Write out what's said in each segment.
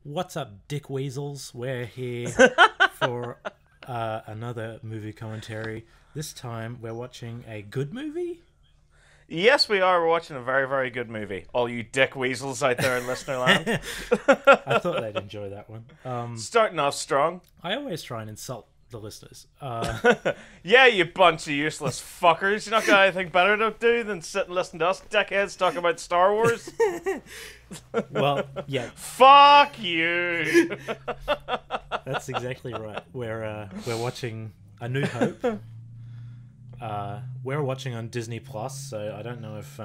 What's up, dick weasels? We're here for another movie commentary. This time we're watching a good movie? Yes, we are. We're watching a very, very good movie. All you dick weasels out there in listener land. I thought they'd enjoy that one. Starting off strong. I always try and insult the listeners. Yeah, you bunch of useless fuckers. You're not got anything better to do than sit and listen to us dickheads talk about Star Wars? Well, yeah, Fuck you! that's exactly right. We're watching A New Hope. We're watching on Disney Plus, so I don't know if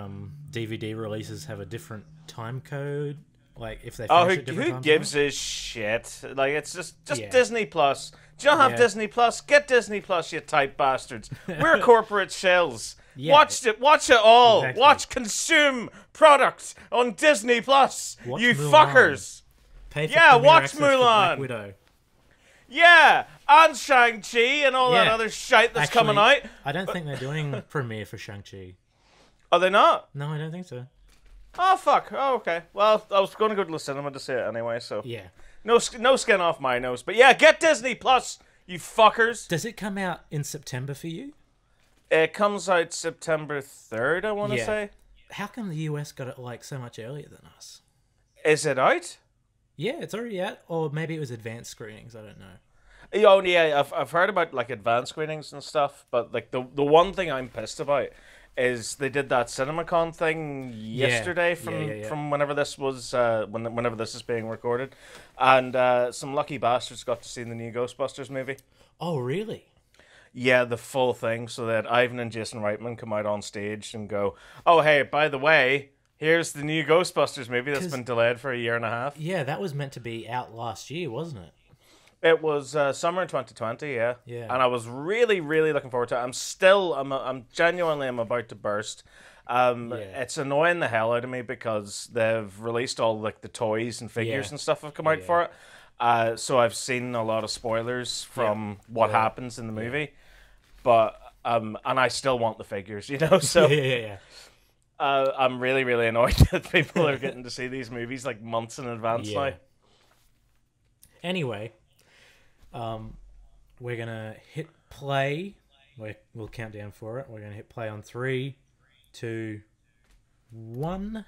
DVD releases have a different time code. Like if they Oh, finish at different who times. gives a shit? Like, it's just Yeah. Disney Plus. Do you not have Yeah. Disney Plus? Get Disney Plus, you tight bastards. We're corporate shells. Yeah. Watch it all. Exactly. Watch, consume products on Disney Plus. Watch You Mulan. fuckers. Pay for Yeah, premiere watch access for Black Mulan. Widow. Yeah, and Shang-Chi and all that Yeah. other shite that's Actually, coming out. I don't think they're doing premiere for Shang-Chi. Are they not? No, I don't think so. Oh, fuck. Oh, okay. Well, I was going to go to the cinema to see it anyway, so Yeah. no skin off my nose. But yeah, get Disney Plus, you fuckers. Does it come out in September for you? It comes out September 3rd, I want to Yeah. say. How come the US got it like so much earlier than us? Is it out? Yeah, it's already out. Or maybe it was advanced screenings. I don't know. Oh, yeah, I've heard about like advanced screenings and stuff, but like the one thing I'm pissed about is they did that CinemaCon thing yesterday Yeah. from whenever this was whenever this is being recorded, and some lucky bastards got to see the new Ghostbusters movie. Oh, really? Yeah, the full thing, so that Ivan and Jason Reitman come out on stage and go, "Oh, hey, by the way, here's the new Ghostbusters movie that's 'Cause- been delayed for a year and a half." Yeah, that was meant to be out last year, wasn't it? It was summer 2020, yeah. Yeah. And I was really, really looking forward to it. I'm genuinely, I'm about to burst. It's annoying the hell out of me because they've released all like the toys and figures Yeah. and stuff have come out for it. So I've seen a lot of spoilers from what happens in the movie, but and I still want the figures, you know. So Yeah. I'm really, really annoyed that people are getting to see these movies like months in advance Yeah. now. Anyway, we're gonna hit play. We'll count down for it. We're gonna hit play on 3, 2, 1.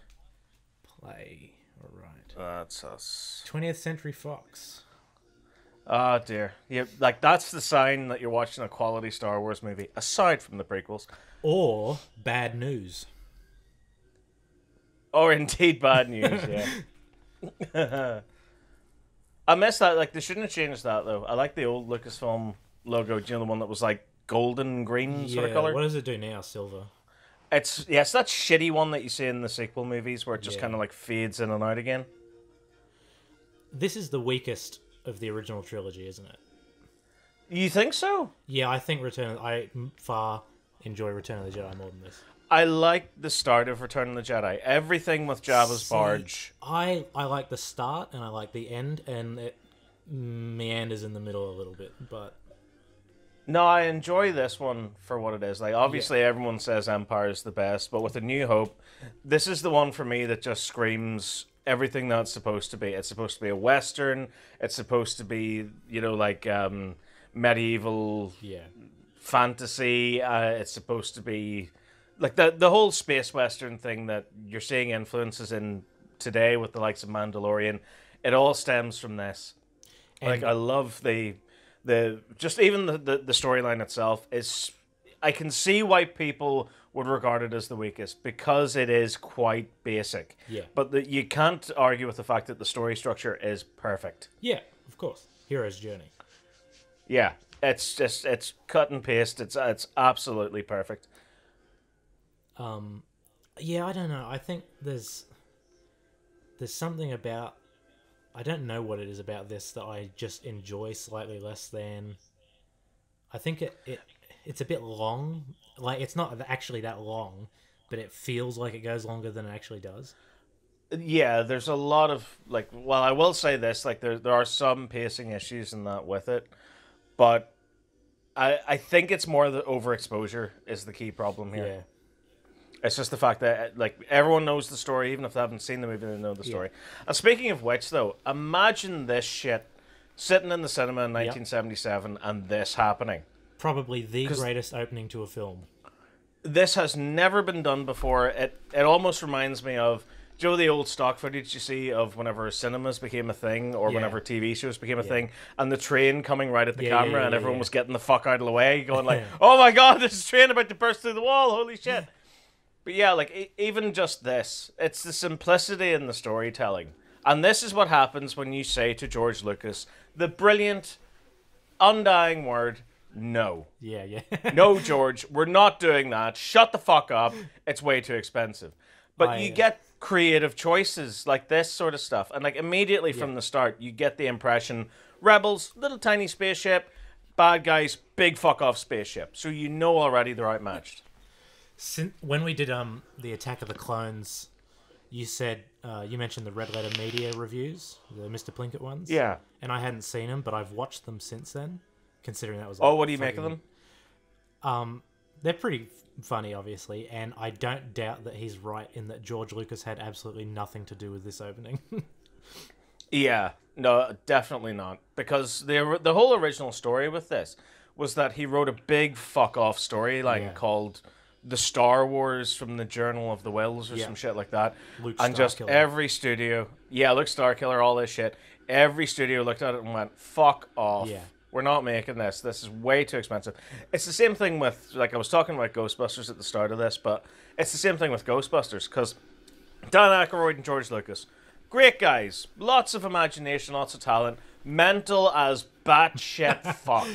Play. All right. That's us. 20th Century Fox. Oh dear. Yeah, like that's the sign that you're watching a quality Star Wars movie, aside from the prequels. Or Bad News. Or indeed bad news, yeah. I miss that, like they shouldn't have changed that though. I like the old Lucasfilm logo, do you know, the one that was like golden green sort of colour? What does it do now? Silver. It's that shitty one that you see in the sequel movies where it just Yeah. kinda like fades in and out again. This is the weakest of the original trilogy, isn't it? You think so? Yeah, I think I far enjoy Return of the Jedi more than this. I like the start of Return of the Jedi. Everything with Jabba's See, barge. I like the start and I like the end, and it meanders in the middle a little bit, but No, I enjoy this one for what it is. Like, obviously, everyone says Empire is the best, but with A New Hope, this is the one for me that just screams everything that it's supposed to be. It's supposed to be a Western. It's supposed to be, you know, like medieval yeah. fantasy. It's supposed to be like the whole space Western thing that you're seeing influences in today with the likes of Mandalorian. It all stems from this. Like, And- I love the just even the storyline itself is. I can see why people would regard it as the weakest because it is quite basic. Yeah. But you can't argue with the fact that the story structure is perfect. Yeah, of course. Hero's Journey. Yeah, it's cut and paste. It's absolutely perfect. Yeah, I don't know. I think there's something about, I don't know what it is about this that I just enjoy slightly less than. I think it's a bit long. Like, it's not actually that long, but it feels like it goes longer than it actually does. Yeah, there's a lot of like. Well, I will say this: like, there are some pacing issues in that with it, but I think it's more the overexposure is the key problem here. Yeah. It's just the fact that like everyone knows the story, even if they haven't seen the movie, they know the story. And speaking of which, though, imagine this shit sitting in the cinema in 1977 and this happening. Probably the greatest opening to a film. This has never been done before. It almost reminds me of, do you know the old stock footage you see of whenever cinemas became a thing or whenever TV shows became a thing, and the train coming right at the camera and everyone was getting the fuck out of the way, going like, oh my god, this is train about to burst through the wall, holy shit. But yeah, like, even just this, it's the simplicity in the storytelling. And this is what happens when you say to George Lucas the brilliant, undying word, no. Yeah. No, George, we're not doing that. Shut the fuck up. It's way too expensive. But you get creative choices like this sort of stuff. And like immediately from the start, you get the impression, rebels, little tiny spaceship, bad guys, big fuck off spaceship. So you know already they're outmatched. When we did the Attack of the Clones, you said you mentioned the Red Letter Media reviews, the Mr. Plinkett ones. Yeah. And I hadn't seen them, but I've watched them since then, considering that was. Like, what do you make of them? They're pretty funny, obviously, and I don't doubt that he's right in that George Lucas had absolutely nothing to do with this opening. Yeah, no, definitely not, because the whole original story with this was that he wrote a big fuck off storyline called The Star Wars from the Journal of the Wills or some shit like that. Luke and just Starkiller. Every studio, Luke Starkiller, all this shit, every studio looked at it and went, fuck off. Yeah. We're not making this. This is way too expensive. It's the same thing with, like, I was talking about Ghostbusters at the start of this, but it's the same thing with Ghostbusters, because Dan Aykroyd and George Lucas, great guys, lots of imagination, lots of talent, mental as batshit fuck.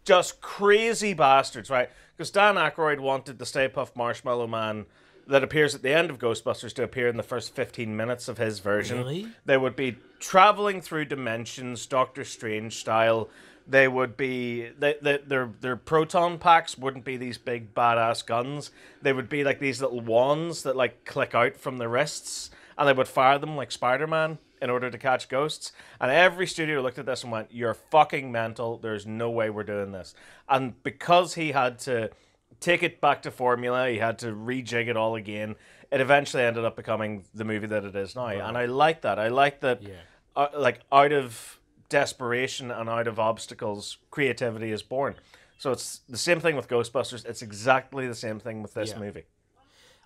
Just crazy bastards, right? Because Dan Aykroyd wanted the Stay Puft Marshmallow Man that appears at the end of Ghostbusters to appear in the first 15 minutes of his version. Really? They would be traveling through dimensions, Doctor Strange style. They would be... Their proton packs wouldn't be these big badass guns. They would be like these little wands that like click out from the wrists, and they would fire them like Spider-Man in order to catch ghosts. And every studio looked at this and went, you're fucking mental. There's no way we're doing this. And because he had to take it back to formula, he had to rejig it all again, it eventually ended up becoming the movie that it is now. Right. And I like that. I like that, like, out of desperation and out of obstacles, creativity is born. So it's the same thing with Ghostbusters. It's exactly the same thing with this movie.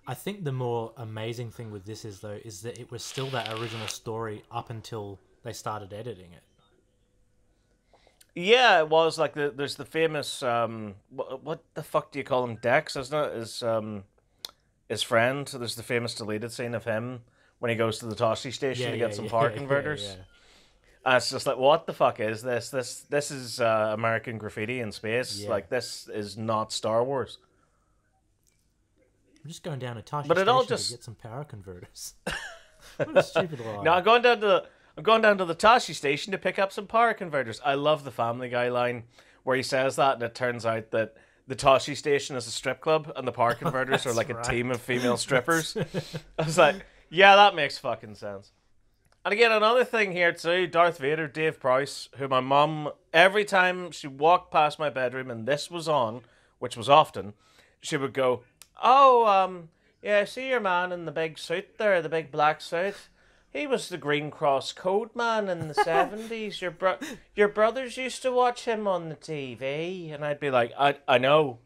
I think the more amazing thing with this is that it was still that original story up until they started editing it. Yeah, it was like there's the famous what the fuck do you call him? Dex, isn't it? His friend. So there's the famous deleted scene of him when he goes to the Toshi station to get some power converters. Yeah. And it's just like, what the fuck is this? This is American Graffiti in space. Like, this is not Star Wars. I'm just going down to Toshi station to get some power converters. What a stupid lie. No, I'm going down to the Toshi station to pick up some power converters. I love the Family Guy line where he says that, and it turns out that the Toshi station is a strip club, and the power converters are like a team of female strippers. I was like, yeah, that makes fucking sense. And again, another thing here too, Darth Vader, Dave Prowse, who my mum, every time she walked past my bedroom and this was on, which was often, she would go, oh, yeah, see your man in the big suit there, the big black suit? He was the Green Cross Code man in the 70s. Your brothers used to watch him on the TV. And I'd be like, I know.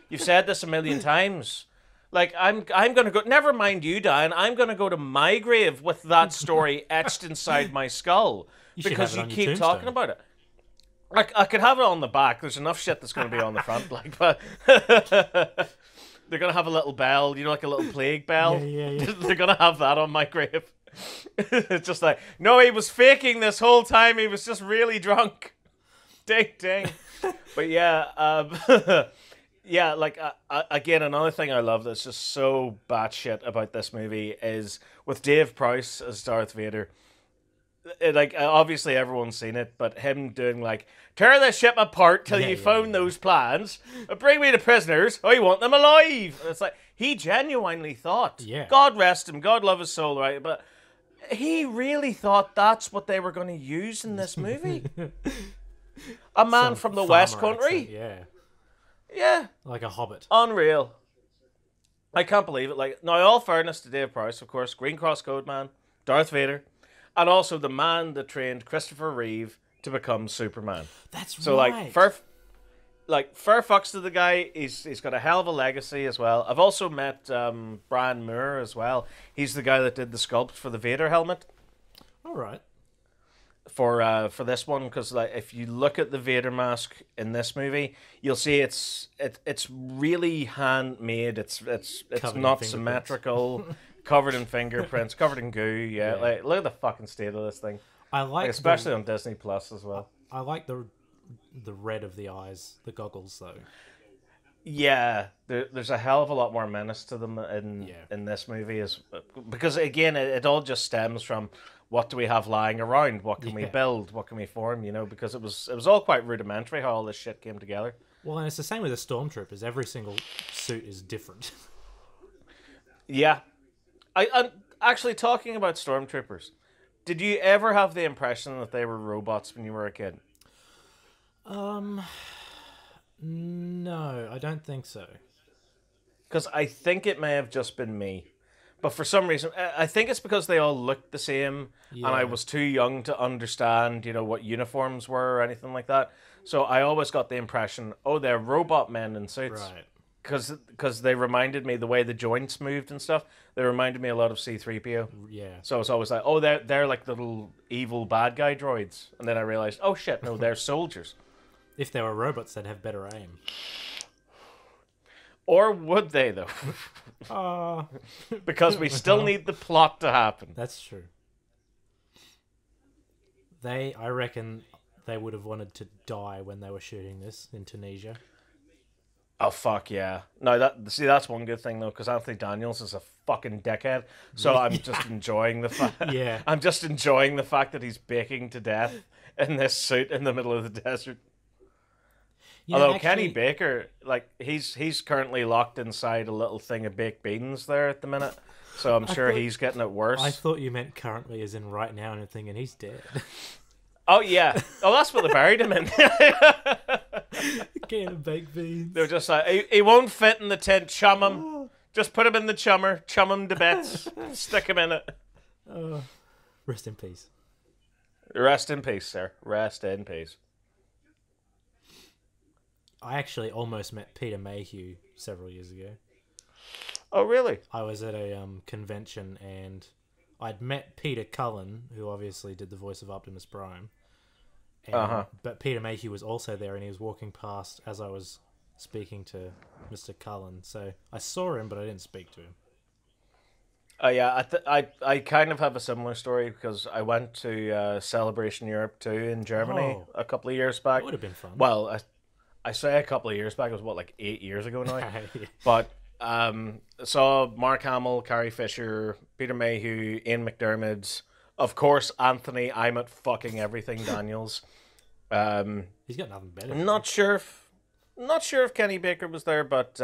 You've said this a million times. Like, I'm going to go... Never mind you, Dan. I'm going to go to my grave with that story etched inside my skull. Because you keep talking about it. I could have it on the back. There's enough shit that's going to be on the front. Like, but... They're going to have a little bell, like a little plague bell. Yeah. They're going to have that on my grave. It's just like, no, he was faking this whole time. He was just really drunk. Ding, ding. But yeah, yeah, like, again, another thing I love that's just so batshit about this movie is with Dave Prowse as Darth Vader. Obviously everyone's seen it, but him doing like, tear this ship apart till you found those plans, bring me the prisoners, I want them alive. And it's like, he genuinely thought, God rest him, God love his soul, right? But he really thought that's what they were going to use in this movie. A man from the West Country. Accent, yeah. Like a hobbit. Unreal. I can't believe it. Like, now, all fairness to Dave Prowse, of course, Green Cross Code Man, Darth Vader, and also the man that trained Christopher Reeve to become Superman. That's so, right. fair fucks to the guy. He's got a hell of a legacy as well. I've also met Brian Moore as well. He's the guy that did the sculpt for the Vader helmet. All right. For this one, because like if you look at the Vader mask in this movie, you'll see it's really handmade. It's not symmetrical, covered in fingerprints, covered in goo. Yeah, like look at the fucking state of this thing. I like especially on Disney Plus as well. I like the red of the eyes, the goggles though. Yeah, there's a hell of a lot more menace to them in this movie, because again it all just stems from what do we have lying around, what can we build, what can we form, because it was all quite rudimentary how all this shit came together. Well, and it's the same with the Stormtroopers. Every single suit is different. Yeah, I'm actually talking about Stormtroopers. Did you ever have the impression that they were robots when you were a kid? No, I don't think so. Because I think it may have just been me. But for some reason, I think it's because they all looked the same, and I was too young to understand, what uniforms were or anything like that. So I always got the impression, oh, they're robot men in suits. Right. Because they reminded me, the way the joints moved and stuff, they reminded me a lot of C-3PO. Yeah. So it's always like, oh, they're like little evil bad guy droids. And then I realized, oh shit, no, they're soldiers. If they were robots, they'd have better aim. Or would they, though? Because we still need the plot to happen. That's true. I reckon they would have wanted to die when they were shooting this in Tunisia. Oh, fuck yeah. No, that's one good thing, though, because Anthony Daniels is a fucking dickhead. So I'm just enjoying the fact... Yeah. I'm just enjoying the fact that he's baking to death in this suit in the middle of the desert. Although Kenny Baker, like, he's currently locked inside a little thing of baked beans there at the minute, so I'm sure he's getting it worse. I thought you meant currently, as in right now, and I'm thinking he's dead. Oh yeah, that's what they buried him in. Can of baked beans. They're just like, he won't fit in the tent. Chum him. Just put him in the chummer. Chum him to bits. Stick him in it. Rest in peace. Rest in peace, sir. Rest in peace. I actually almost met Peter Mayhew several years ago. Oh, really? I was at a convention and I'd met Peter Cullen, who obviously did the voice of Optimus Prime. But Peter Mayhew was also there and he was walking past as I was speaking to Mr. Cullen. So I saw him, but I didn't speak to him. Oh, yeah. I kind of have a similar story because I went to Celebration Europe 2 in Germany a couple of years back. That would have been fun. Well, I say a couple of years back. It was, 8 years ago now? Yeah. But saw Mark Hamill, Carrie Fisher, Peter Mayhew, Ian McDermott, of course, Anthony I'm at fucking everything Daniels. He's got nothing better. Not sure if Kenny Baker was there, but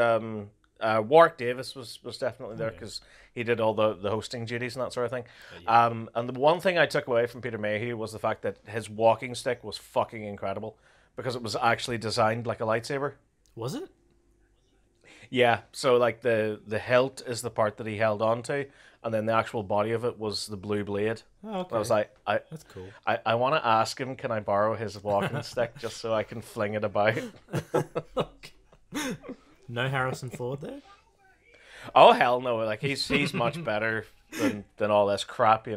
Warwick Davis was definitely there because he did all the hosting duties and that sort of thing. And the one thing I took away from Peter Mayhew was the fact that his walking stick was fucking incredible. Because it was actually designed like a lightsaber. Was it? Yeah, so like the hilt is the part that he held on to, and then the actual body of it was the blue blade. Oh, okay. I was like, that's cool. I want to ask him, can I borrow his walking stick just so I can fling it about? No Harrison Ford there? Oh hell no! Like he's much better than all this crap,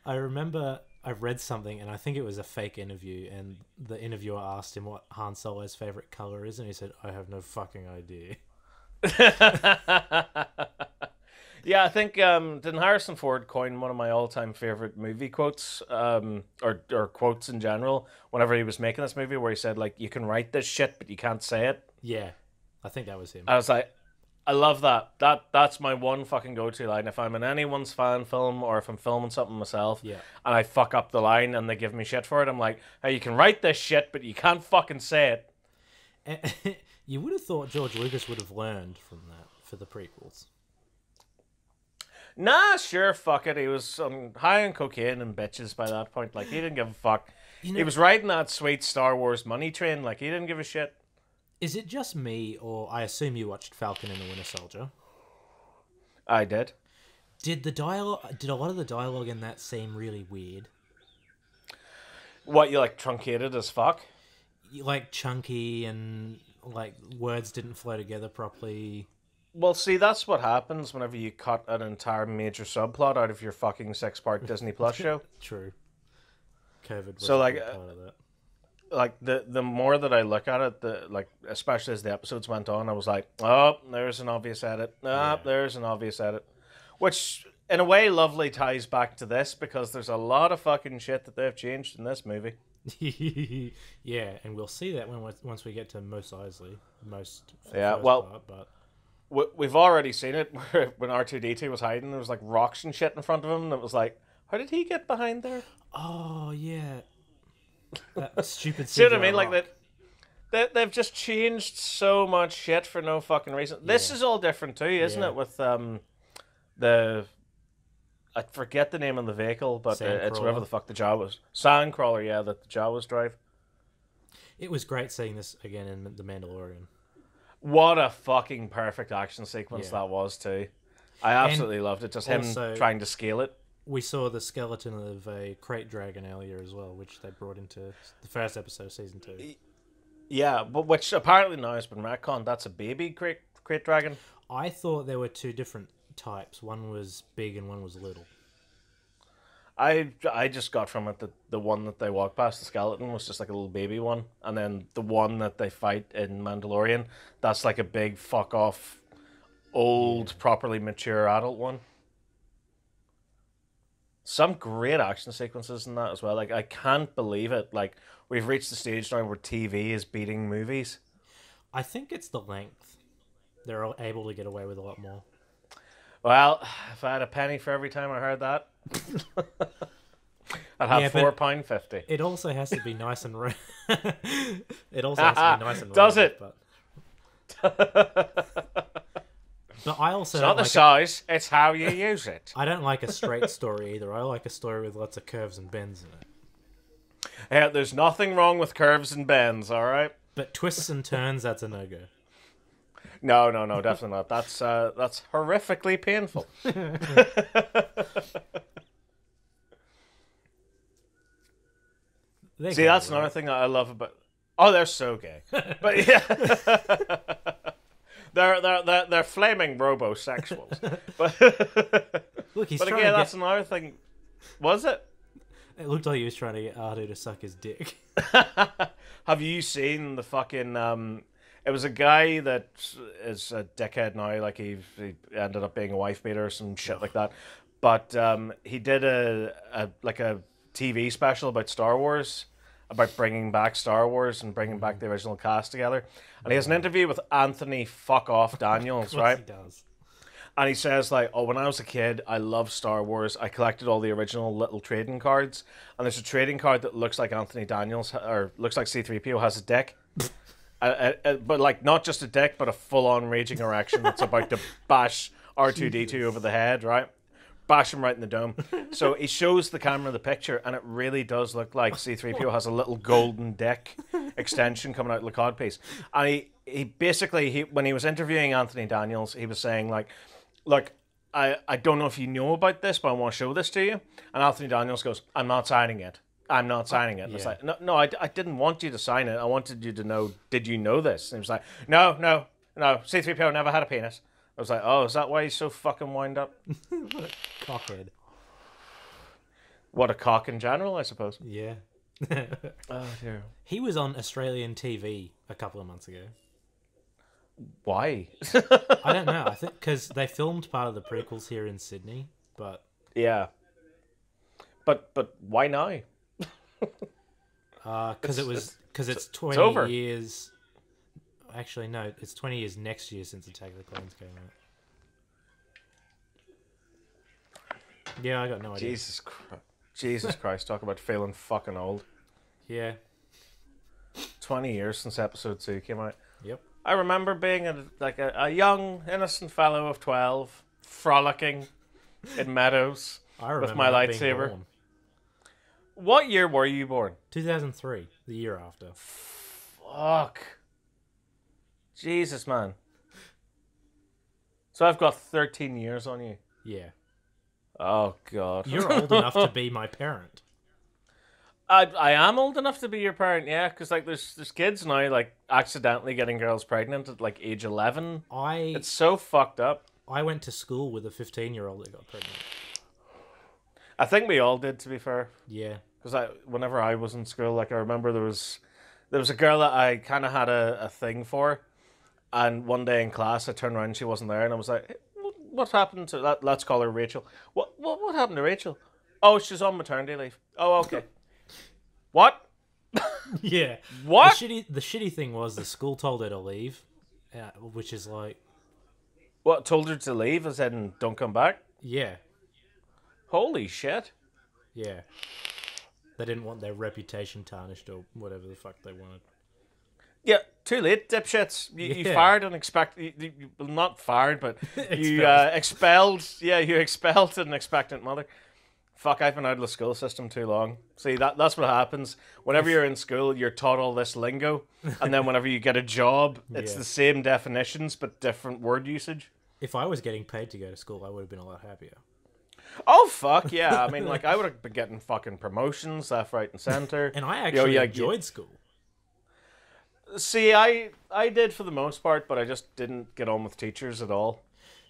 I remember I read something, and I think it was a fake interview, and the interviewer asked him what Han Solo's favorite color is, and he said, I have no fucking idea. Yeah, I think didn't Harrison Ford coin one of my all-time favorite movie quotes, or quotes in general, whenever he was making this movie, where he said, like, you can write this shit, but you can't say it. Yeah, I think that was him. I was like, I love that. That's my one fucking go-to line. If I'm in anyone's fan film or if I'm filming something myself, and I fuck up the line and they give me shit for it, I'm like, hey, you can write this shit, but you can't fucking say it. You would have thought George Lucas would have learned from that for the prequels. Nah, sure, fuck it. He was high on cocaine and bitches by that point. Like, he didn't give a fuck. He was riding that sweet Star Wars money train. Like, he didn't give a shit. Is it just me, or I assume you watched Falcon and the Winter Soldier? I did. Did a lot of the dialogue in that seem really weird? What, you like truncated as fuck? Like chunky and like words didn't flow together properly. Well, see, that's what happens whenever you cut an entire major subplot out of your fucking 6-part Disney Plus show. True. COVID was So, a like, big part of that. Like the more that I look at it, especially as the episodes went on, I was like, oh, there's an obvious edit. There's an obvious edit, which in a way lovely ties back to this because there's a lot of fucking shit that they've changed in this movie. Yeah, and we'll see that once we get to Mos Eisley, but we've already seen it when R2D2 was hiding. There was like rocks and shit in front of him, and it was like, how did he get behind there? Oh yeah. That stupid. See what I mean? Like they've just changed so much shit for no fucking reason. Yeah. This is all different too, isn't it? With the I forget the name of the vehicle, but it's whatever the fuck the Jawas Sandcrawler. Yeah, that the Jawas drive. It was great seeing this again in The Mandalorian. What a fucking perfect action sequence that was too. I absolutely loved it. Just him trying to scale it. We saw the skeleton of a crate dragon earlier as well, which they brought into the first episode of season 2. Yeah, but which apparently now has been retconned. That's a baby crate dragon. I thought there were two different types. One was big and one was little. I just got from it that the one that they walk past, the skeleton, was just like a little baby one. And then the one that they fight in Mandalorian, that's like a big fuck off, old, properly mature adult one. Some great action sequences in that as well. Like, I can't believe it. Like, we've reached the stage now where TV is beating movies. I think it's the length. They're able to get away with a lot more. Well, if I had a penny for every time I heard that, I'd have £4.50. It also has to be nice and It also has to be nice and does it? But I also it's not the size, it's how you use it. I don't like a straight story either. I like a story with lots of curves and bends in it. Yeah, there's nothing wrong with curves and bends, alright? But twists and turns, that's a no-go. No, definitely not. That's horrifically painful. See, that's another thing that I love about... Oh, they're so gay. But yeah... They're flaming robosexuals. But look, he's but again, that's another thing. Was it? It looked like he was trying to get Artu to suck his dick. Have you seen the fucking... It was a guy that is a dickhead now. Like, he ended up being a wife beater or some shit like that. But he did a TV special about Star Wars, about bringing back Star Wars and bringing back the original cast together. And he has an interview with Anthony Fuck Off Daniels, right? He does. And he says, like, oh, when I was a kid, I loved Star Wars. I collected all the original little trading cards. And there's a trading card that looks like Anthony Daniels, or looks like C-3PO has a dick. But, like, not just a dick, but a full-on raging erection that's about to bash R2-D2 over the head, right? Bash him right in the dome. So he shows the camera the picture, and it really does look like C-3PO has a little golden dick extension coming out of the codpiece. And he basically, when he was interviewing Anthony Daniels, he was saying, like, look, I don't know if you know about this, but I want to show this to you. And Anthony Daniels goes, I'm not signing it. I'm not signing it. And it's like, no, I didn't want you to sign it. I wanted you to know, did you know this? And he was like, no, C-3PO never had a penis. I was like, oh, is that why he's so fucking wind up? What a cockhead. What a cock in general, I suppose. Yeah. Oh, dear. He was on Australian TV a couple of months ago. Why? I don't know. I think because they filmed part of the prequels here in Sydney, but... Yeah. But why now? Because it's 20 over. years... Actually, no, it's 20 years next year since Attack of the Clones came out. Yeah, I got no idea. Jesus Christ, talk about feeling fucking old. Yeah. 20 years since episode 2 came out. Yep. I remember being a young, innocent fellow of 12, frolicking in meadows with my lightsaber. What year were you born? 2003, the year after. Fuck. Jesus, man. So I've got 13 years on you. Yeah. Oh, God. You're old enough to be my parent. I am old enough to be your parent, yeah, because like there's kids now like accidentally getting girls pregnant at like age 11. It's so fucked up. I went to school with a 15-year-old that got pregnant. I think we all did, to be fair. Yeah. Because whenever I was in school, like I remember there was a girl that I kind of had a thing for, and one day in class I turned around and she wasn't there, and I was like, hey, what happened to that? Let's call her Rachel. What happened to Rachel? Oh, she's on maternity leave. Oh, okay. What? Yeah. What? The shitty thing was the school told her to leave, which is like... What, told her to leave as in don't come back? Yeah. Holy shit. Yeah. They didn't want their reputation tarnished or whatever the fuck they wanted. Yeah, too late, dipshits. You fired an well, not fired, but you expelled. Yeah, you expelled an expectant mother. Fuck, I've been out of the school system too long. See, that's what happens. Whenever you're in school, you're taught all this lingo, and then whenever you get a job, it's the same definitions but different word usage. If I was getting paid to go to school, I would have been a lot happier. Oh, fuck, yeah. I mean, like, I would have been getting fucking promotions left, right, and center. And I actually enjoyed school. See, I did for the most part, but I just didn't get on with teachers at all.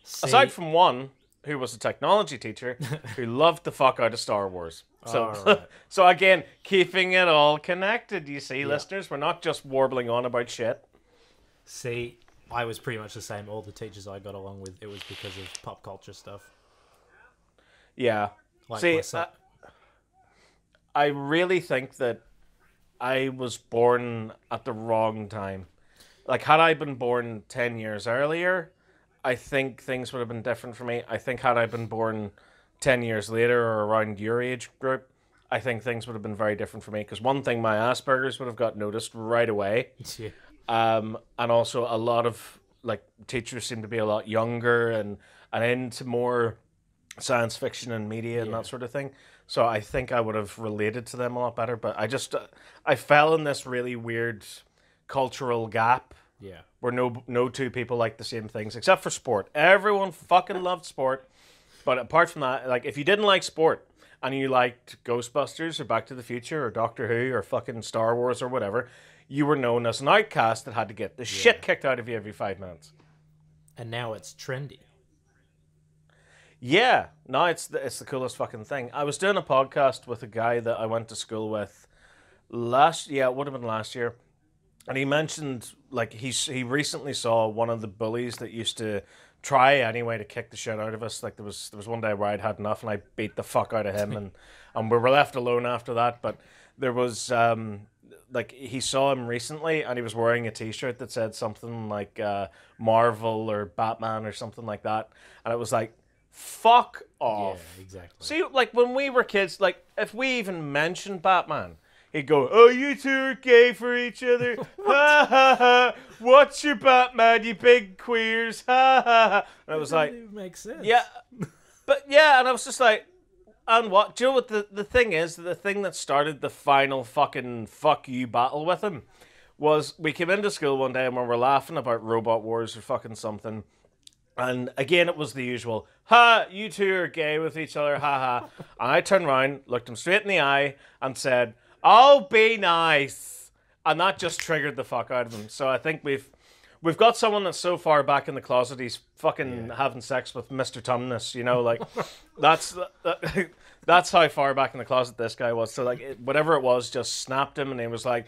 See, aside from one who was a technology teacher who loved the fuck out of Star Wars. So, right. So again, keeping it all connected, you see, listeners? We're not just warbling on about shit. See, I was pretty much the same. All the teachers I got along with, it was because of pop culture stuff. Yeah. Like see, myself. I really think that I was born at the wrong time. Like, had I been born 10 years earlier, I think things would have been different for me. I think had I been born 10 years later or around your age group, I think things would have been very different for me. Because one thing, my Asperger's would have got noticed right away. Yeah. And also a lot of, like, teachers seem to be a lot younger and into more science fiction and media and that sort of thing. So I think I would have related to them a lot better. But I fell in this really weird cultural gap. Yeah. Where no two people like the same things, except for sport. Everyone fucking loved sport. But apart from that, like, if you didn't like sport and you liked Ghostbusters or Back to the Future or Doctor Who or fucking Star Wars or whatever, you were known as an outcast that had to get the shit kicked out of you every 5 minutes. And now it's trendy. Yeah, no, it's the coolest fucking thing. I was doing a podcast with a guy that I went to school with it would have been last year. And he mentioned, like, he recently saw one of the bullies that used to try anyway to kick the shit out of us. Like, there was one day where I'd had enough and I beat the fuck out of him and we were left alone after that. But there was, like, he saw him recently and he was wearing a t-shirt that said something like Marvel or Batman or something like that. And it was like, fuck off. Yeah, exactly. See, like, when we were kids, like, if we even mentioned Batman, he'd go, oh, you two are gay for each other. Ha ha ha. What's your Batman, you big queers? Ha ha ha. And I was like, it makes sense. yeah. But yeah, and I was just like, and what? Do you know what the thing is? The thing that started the final fucking fuck you battle with him was we came into school one day and we were laughing about Robot Wars or fucking something. And again, it was the usual, ha, you two are gay with each other, ha ha. And I turned around, looked him straight in the eye, and said, oh, be nice. And that just triggered the fuck out of him. So I think we've got someone that's so far back in the closet, he's fucking having sex with Mr. Tumnus, you know, like, that's how far back in the closet this guy was. So, like, whatever it was just snapped him, and he was like,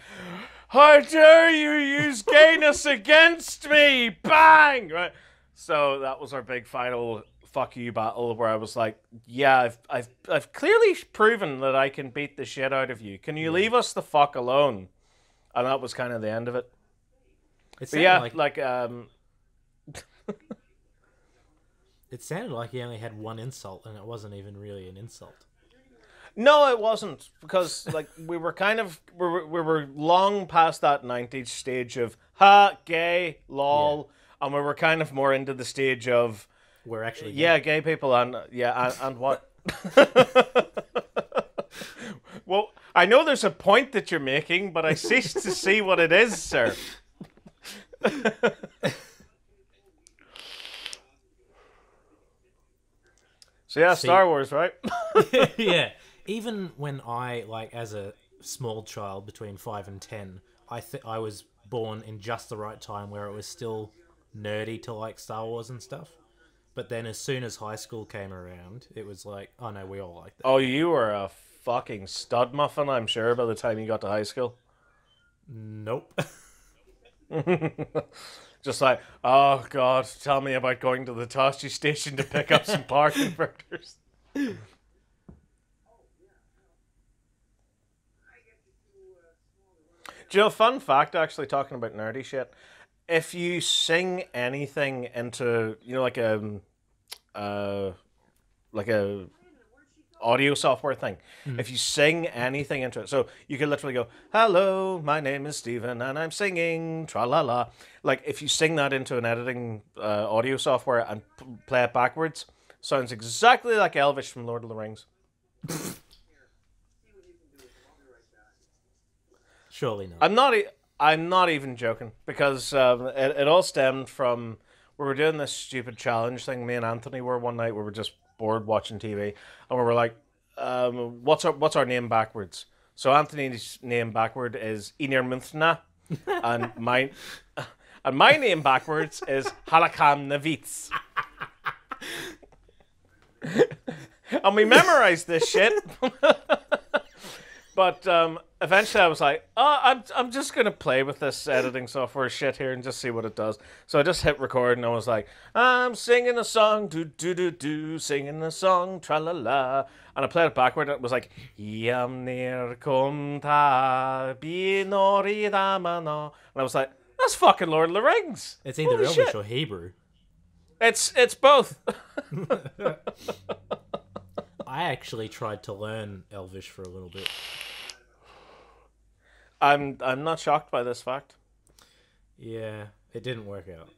how dare you use gayness against me? Bang! Right? So that was our big final fuck you battle where I was like, yeah, I've clearly proven that I can beat the shit out of you. Can you leave us the fuck alone? And that was kind of the end of it. It sounded it sounded like he only had one insult and it wasn't even really an insult. No, it wasn't, because like we were long past that 90s stage of ha, gay, lol, and we were kind of more into the stage of we're actually gay people and what? Well, I know there's a point that you're making, but I cease to see what it is, sir. So yeah, See, Star Wars, right? yeah. Even when I, like, as a small child between 5 and 10, I was born in just the right time where it was still nerdy to like Star Wars and stuff. But then as soon as high school came around, it was like, oh no, we all like that. Oh, you were a fucking stud muffin, I'm sure, by the time you got to high school. Nope. Just like, oh god, tell me about going to the Toshi station to pick up some power converters. Do you know, fun fact, actually, talking about nerdy shit, if you sing anything into, you know, like a audio software thing, if you sing anything into it, so you can literally go, hello, my name is Steven, and I'm singing, tra-la-la. Like, if you sing that into an editing audio software and play it backwards, sounds exactly like Elvish from Lord of the Rings. Surely not. I'm not even joking, because it all stemmed from, we were doing this stupid challenge thing. Me and Anthony were one night. We were just bored watching TV, and we were like, "What's our name backwards?" So Anthony's name backward is Inir Munthna, and my name backwards is Halakam Navitz. And we memorized this shit. But eventually I was like, oh, I'm just going to play with this editing software shit here and just see what it does. So I just hit record and I was like, I'm singing a song, do, singing a song, tra-la-la. And I played it backward and it was like, Yam nir kum ta binori damano. And I was like, that's fucking Lord of the Rings. It's either Holy Elvish shit. or Hebrew. It's both. I actually tried to learn Elvish for a little bit. I'm not shocked by this fact. Yeah, it didn't work out.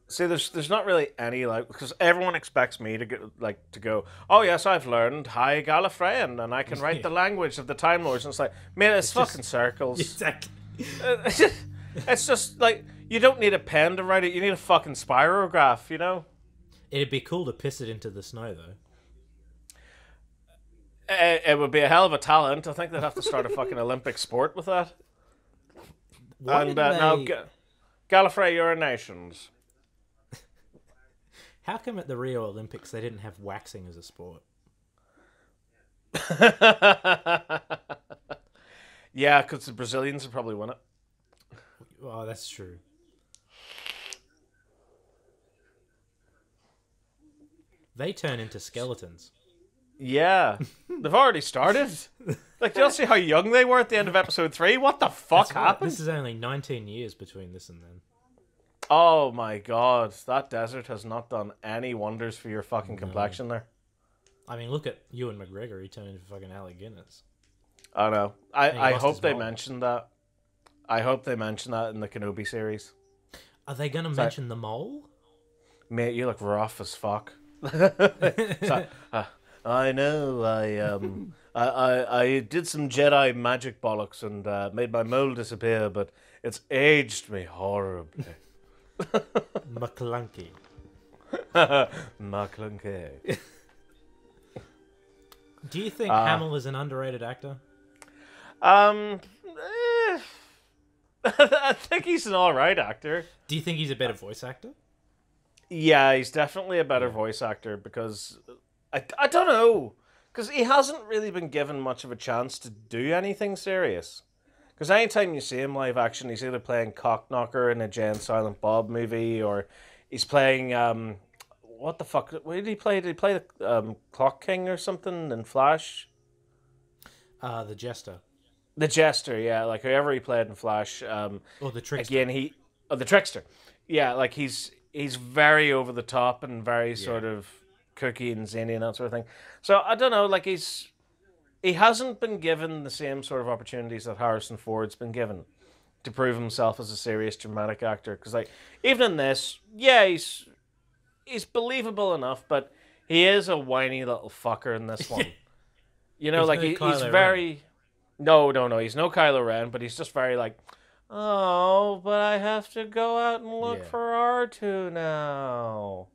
See, there's not really any, like, because everyone expects me to go, oh yes, I've learned High Gallifreyan and I can write the language of the Time Lords, and it's like, mate, it's fucking circles. Exactly. It's just like, you don't need a pen to write it, you need a fucking spirograph, you know? It'd be cool to piss it into the snow, though. It would be a hell of a talent. I think they'd have to start a fucking Olympic sport with that. Now, Gallifrey, you're a nations. How come at the Rio Olympics they didn't have waxing as a sport? Yeah, because the Brazilians would probably win it. Oh, that's true. They turn into skeletons. Yeah. They've already started. Like, do you see how young they were at the end of episode 3? What the fuck happened? This is only 19 years between this and then. Oh my god. That desert has not done any wonders for your fucking complexion there. I mean, look at Ewan McGregor. He turned into fucking Alec Guinness. I know. And he I lost hope his they mole. mention that. I hope they mention that in the Kenobi series. Are they going to mention the mole? Mate, you look rough as fuck. So, I know. I did some Jedi magic bollocks and made my mole disappear, but it's aged me horribly. McClunky. McClunky. Do you think Hamill is an underrated actor? I think he's an alright actor. Do you think he's a better voice actor? Yeah, he's definitely a better voice actor because I don't know, because he hasn't really been given much of a chance to do anything serious. Because anytime you see him live action, he's either playing Cockknocker in a Jay and Silent Bob movie, or he's playing what the fuck? What did he play? Did he play the Clock King or something in Flash? The Jester. The Jester, yeah, like whoever he played in Flash. Or the Trickster. Again, the Trickster. Yeah, like he's very over the top and very sort of kooky and zany and that sort of thing. So I don't know, like he hasn't been given the same sort of opportunities that Harrison Ford's been given to prove himself as a serious dramatic actor. Because like even in this, yeah, he's believable enough, but he is a whiny little fucker in this one. You know, He's like no he's Kylo very. No, he's no Kylo Ren, but he's just very like, Oh, but I have to go out and look Yeah. for R2 now.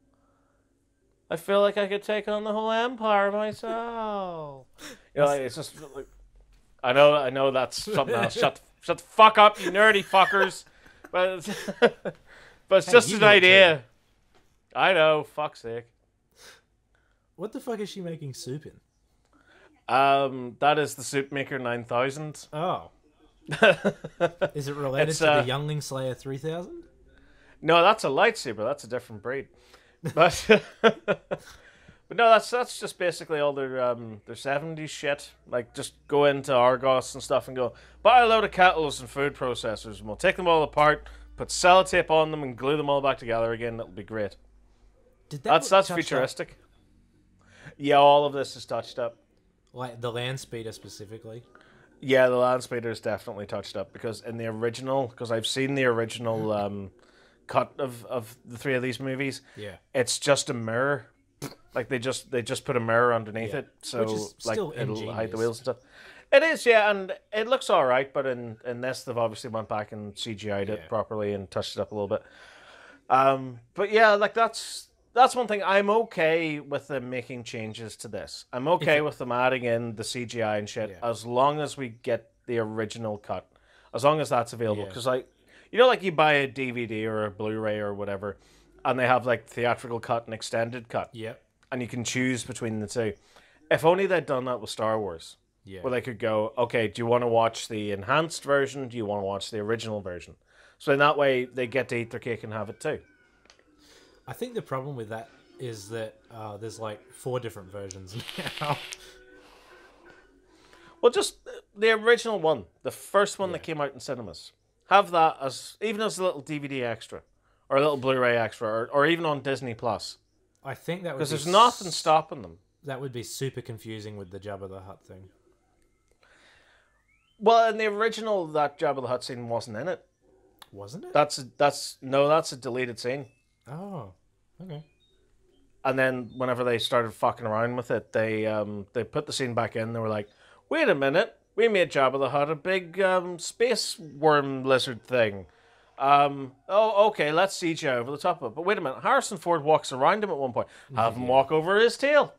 I feel like I could take on the whole empire myself. You know, like, it's just like, I know that's something else. Shut the fuck up, you nerdy fuckers. But it's, but it's just an idea. I know, fuck's sake. What the fuck is she making soup in? That is the Soup Maker 9000. Oh. Is it related to the Youngling Slayer 3000? No, that's a lightsaber. That's a different breed. But but no, that's just basically all their 70s shit. Like, just go into Argos and stuff and go buy a load of kettles and food processors, and we'll take them all apart, put sellotape on them, and glue them all back together again. That'll be great. That's futuristic. Yeah, all of this is touched up. Like the land speeder specifically. Yeah, the land speeder is definitely touched up because in the original, because I've seen the original cut of the three of these movies. Yeah, it's just a mirror. Like they just put a mirror underneath it, so like it'll ingenious. hide the wheels and stuff. It is, yeah, and it looks all right. But in this, they've obviously went back and CGI'd it properly and touched it up a little bit. But yeah, like that's one thing. I'm okay with them making changes to this. I'm okay with them adding in the CGI and shit as long as we get the original cut, as long as that's available. Because like, you know, like you buy a DVD or a Blu-ray or whatever, and they have like theatrical cut and extended cut. Yep. And you can choose between the two. If only they'd done that with Star Wars. Yeah. Where they could go, okay, do you want to watch the enhanced version? Do you want to watch the original version? So in that way, they get to eat their cake and have it too. I think the problem with that is that there's like 4 different versions now. Well, just the original one, the first one that came out in cinemas. Have that as even as a little DVD extra, or a little Blu-ray extra, or even on Disney Plus. I think that would because there's nothing stopping them. That would be super confusing with the Jabba the Hutt thing. Well, in the original, that Jabba the Hutt scene wasn't in it. Wasn't it? That's a deleted scene. Oh, okay. And then whenever they started fucking around with it, they put the scene back in. They were like, "Wait a minute, we made Jabba the Hutt a big space worm lizard thing. Okay, let's CGI over the top of it. But wait a minute, Harrison Ford walks around him at one point. Have him walk over his tail."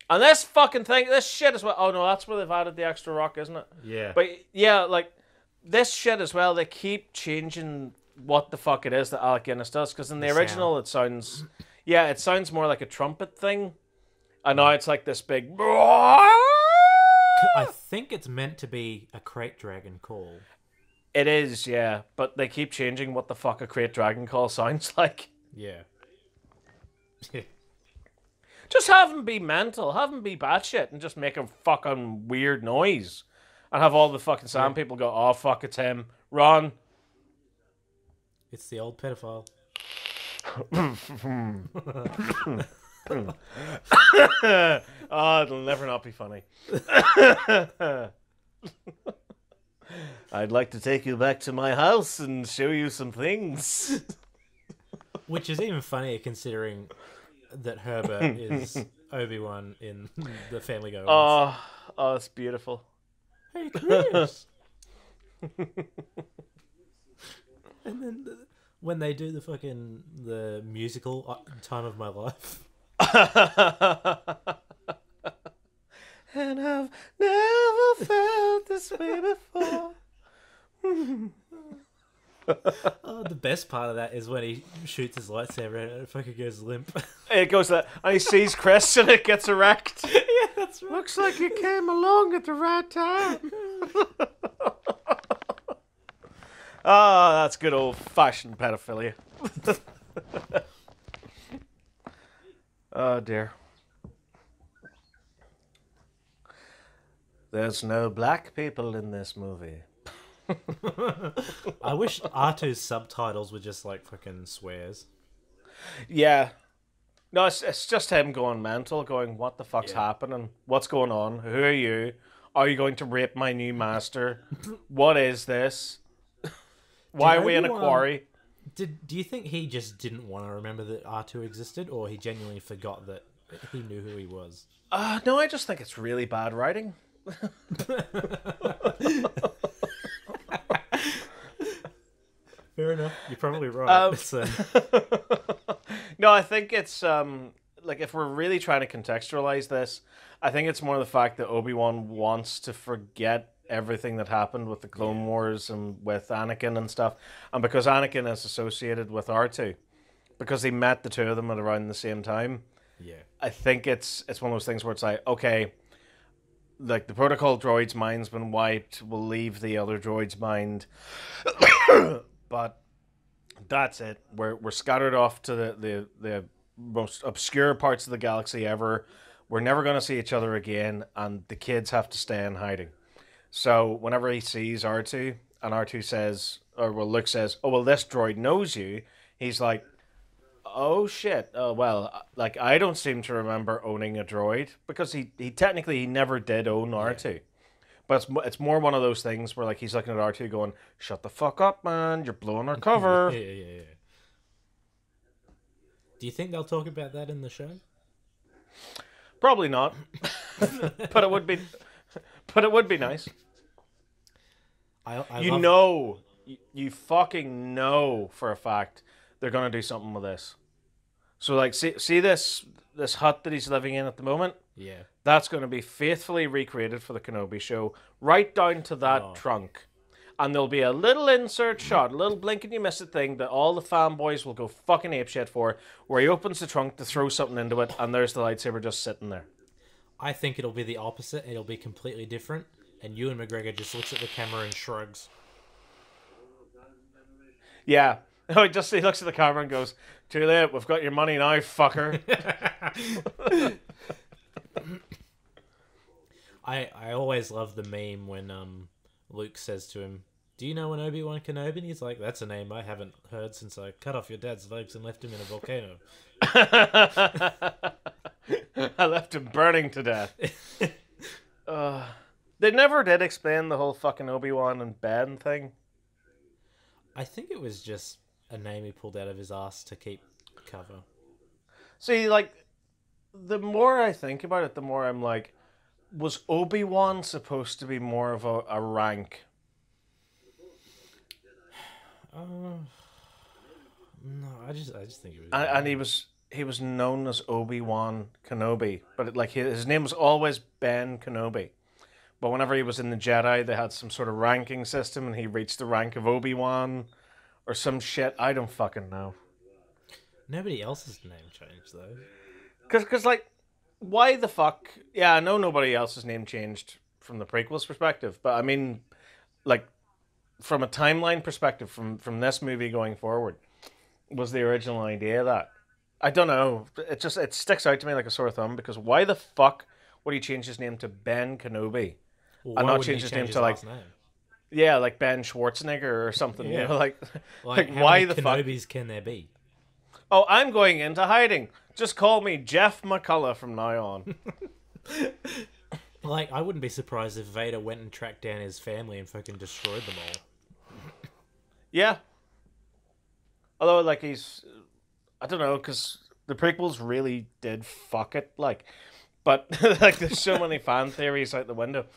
And this fucking thing, this shit as well. Oh no, that's where they've added the extra rock, isn't it? Yeah. But yeah, like this shit as well. They keep changing what the fuck it is that Alec Guinness does. Because in the original, it sounds more like a trumpet thing, and now it's like this big. I think it's meant to be a crate dragon call. It is, yeah, but they keep changing what the fuck a crate dragon call sounds like. Yeah. Just have him be mental, have him be batshit, and just make a fucking weird noise. And have all the fucking sound people go, "Oh, fuck, it's him. Run." It's the old pedophile. Oh, it'll never not be funny. I'd like to take you back to my house and show you some things. Which is even funnier considering that Herbert is Obi-Wan in the Family Guy ones. Oh, it's beautiful. Hey, Chris! And then when they do the musical Time of My Life. And I've never felt this way before. Oh, the best part of that is when he shoots his lightsaber and it fucking goes limp. It goes that, and he sees Chris and it gets erect. Yeah, that's right. Looks like you came along at the right time. Oh, that's good old-fashioned pedophilia. Oh, dear. There's no black people in this movie. I wish R2's subtitles were just like fucking swears. Yeah. No, it's just him going mental, going, "What the fuck's happening? What's going on? Who are you? Are you going to rape my new master? What is this? Why are we in a quarry?" Do you think he just didn't want to remember that R2 existed, or he genuinely forgot that he knew who he was? No, I just think it's really bad writing. Fair enough. You're probably right. No, I think it's like if we're really trying to contextualize this, I think it's more the fact that Obi-Wan wants to forget everything that happened with the Clone Wars and with Anakin and stuff, and because Anakin is associated with R2, because he met the two of them at around the same time. Yeah, I think it's one of those things where it's like, okay, like the protocol droid's mind's been wiped, we'll leave the other droid's mind, but that's it. We're scattered off to the most obscure parts of the galaxy ever. We're never going to see each other again, and the kids have to stay in hiding. So whenever he sees R2, and R2 says, or well, Luke says, "Oh well, this droid knows you," he's like, "Oh shit! Well, like I don't seem to remember owning a droid because he technically he never did own R2." Yeah. But it's more one of those things where like he's looking at R2 going, "Shut the fuck up, man! You're blowing our cover." yeah. Do you think they'll talk about that in the show? Probably not, but it would be. But it would be nice. You fucking know for a fact they're gonna do something with this. So like, see this hut that he's living in at the moment. Yeah. That's going to be faithfully recreated for the Kenobi show, right down to that trunk. And there'll be a little insert shot, a little blink and you miss it thing that all the fanboys will go fucking apeshit for, where he opens the trunk to throw something into it, and there's the lightsaber just sitting there. I think it'll be the opposite. It'll be completely different, and Ewan McGregor just looks at the camera and shrugs. Yeah. He looks at the camera and goes, "Too late, we've got your money now, fucker." I always love the meme when Luke says to him, "Do you know an Obi-Wan Kenobi?" And he's like, "That's a name I haven't heard since I cut off your dad's legs and left him in a volcano." I left him burning to death. They never did explain the whole fucking Obi-Wan and Ben thing. I think it was just a name he pulled out of his ass to keep cover. See, like, the more I think about it, the more I'm like, was Obi-Wan supposed to be more of a rank? No, I just think it was. And he was known as Obi-Wan Kenobi, but his name was always Ben Kenobi. But whenever he was in the Jedi, they had some sort of ranking system, and he reached the rank of Obi-Wan or some shit. I don't fucking know. Nobody else's name changed though. Because like, why the fuck? Yeah, I know nobody else's name changed from the prequels perspective, but I mean, like, from a timeline perspective, from this movie going forward, was the original idea that, I don't know, it sticks out to me like a sore thumb, because why the fuck would he change his name to Ben Kenobi? Well, and not change his name to like, yeah, like Ben Schwarzenegger or something. Yeah. You know, like how why many the fuck? Kenobis can there be? Oh, I'm going into hiding. Just call me Jeff McCullough from now on. Like, I wouldn't be surprised if Vader went and tracked down his family and fucking destroyed them all. Yeah. Although, like, I don't know, because the prequels really did fuck it, like, but like, there's so many fan theories out the window,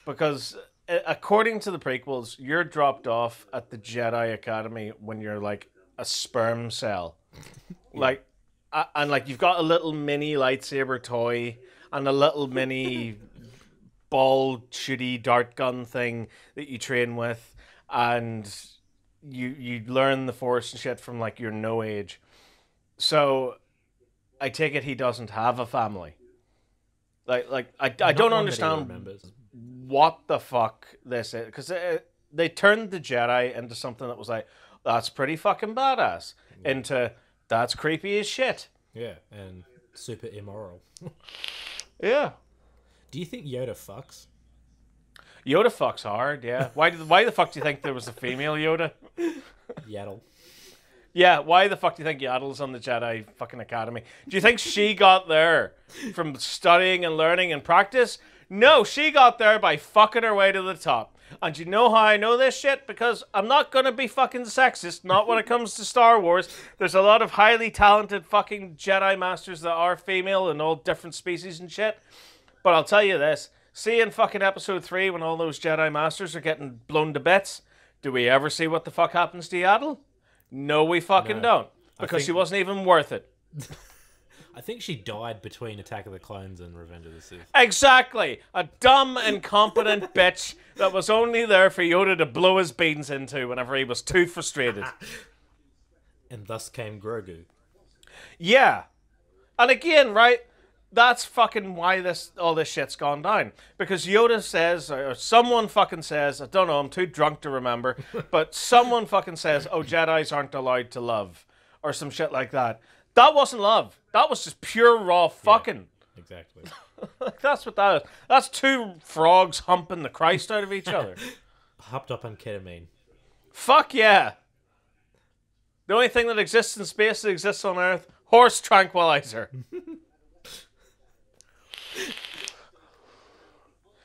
because according to the prequels, you're dropped off at the Jedi Academy when you're like a sperm cell. Yeah. Like, and like, you've got a little mini lightsaber toy and a little mini ball shooty dart gun thing that you train with, and you learn the Force and shit from like your no age. So I take it he doesn't have a family. I don't understand what the fuck this is, because they turned the Jedi into something that was like, that's pretty fucking badass, into that's creepy as shit. Yeah, and super immoral. Yeah. Do you think Yoda fucks? Yoda fucks hard, yeah. Why the fuck do you think there was a female Yoda? Yaddle. Yeah, why the fuck do you think Yaddle's on the Jedi fucking Academy? Do you think she got there from studying and learning and practice? No, she got there by fucking her way to the top. And you know how I know this shit? Because I'm not gonna be fucking sexist, not when it comes to Star Wars. There's a lot of highly talented fucking Jedi Masters that are female and all different species and shit. But I'll tell you this, See in fucking episode 3 when all those Jedi Masters are getting blown to bits, do we ever see what the fuck happens to Yaddle? No, we fucking don't. Because she wasn't even worth it. I think she died between Attack of the Clones and Revenge of the Sith. Exactly! A dumb, incompetent bitch that was only there for Yoda to blow his beans into whenever he was too frustrated. And thus came Grogu. Yeah. And again, right, that's fucking why all this shit's gone down. Because Yoda says, or someone fucking says, I don't know, I'm too drunk to remember, but someone fucking says, oh, Jedis aren't allowed to love. Or some shit like that. That wasn't love. That was just pure raw fucking. Yeah, exactly. That's what that is. That's two frogs humping the Christ out of each other. Hopped up on ketamine. Fuck yeah. The only thing that exists in space that exists on Earth, horse tranquilizer.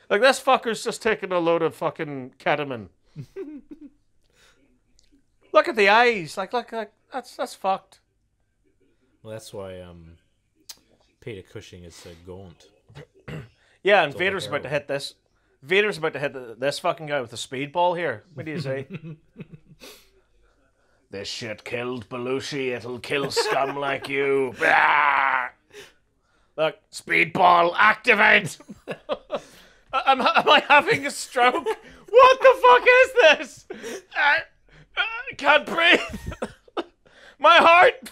Like, this fucker's just taking a load of fucking ketamine. Look at the eyes. Like, that's fucked. Well, that's why Peter Cushing is so gaunt. Yeah, and Vader's about to hit this. Vader's about to hit this fucking guy with a speedball here. What do you say? This shit killed Belushi. It'll kill scum like you. Look, speedball, activate! Am I having a stroke? What the fuck is this? I can't breathe. My heart.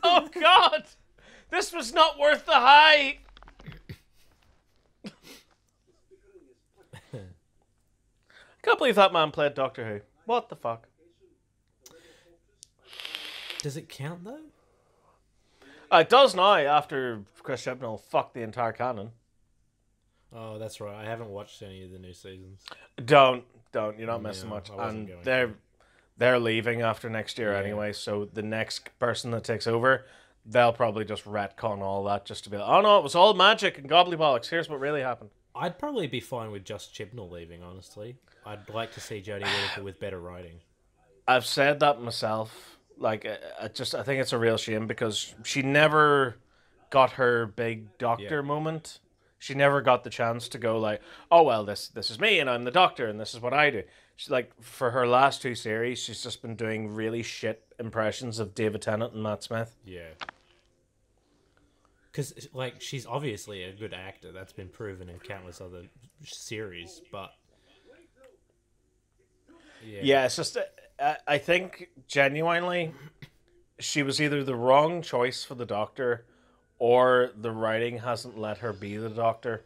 Oh God, this was not worth the high. Can't believe that man played Doctor Who. What the fuck? Does it count though? It does now after Chris Chibnall fucked the entire canon. Oh, that's right. I haven't watched any of the new seasons. Don't. You're not missing much. And they're leaving after next year anyway, so the next person that takes over, they'll probably just retcon all that just to be like, oh no, it was all magic and gobbledygook. Here's what really happened. I'd probably be fine with just Chibnall leaving, honestly. I'd like to see Jodie Whittaker with better writing. I've said that myself. Like, I think it's a real shame because she never got her big doctor moment. She never got the chance to go like, oh well, this is me and I'm the doctor and this is what I do. She, like, for her last 2 series, she's just been doing really shit impressions of David Tennant and Matt Smith. Yeah. Because, like, she's obviously a good actor. That's been proven in countless other series, but... Yeah, it's just... I think, genuinely, she was either the wrong choice for the Doctor, or the writing hasn't let her be the Doctor.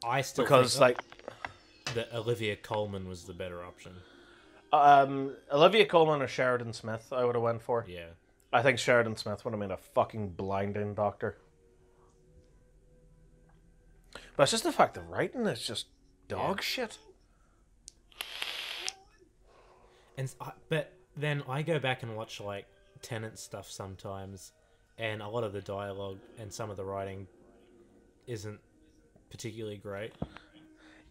I still think that Olivia Colman was the better option. Olivia Colman or Sheridan Smith, I would have went for. Yeah. I think Sheridan Smith would have made a fucking blinding Doctor. But it's just the fact that writing is just dog shit. But then I go back and watch, like, Tennant stuff sometimes, and a lot of the dialogue and some of the writing isn't particularly great.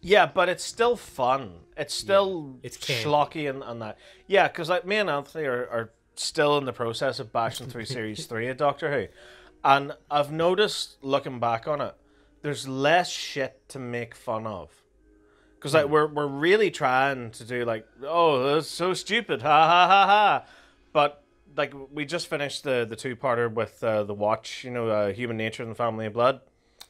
Yeah, but it's still fun. It's still it's schlocky and that. Yeah, because like me and Anthony are still in the process of bashing through Series 3 of Doctor Who. And I've noticed, looking back on it, there's less shit to make fun of. Because like we're really trying to do like, oh, that's so stupid, ha ha ha ha. But like we just finished the 2-parter with the Watch, Human Nature and the Family of Blood,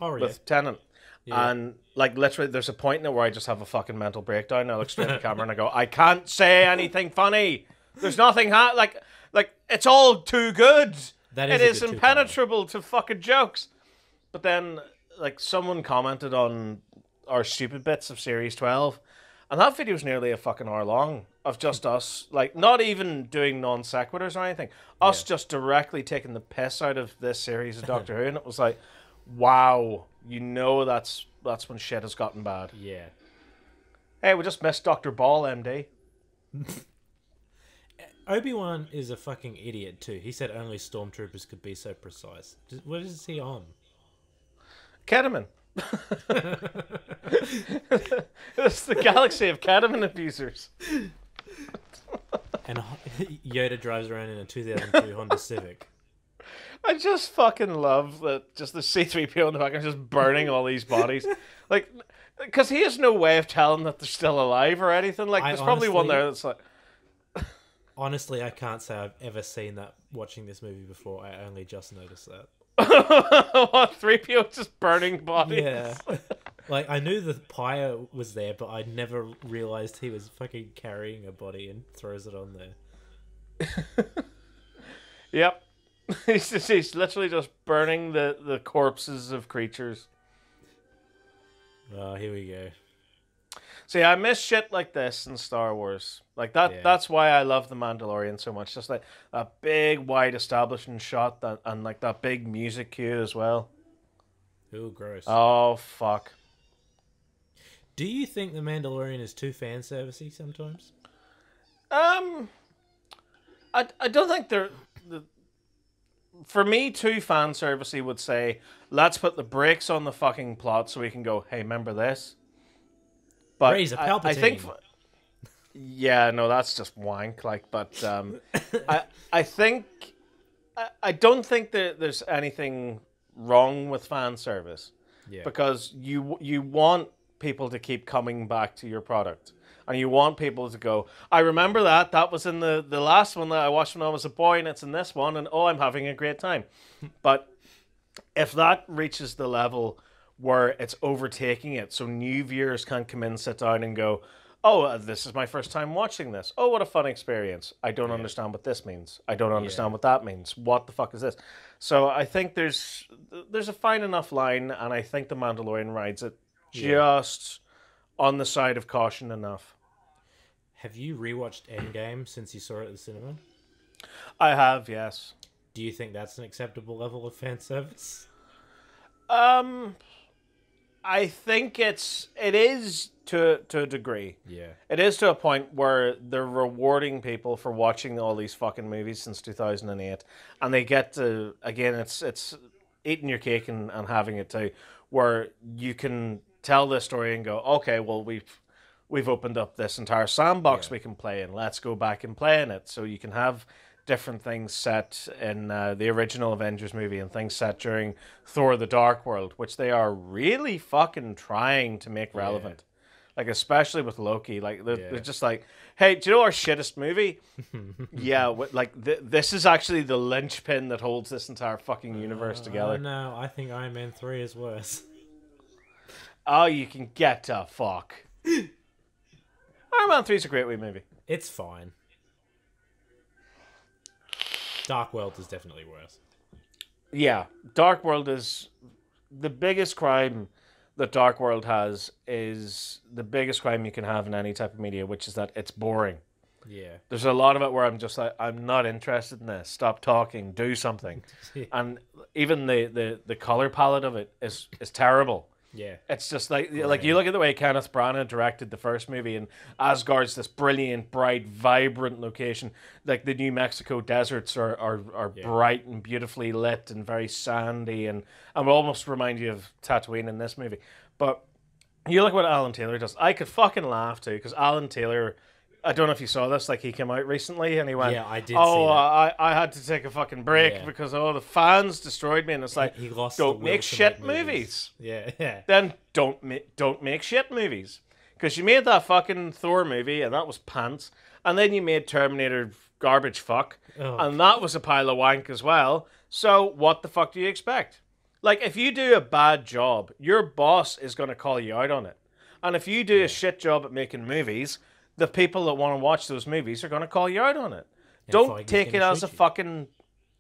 with Tennant. Yeah. And like literally, there's a point in it where I just have a fucking mental breakdown. I look straight at the camera and I go, I can't say anything funny. There's nothing like it's all too good. It is impenetrable to fucking jokes. But then like someone commented on our stupid bits of Series 12, and that video's nearly a fucking hour long of just us, like, not even doing non sequiturs or anything, us just directly taking the piss out of this series of Doctor Who, and it was like, wow, that's when shit has gotten bad. Yeah. Hey, we just missed Dr. Ball, MD. Obi-Wan is a fucking idiot too. He said only stormtroopers could be so precise. What is he on? Ketamine. It's the galaxy of ketamine abusers. And Yoda drives around in a 2002 Honda Civic. I just fucking love that. Just the C-3PO in the background just burning all these bodies, like, because he has no way of telling that they're still alive or anything. Like, there's probably one there that's like. Honestly, I can't say I've ever seen that watching this movie before. I only just noticed that. What, 3PO just burning bodies? Yeah. Like, I knew the pyre was there, but I never realized he was fucking carrying a body and throws it on there. Yep. He's literally just burning the corpses of creatures. Oh, here we go. See, I miss shit like this in Star Wars. Like that. Yeah. That's why I love The Mandalorian so much. Just like a big, wide establishing shot and like that big music cue as well. Ooh, gross. Oh, fuck. Do you think The Mandalorian is too fan servicey sometimes? I don't think they're. For me, too fan servicey would say, let's put the brakes on the fucking plot so we can go, hey, remember this? But Raise a Palpatine. I think, yeah, no, that's just wank. Like, but I think I don't think that there's anything wrong with fan service, because you want people to keep coming back to your product, and you want people to go, I remember that was in the last one that I watched when I was a boy, and it's in this one, and oh, I'm having a great time. But if that reaches the level where it's overtaking it, so new viewers can come in, sit down, and go, oh, this is my first time watching this. Oh, what a fun experience. I don't understand what this means. I don't understand what that means. What the fuck is this? So I think there's a fine enough line, and I think The Mandalorian rides it just on the side of caution enough. Have you rewatched Endgame since you saw it at the cinema? I have, yes. Do you think that's an acceptable level of fan service? I think it is to a degree. Yeah. It is to a point where they're rewarding people for watching all these fucking movies since 2008, and they get to, again, it's eating your cake and having it too, where you can tell this story and go, okay, well, we've opened up this entire sandbox we can play in. Let's go back and play in it. So you can have different things set in the original Avengers movie and things set during Thor: The Dark World, which they are really fucking trying to make relevant. Like, especially with Loki. Like, they're just like, hey, do you know our shittest movie? This is actually the linchpin that holds this entire fucking universe together. No, I think Iron Man 3 is worse. Oh, you can get to fuck. Iron Man 3 is a great wee movie. It's fine. Dark World is definitely worse. Yeah, Dark World is the biggest crime that Dark World has, is the biggest crime you can have in any type of media, which is that it's boring. Yeah. There's a lot of it where I'm just like, I'm not interested in this. Stop talking. Do something. And even the color palette of it is terrible. Yeah. It's just like you look at the way Kenneth Branagh directed the first movie, and Asgard's this brilliant, bright, vibrant location. Like, the New Mexico deserts are bright and beautifully lit and very sandy, and will almost remind you of Tatooine in this movie. But you look at what Alan Taylor does. I could fucking laugh too, because Alan Taylor, I don't know if you saw this, like, he came out recently and he went, yeah, I did oh, see that. I had to take a fucking break because the fans destroyed me, and it's like, he lost don't make shit movies. Yeah. Then don't make shit movies, because you made that fucking Thor movie and that was pants, and then you made Terminator garbage fuck, and that was a pile of wank as well. So what the fuck do you expect? Like, if you do a bad job, your boss is going to call you out on it, and if you do a shit job at making movies, the people that want to watch those movies are going to call you out on it. Don't take it as a fucking...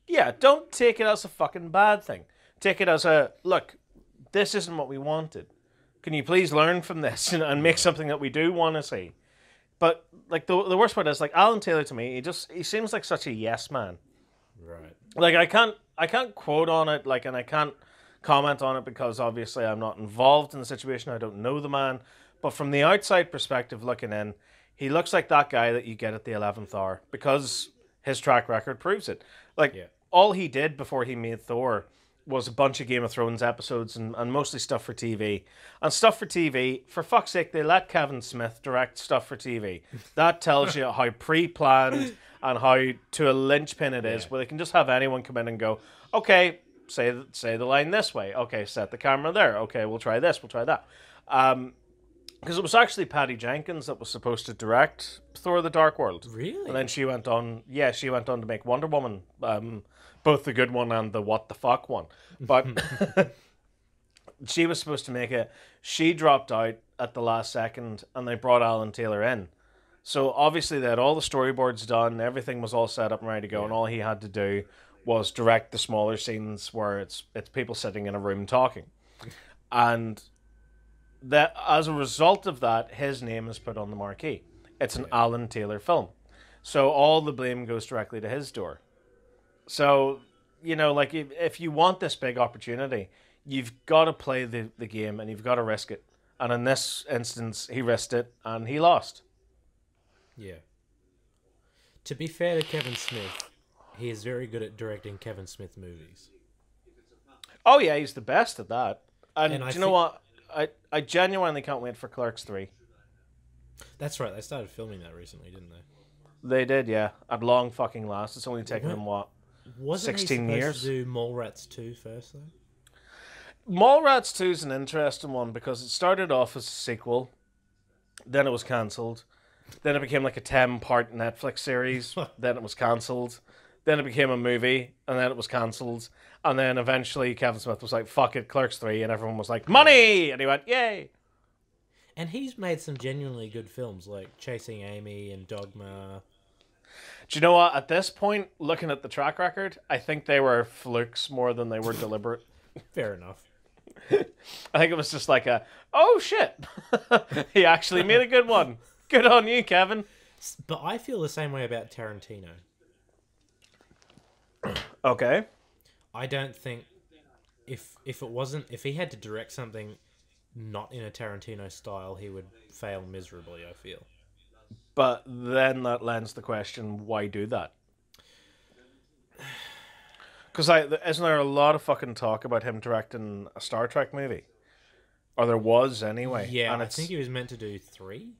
Yeah, don't take it as a fucking bad thing. Take it as a, look, this isn't what we wanted. Can you please learn from this and make something that we do want to see? But, like, the worst part is, like, Alan Taylor, to me, he seems like such a yes man. Right. Like, I can't quote on it, like, and I can't comment on it because obviously I'm not involved in the situation. I don't know the man. But from the outside perspective looking in, he looks like that guy that you get at the 11th hour, because his track record proves it. Like, all he did before he made Thor was a bunch of Game of Thrones episodes and mostly stuff for TV. And stuff for TV, for fuck's sake, they let Kevin Smith direct stuff for TV. That tells you how pre-planned and how to a linchpin it is, Yeah. where they can just have anyone come in and go, okay, say the line this way. Okay, set the camera there. Okay, we'll try this. We'll try that. Because it was actually Patty Jenkins that was supposed to direct Thor: The Dark World. Really? And then she went on. Yeah, she went on to make Wonder Woman, both the good one and the what the fuck one. But she was supposed to make it. She dropped out at the last second, and they brought Alan Taylor in. So obviously they had all the storyboards done, everything was all set up and ready to go, and all he had to do was direct the smaller scenes where it's people sitting in a room talking. And that as a result of that, his name is put on the marquee. It's an Alan Taylor film. So all the blame goes directly to his door. So, you know, like if you want this big opportunity, you've got to play the game and you've got to risk it. And in this instance, he risked it and he lost. Yeah. To be fair to Kevin Smith, he is very good at directing Kevin Smith movies. Oh yeah, he's the best at that. And And do you know what? I genuinely can't wait for Clerks 3. That's right, they started filming that recently, didn't they? They did, yeah. At long fucking last. It's only taken them, what, Wasn't 16 he supposed years? to do Mallrats 2 first, though? Mallrats 2 is an interesting one because it started off as a sequel, then it was cancelled, then it became like a 10-part Netflix series, then it was cancelled, then it became a movie, and then it was cancelled, and then eventually Kevin Smith was like, fuck it, Clerks 3, and everyone was like, money! And he went, yay! And he's made some genuinely good films, like Chasing Amy and Dogma. Do you know what? At this point, looking at the track record, I think they were flukes more than they were deliberate. Fair enough. I think it was just like oh shit, he actually made a good one. Good on you, Kevin. But I feel the same way about Tarantino. Okay. I don't think if he had to direct something not in a Tarantino style, he would fail miserably, I feel. But then that lends the question, why do that? Because isn't there a lot of fucking talk about him directing a Star Trek movie? Or there was anyway. Yeah, and I think he was meant to do 3.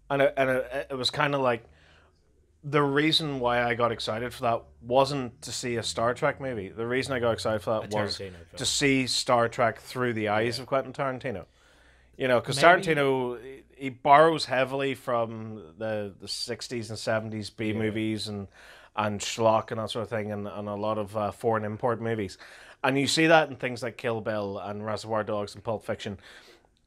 And it was kind of like, the reason why I got excited for that wasn't to see a Star Trek movie. The reason I got excited for that was Tarantino film. to see Star Trek through the eyes of Quentin Tarantino. You know, because Maybe- Tarantino, he borrows heavily from the 60s and 70s B movies and schlock and that sort of thing, and a lot of foreign import movies. And you see that in things like Kill Bill and Reservoir Dogs and Pulp Fiction,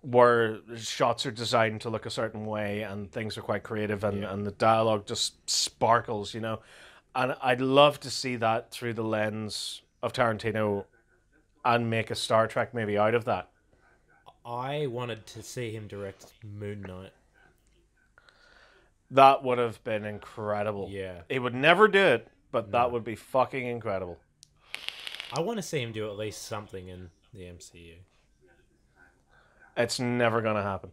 where shots are designed to look a certain way and things are quite creative and the dialogue just sparkles, you know. And I'd love to see that through the lens of Tarantino and make a Star Trek movie out of that. I wanted to see him direct Moon Knight. That would have been incredible. Yeah. He would never do it, but that would be fucking incredible. I want to see him do at least something in the MCU. It's never gonna happen.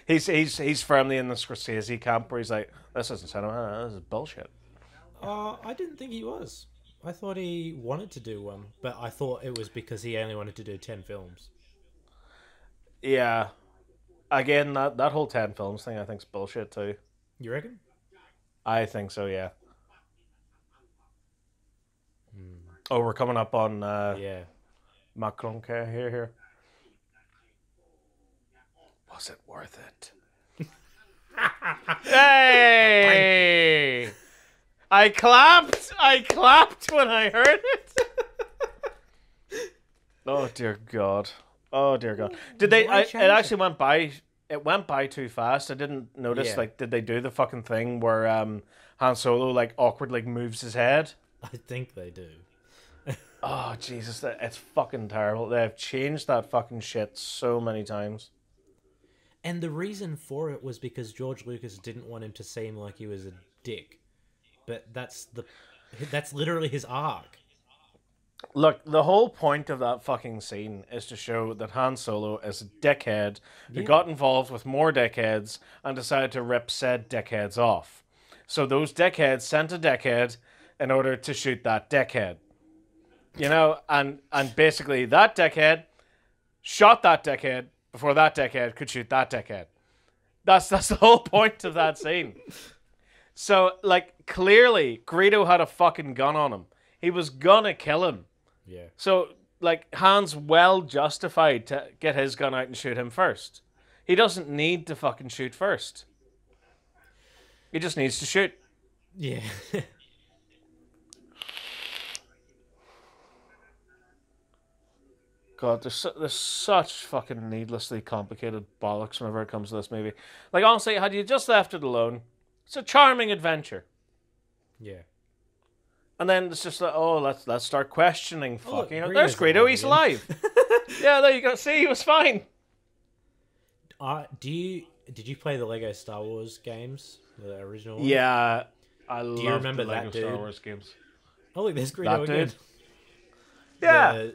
he's firmly in the Scorsese camp where he's like, this isn't cinema, this is bullshit. I didn't think he was. I thought he wanted to do one, but I thought it was because he only wanted to do 10 films. Yeah. Again, that whole 10 films thing I think's bullshit too. You reckon? I think so, yeah. Oh, we're coming up on Yeah. Macron here. Was it worth it? Hey! I clapped when I heard it. Oh dear God. Oh dear God. Did they? Why It change actually went by. It went by too fast. I didn't notice. Yeah. Like, did they do the fucking thing where Han Solo like awkwardly moves his head? I think they do. Oh Jesus, it's fucking terrible. They've changed that fucking shit so many times. And the reason for it was because George Lucas didn't want him to seem like he was a dick. But that's literally his arc. Look, the whole point of that fucking scene is to show that Han Solo is a dickhead who got involved with more dickheads and decided to rip said dickheads off. So those dickheads sent a dickhead in order to shoot that dickhead. You know, and basically that dickhead shot that dickhead before that dickhead could shoot that dickhead. That's the whole point of that scene. So, like, clearly, Greedo had a fucking gun on him. He was gonna kill him. Yeah. So, like, Han's well justified to get his gun out and shoot him first. He doesn't need to fucking shoot first. He just needs to shoot. Yeah. God, there's such fucking needlessly complicated bollocks whenever it comes to this movie. Like, honestly, had you just left it alone, it's a charming adventure. Yeah. And then it's just like, oh, let's start questioning. Oh, look, fucking, Greedo's there's Greedo, alive he's again. alive. Yeah, there you go. See, he was fine. Did you play the Lego Star Wars games, the original ones? Yeah, I love remember the Lego that dude? Star Wars games. Oh, look, there's That Greedo again. dude? Yeah.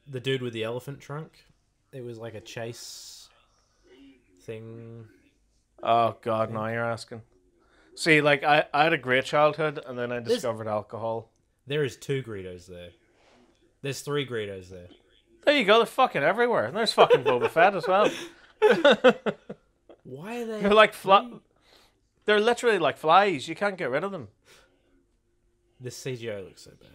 The dude with the elephant trunk. It was like a chase thing. Oh God, now you're asking. See, like I had a great childhood, and then I discovered alcohol. There is 2 Greedos there. There's 3 Greedos there. There you go. They're fucking everywhere, and there's fucking Boba Fett as well. Why are they? They're like They're literally like flies. You can't get rid of them. This CGI looks so bad.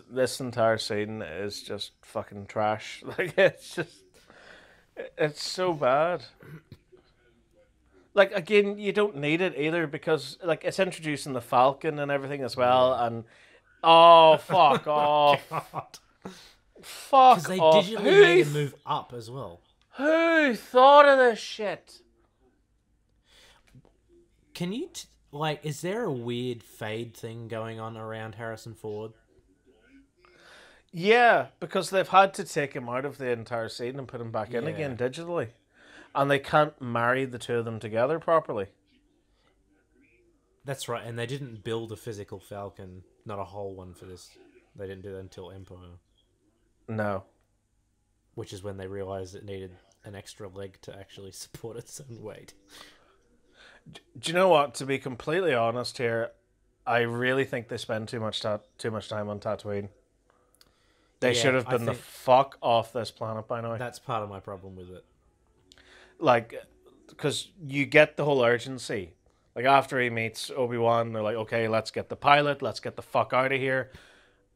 This entire scene is just fucking trash. Like it's so bad. Like again, you don't need it either because like it's introducing the Falcon and everything as well, and oh fuck off, God. fuck Because they off. digitally made him move up as well. Who thought of this shit? Can you like? Is there a weird fade thing going on around Harrison Ford? Yeah, because they've had to take him out of the entire scene and put him back in Yeah. again digitally. And they can't marry the two of them together properly. That's right, and they didn't build a physical Falcon, not a whole one for this. They didn't do that until Empire, No. which is when they realized it needed an extra leg to actually support its own weight. Do you know what? To be completely honest here, I really think they spend too much time on Tatooine. They Yeah, should have I been the think fuck off this planet by now. That's part of my problem with it. Like, because you get the whole urgency. Like, after he meets Obi-Wan, they're like, okay, let's get the pilot, let's get the fuck out of here.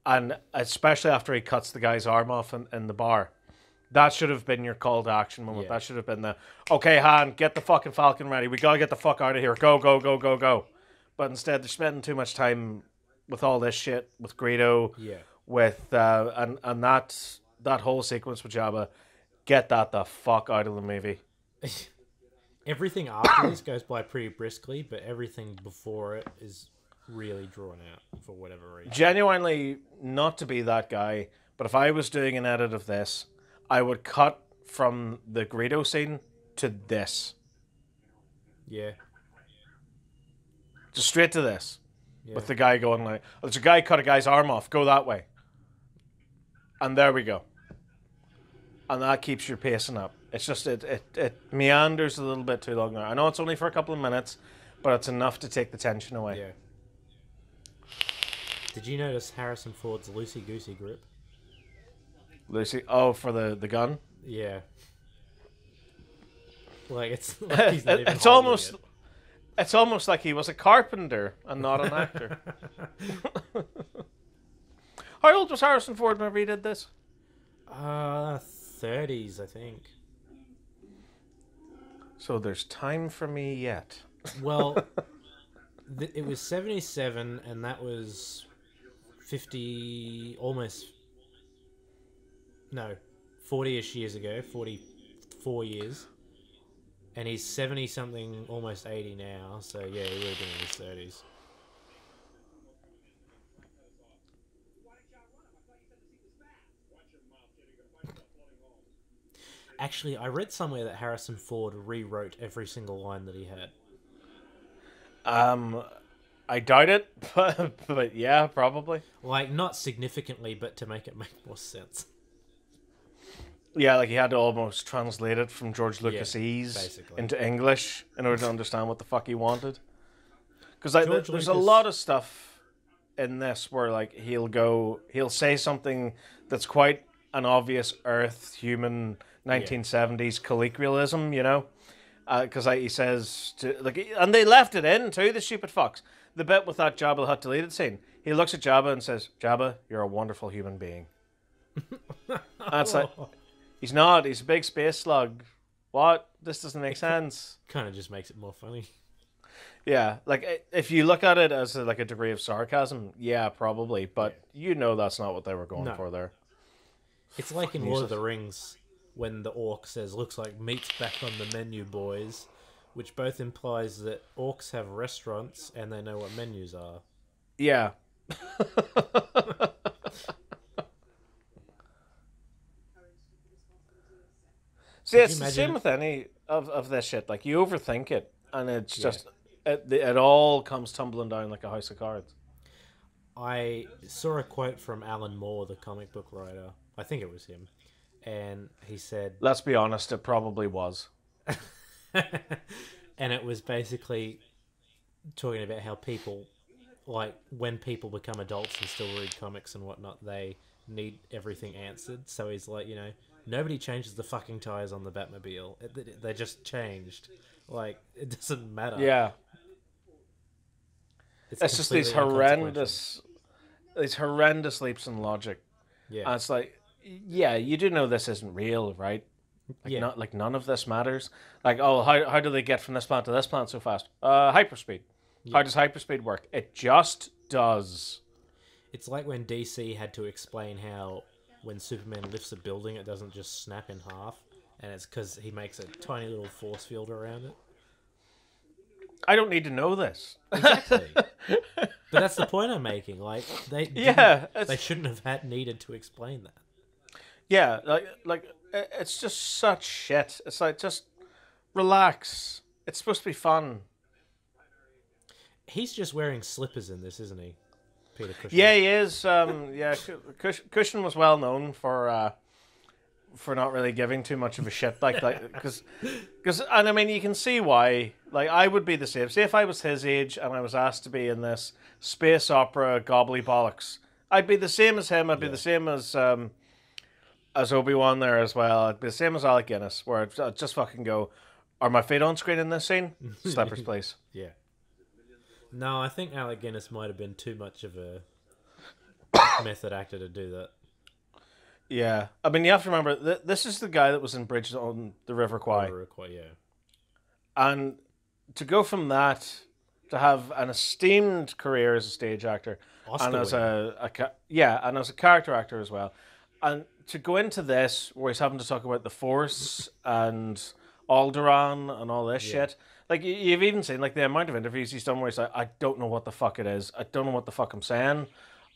And especially after he cuts the guy's arm off in the bar. That should have been your call to action moment. Yeah. That should have been the, okay, Han, get the fucking Falcon ready. We gotta get the fuck out of here. Go, go, go, go, go. But instead, they're spending too much time with all this shit, with Greedo, Yeah. with, and that whole sequence with Jabba. Get that the fuck out of the movie. Everything after this goes by pretty briskly, but everything before it is really drawn out for whatever reason. Genuinely, not to be that guy, but if I was doing an edit of this, I would cut from the Greedo scene to this. Yeah. Just straight to this. Yeah. With the guy going like, oh, there's a guy cut a guy's arm off, go that way. And there we go. And that keeps your pacing up. It's just, it meanders a little bit too long now. I know it's only for a couple of minutes, but it's enough to take the tension away. Yeah. Did you notice Harrison Ford's loosey-goosey grip? Lucy, oh, for the gun? Yeah. Like, it's like he's not even It's holding almost... it. It's almost like he was a carpenter and not an actor. How old was Harrison Ford whenever he did this? 30s, I think. So there's time for me yet. Well, it was 77, and that was 50, almost, no, 40-ish years ago, 44 years. And he's 70-something, almost 80 now, so yeah, he would have been in his 30s. Actually, I read somewhere that Harrison Ford rewrote every single line that he had. I doubt it, but yeah, probably. Like, not significantly, but to make it make more sense. Yeah, like he had to almost translate it from George Yeah, Lucasese basically. into English in order to understand what the fuck he wanted. Because George there's a Lucas- lot of stuff in this where like he'll say something that's quite an obvious Earth human 1970s colloquialism, you know, because he says to and they left it in too. The stupid fucks. The bit with that Jabba the Hutt deleted scene. He looks at Jabba and says, "Jabba, you're a wonderful human being." That's like, he's not. He's a big space slug. What? This doesn't make sense. Kind of just makes it more funny. Yeah, like if you look at it as like a degree of sarcasm, yeah, probably. But you know that's not what they were going for there. It's like in Lord of the Rings when the orc says, "Looks like meat's back on the menu, boys," which both implies that orcs have restaurants and they know what menus are. Yeah. See, it's the same with any of this shit. Like, you overthink it, and it's just... It all comes tumbling down like a house of cards. I saw a quote from Alan Moore, the comic book writer. I think it was him. And he said... Let's be honest, it probably was. And it was basically talking about how people... Like, when people become adults and still read comics and whatnot, they need everything answered. So he's like, you know, nobody changes the fucking tires on the Batmobile. They just changed. Like, it doesn't matter. Yeah. It's just these horrendous leaps in logic. Yeah. And it's like, yeah, you do know this isn't real, right? Like, none of this matters. Like, oh, how do they get from this planet to this planet so fast? Hyperspeed. How does hyperspeed work? It just does. It's like when DC had to explain how when Superman lifts a building, it doesn't just snap in half, and it's because he makes a tiny little force field around it. I don't need to know this. Exactly. But that's the point I'm making. Like, they shouldn't have needed to explain that. Yeah, like it's just such shit. It's like, just relax. It's supposed to be fun. He's just wearing slippers in this, isn't he, Peter Cushing? Yeah, he is. Cushing was well known for not really giving too much of a shit, because and I mean, you can see why. Like, I would be the same. Say if I was his age and I was asked to be in this space opera gobbly bollocks, I'd be the same as him. I'd be the same as Obi-Wan there as well. I'd be the same as Alec Guinness, where I'd just fucking go, are my feet on screen in this scene? Slippers, please. Yeah. No, I think Alec Guinness might have been too much of a method actor to do that. Yeah. I mean, you have to remember, this is the guy that was in Bridge on the River Kwai. Yeah. And to go from that to have an esteemed career as a stage actor, and as and as a character actor as well, and to go into this where he's having to talk about the Force and Alderaan and all this shit. Like, you've even seen, like, the amount of interviews he's done where he's like, I don't know what the fuck it is. I don't know what the fuck I'm saying.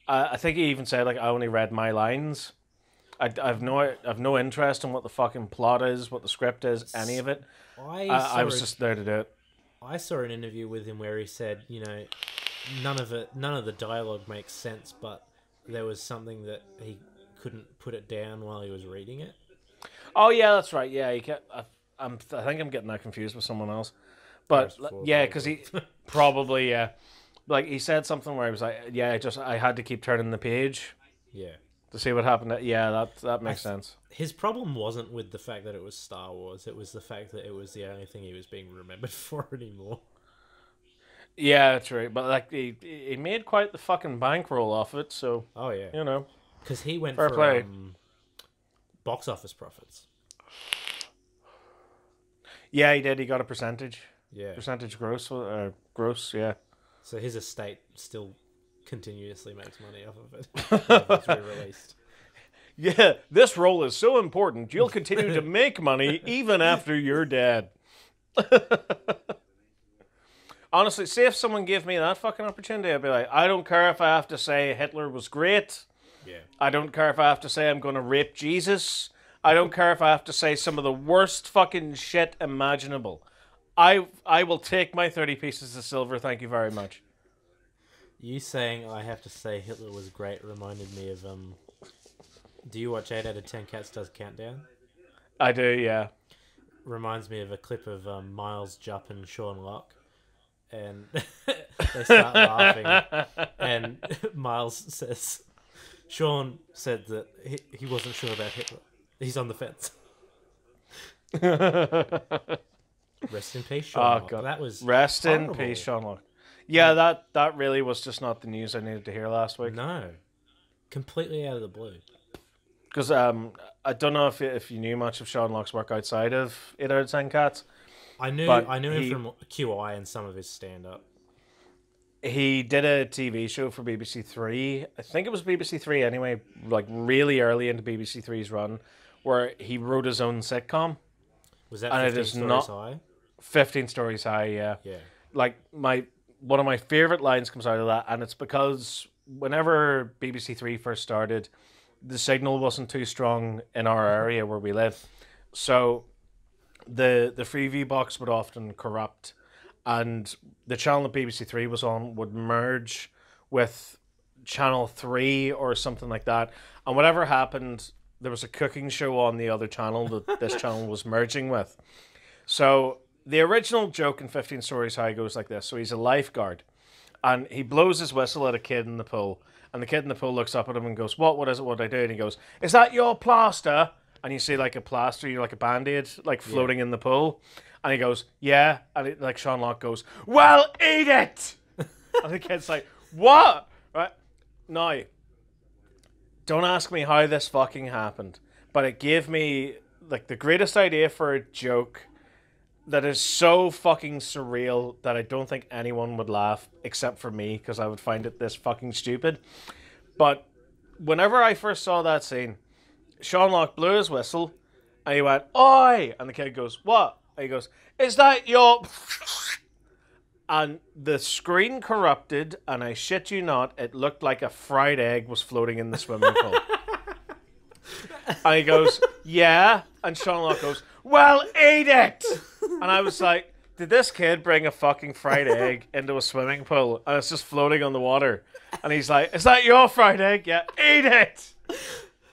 I think he even said, like, I only read my lines. I've no interest in what the fucking plot is, what the script is, any of it. I was just there to do it. I saw an interview with him where he said, you know, none of the dialogue makes sense, but there was something that he couldn't put it down while he was reading it. Oh yeah, that's right. Yeah, I think I'm getting that confused with someone else. But yeah, because he probably like he said something where he was like, yeah, I had to keep turning the page. Yeah. To see what happened. Yeah, that makes sense. His problem wasn't with the fact that it was Star Wars. It was the fact that it was the only thing he was being remembered for anymore. Yeah, that's right. But like he made quite the fucking bankroll off it. So you know, because he went fair for play. Box office profits. Yeah, he did. He got a percentage. Yeah, percentage gross. Gross. Yeah. So his estate still continuously makes money off of it. It's re-released. Yeah, this role is so important. You'll continue to make money even after you're dead. Honestly, say if someone gave me that fucking opportunity, I'd be like, I don't care if I have to say Hitler was great. Yeah. I don't care if I have to say I'm going to rape Jesus. I don't care if I have to say some of the worst fucking shit imaginable. I will take my 30 pieces of silver, thank you very much. You saying I have to say Hitler was great reminded me of do you watch 8 out of 10 Cats Does Countdown? I do, yeah. Reminds me of a clip of Miles Jupp and Sean Locke, and they start laughing, and Miles says, Sean said that he wasn't sure about Hitler. He's on the fence. Rest in peace, Oh Sherlock. god, That was rest horrible. in peace, Sean Locke. Yeah, that really was just not the news I needed to hear last week. No, completely out of the blue. Because I don't know if you knew much of Sean Locke's work outside of 8 out of 10 Cats. I knew But him from QI and some of his stand-up. He did a TV show for BBC Three. I think it was BBC Three anyway, like really early into BBC Three's run, where he wrote his own sitcom. Was that And 15 it is Stories not High? 15 Stories High, yeah. Yeah. Like one of my favorite lines comes out of that, and it's because whenever BBC Three first started, the signal wasn't too strong in our area where we live, so the Freeview box would often corrupt, and the channel that BBC Three was on would merge with Channel 3 or something like that, and whatever happened, there was a cooking show on the other channel that this channel was merging with. So the original joke in 15 Stories High goes like this. So he's a lifeguard, and he blows his whistle at a kid in the pool, and the kid in the pool looks up at him and goes, what is it, what did I do? And he goes, is that your plaster? And you see like a plaster, like a Band-Aid, like floating in the pool. And he goes, yeah. And like Sean Locke goes, well, eat it! And the kid's like, what? Right? Now, don't ask me how this fucking happened, but it gave me like the greatest idea for a joke that is so fucking surreal that I don't think anyone would laugh except for me, because I would find it this fucking stupid. But whenever I first saw that scene, Sean Locke blew his whistle and he went, oi! And the kid goes, what? And he goes, is that your... And the screen corrupted, and I shit you not, it looked like a fried egg was floating in the swimming pool. And he goes, yeah. And Sean Locke goes, well, eat it! And I was like, did this kid bring a fucking fried egg into a swimming pool and it's just floating on the water? And he's like, is that your fried egg? Yeah, eat it!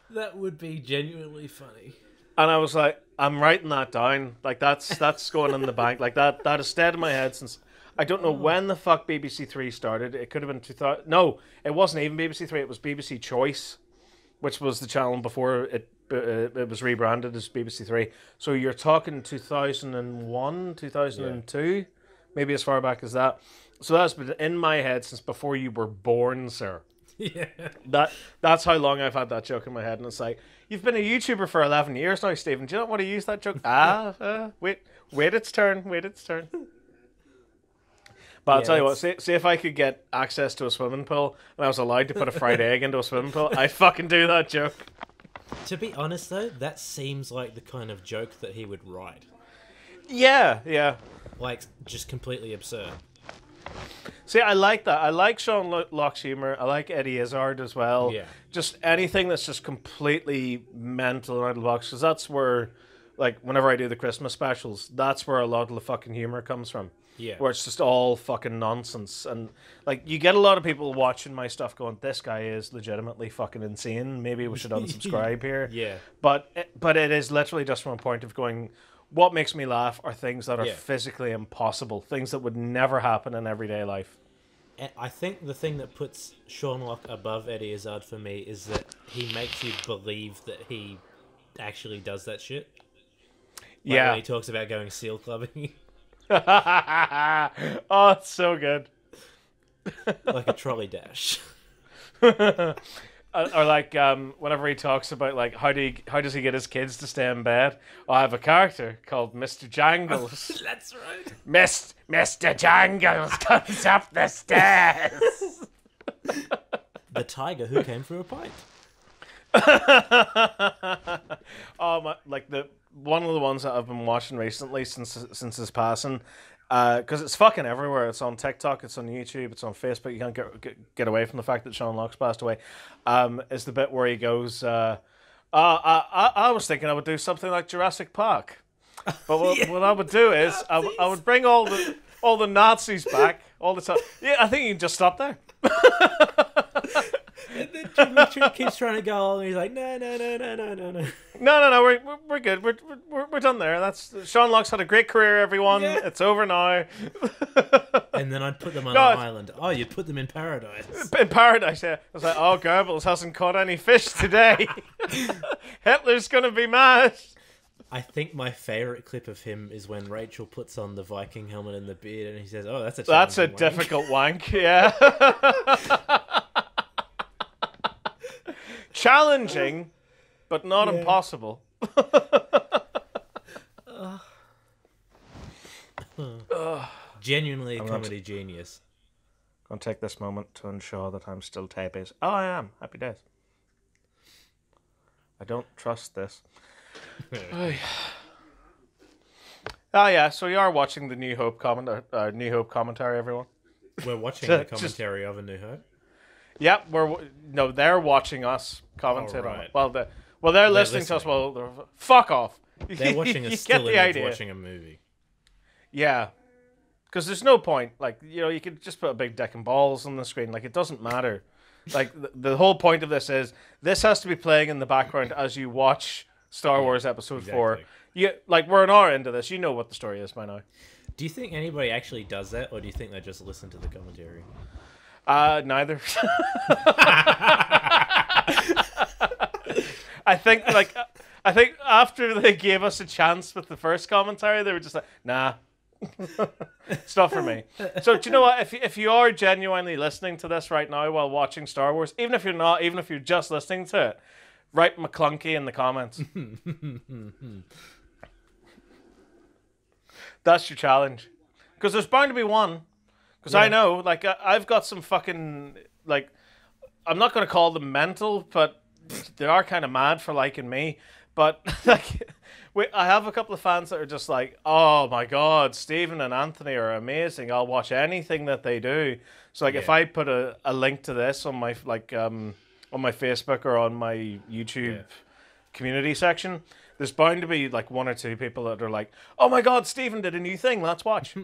That would be genuinely funny. And I was like, I'm writing that down. Like, that's going in the bank. Like, that has stayed in my head since... I don't know when the fuck BBC Three started. It could have been 2000... No, it wasn't even BBC Three. It was BBC Choice, which was the channel before it was rebranded as BBC Three. So you're talking 2001, 2002, maybe as far back as that. So that's been in my head since before you were born, sir. Yeah. That's how long I've had that joke in my head. And it's like, you've been a YouTuber for 11 years now, Stephen. Do you not want to use that joke? Wait its turn. But I'll tell you what, say if I could get access to a swimming pool and I was allowed to put a fried egg into a swimming pool, I'd fucking do that joke. To be honest, though, that seems like the kind of joke that he would write. Yeah. Like, just completely absurd. See, I like that. I like Sean Locke's humour. I like Eddie Izzard as well. Yeah. Just anything that's just completely mental and out of the box, because that's where, like, whenever I do the Christmas specials, that's where a lot of the fucking humour comes from. Yeah. Where it's just all fucking nonsense. And, like, you get a lot of people watching my stuff going, this guy is legitimately fucking insane. Maybe we should unsubscribe here. Yeah. But it is literally just from a point of going, what makes me laugh are things that are physically impossible. Things that would never happen in everyday life. And I think the thing that puts Sean Locke above Eddie Izzard for me is that he makes you believe that he actually does that shit. Like when he talks about going seal clubbing. Oh, it's so good. Like a trolley dash. Or like whenever he talks about like how does he get his kids to stay in bed? Oh, I have a character called Mr. Jangles. That's right. Mr. Jangles comes up the stairs. The tiger who came for a pint. Oh my! Like one of the ones that I've been watching recently since his passing, because it's fucking everywhere. It's on TikTok, it's on YouTube, it's on Facebook. You can't get away from the fact that Sean Locke's passed away. Is the bit where he goes, I was thinking I would do something like Jurassic Park, but what I would do is I would bring all the Nazis back all the time. Yeah, I think you can just stop there. And then Jimmy keeps trying to go on, and he's like, no. No, we're good. We're done there. That's Sean Locke's had a great career, everyone. Yeah. It's over now. And then I'd put them on an island. Oh, you'd put them in paradise. In paradise, yeah. I was like, oh, Goebbels hasn't caught any fish today. Hitler's gonna be mad. I think my favorite clip of him is when Rachel puts on the Viking helmet and the beard, and he says, "Oh, that's a wank." difficult wank." Yeah, challenging, but not impossible. Genuinely a comedy genius. I'm going to take this moment to ensure that I'm still typing. Oh, I am. Happy days. I don't trust this. Oh yeah, so you are watching the New Hope commentary, everyone. We're watching the commentary of A New Hope. Yep, they're watching us commentate on it. Well, they're listening to us. Well, fuck off. They're watching a still image watching a movie. Yeah, because there's no point. Like, you could just put a big dick and balls on the screen. Like, it doesn't matter. Like, the whole point of this is this has to be playing in the background as you watch Star Wars Episode 4. We're an hour into this. You know what the story is by now. Do you think anybody actually does that, or do you think they just listen to the commentary? Neither. I think after they gave us a chance with the first commentary, they were just like, nah. It's not for me. So do you know what? If you are genuinely listening to this right now while watching Star Wars, even if you're not, even if you're just listening to it, write McClunky in the comments. That's your challenge. Because there's bound to be one. Because I know, I've got some fucking, I'm not going to call them mental, but they are kind of mad for liking me. But, I have a couple of fans that are just like, oh my god, Stephen and Anthony are amazing. I'll watch anything that they do. So, if I put a link to this on my, on my Facebook or on my YouTube community section, there's bound to be, one or two people that are like, oh my god, Stephen did a new thing, let's watch.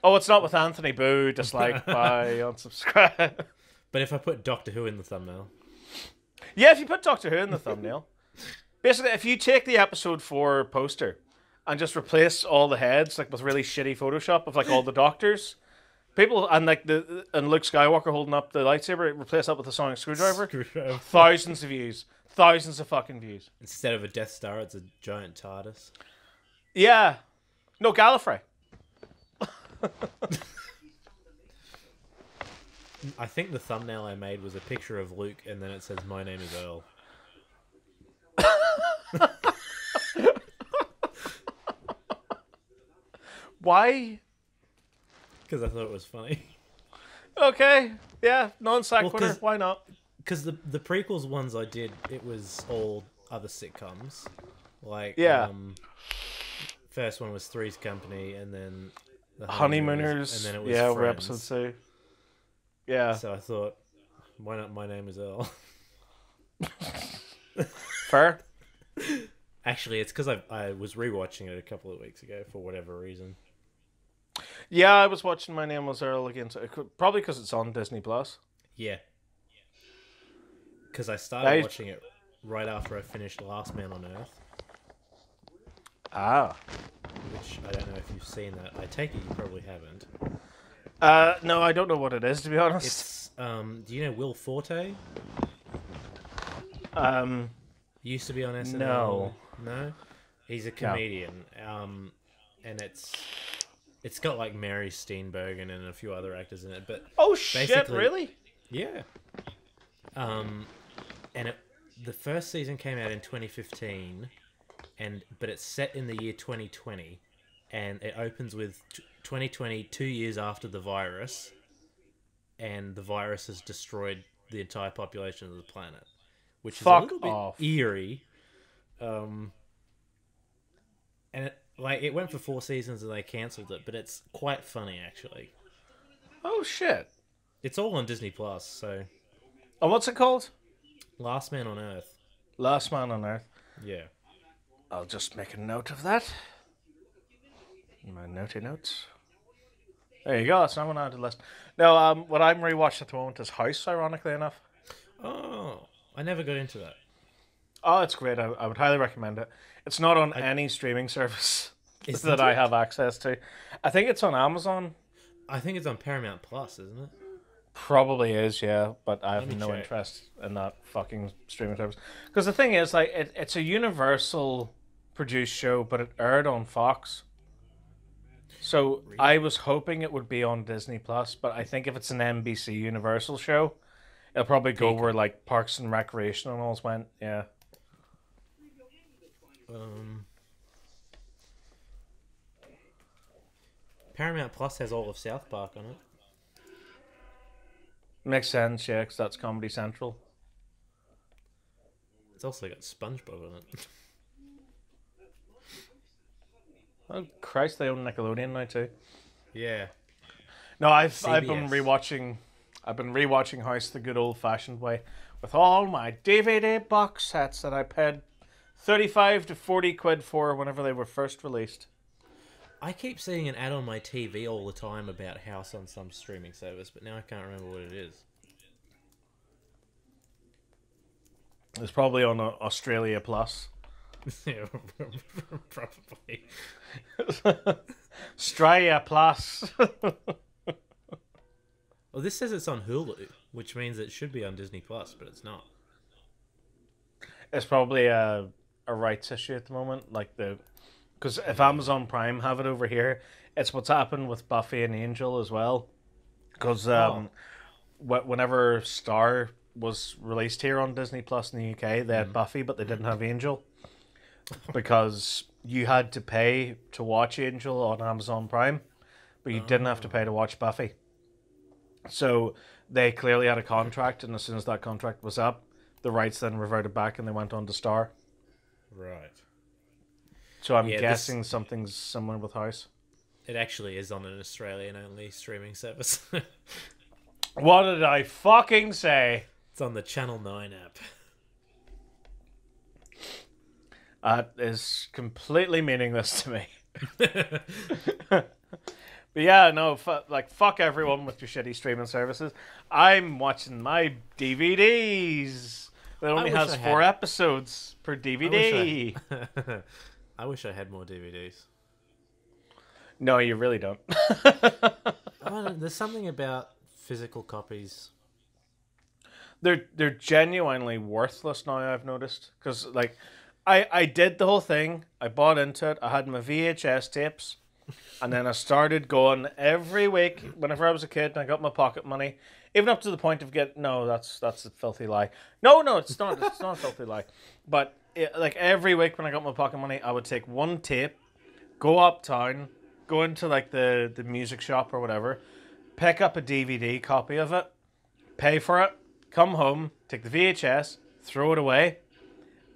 Oh, it's not with Anthony. Boo, dislike, bye, unsubscribe. But if I put Doctor Who in the thumbnail? Yeah, if you put Doctor Who in the thumbnail. Basically, if you take the episode 4 poster and just replace all the heads with really shitty Photoshop of all the doctors, people and Luke Skywalker holding up the lightsaber, replace that with a sonic screwdriver. Thousands of views, thousands of fucking views. Instead of a Death Star, it's a giant TARDIS. Yeah, no Gallifrey. I think the thumbnail I made was a picture of Luke, and then it says, "My name is Earl." Why? Because I thought it was funny. Okay, yeah, non sequitur. Why not? Because the prequels ones I did, it was all other sitcoms. First one was Three's Company, and then the Honeymooners, and then it was we're Friends. episode 2. Yeah. So I thought, why not My Name is Earl? Fair. Actually, it's because I was rewatching it a couple of weeks ago for whatever reason. Yeah, I was watching My Name Was Earl again. So probably because it's on Disney Plus. Yeah. Because I started watching it right after I finished Last Man on Earth. Ah. Which I don't know if you've seen that. I take it you probably haven't. No, I don't know what it is, to be honest. It's do you know Will Forte? Used to be on SNL. No. He's a comedian. No. And it's got Mary Steenburgen and a few other actors in it, but shit, really? Yeah. And the first season came out in 2015, but it's set in the year 2020, and it opens with 2020, 2 years after the virus, and the virus has destroyed the entire population of the planet, which is a little bit eerie. And it went for 4 seasons and they cancelled it, but it's quite funny actually. Oh shit! It's all on Disney Plus, so. And what's it called? Last Man on Earth. Last Man on Earth. Yeah. I'll just make a note of that. My notey notes. There you go. That's not one I had to list. No, what I'm rewatching at the moment is House, ironically enough. Oh, I never got into that. Oh, it's great. I would highly recommend it. It's not on any streaming service that I have access to. I think it's on Amazon. I think it's on Paramount Plus, isn't it? Probably is, yeah. But I have no interest in that fucking streaming service. Because the thing is, it's a Universal produced show, but it aired on Fox. So Really? I was hoping it would be on Disney Plus, but I think if it's an NBC Universal show, it'll probably go where Peacock. like Parks and Recreation and all went. Yeah. Um, Paramount Plus has all of South Park on it. Makes sense, yeah, 'cause that's Comedy Central. It's also got SpongeBob on it. Oh Christ, they own Nickelodeon now too. Yeah. No, I've been CBS. rewatching House the good old fashioned way with all my DVD box sets that I paid 35 to 40 quid for whenever they were first released. I keep seeing an ad on my TV all the time about House on some streaming service, but now I can't remember what it is. It's probably on Australia Plus. Yeah, probably. Australia Plus. Well, this says it's on Hulu, which means it should be on Disney Plus, but it's not. It's probably a rights issue at the moment, like because if Amazon Prime have it over here, it's what's happened with Buffy and Angel as well. Because whenever Star was released here on Disney Plus in the UK, they had Buffy, but they didn't have Angel because you had to pay to watch Angel on Amazon Prime, but you didn't have to pay to watch Buffy. So they clearly had a contract, and as soon as that contract was up, the rights then reverted back and they went on to Star. Right. So I'm Yeah, guessing something's similar with House. It actually is on an Australian-only streaming service. What did I fucking say? It's on the Channel 9 app. That is completely meaningless to me. But yeah, no, fuck everyone with your shitty streaming services. I'm watching my DVDs. It only has 4 episodes per DVD. I wish I had more DVDs. No, you really don't. There's something about physical copies. They're genuinely worthless now, I've noticed. Because, like, I did the whole thing. I bought into it. I had my VHS tapes. And then I started going every week whenever I was a kid and I got my pocket money. Even up to the point of no, that's a filthy lie. No, it's not. It's not a filthy lie. But, like, every week when I got my pocket money, I would take one tape, go uptown, go into, like, the music shop or whatever, pick up a DVD copy of it, pay for it, come home, take the VHS, throw it away,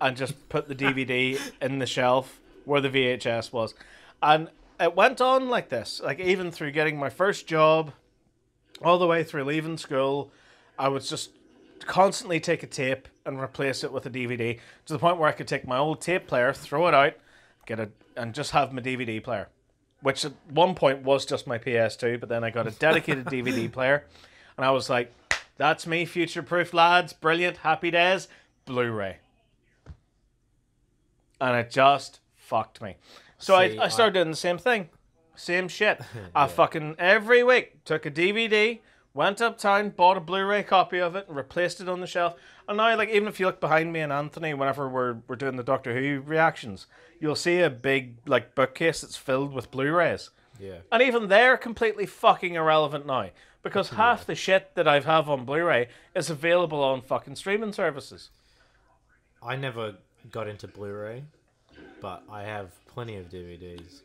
and just put the DVD in the shelf where the VHS was. And it went on like this. Like, even through getting my first job, all the way through leaving school, I would just constantly take a tape and replace it with a DVD to the point where I could take my old tape player, throw it out, and just have my DVD player. Which at one point was just my PS2, but then I got a dedicated DVD player, and I was like, that's me, future-proof lads, brilliant, happy days, Blu-ray. And it just fucked me. So I started doing the same thing. Same shit. I fucking, every week, took a DVD, went uptown, bought a Blu-ray copy of it, and replaced it on the shelf. And now, like, even if you look behind me and Anthony, whenever we're doing the Doctor Who reactions, you'll see a big, like, bookcase that's filled with Blu-rays. Yeah. And even they're completely fucking irrelevant now. Because half the shit that I have on Blu-ray is available on fucking streaming services. I never got into Blu-ray, but I have plenty of DVDs.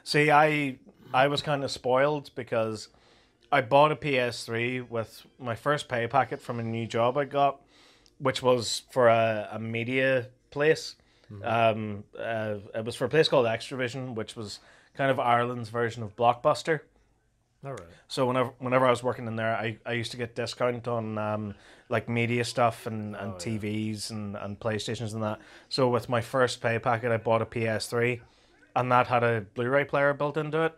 See, I was kind of spoiled because I bought a PS3 with my first pay packet from a new job I got, which was for a media place. It was for a place called Extravision, which was kind of Ireland's version of Blockbuster. All right. So whenever I was working in there, I used to get discount on like media stuff and TVs and PlayStations and that. So with my first pay packet, I bought a PS3, and that had a Blu-ray player built into it.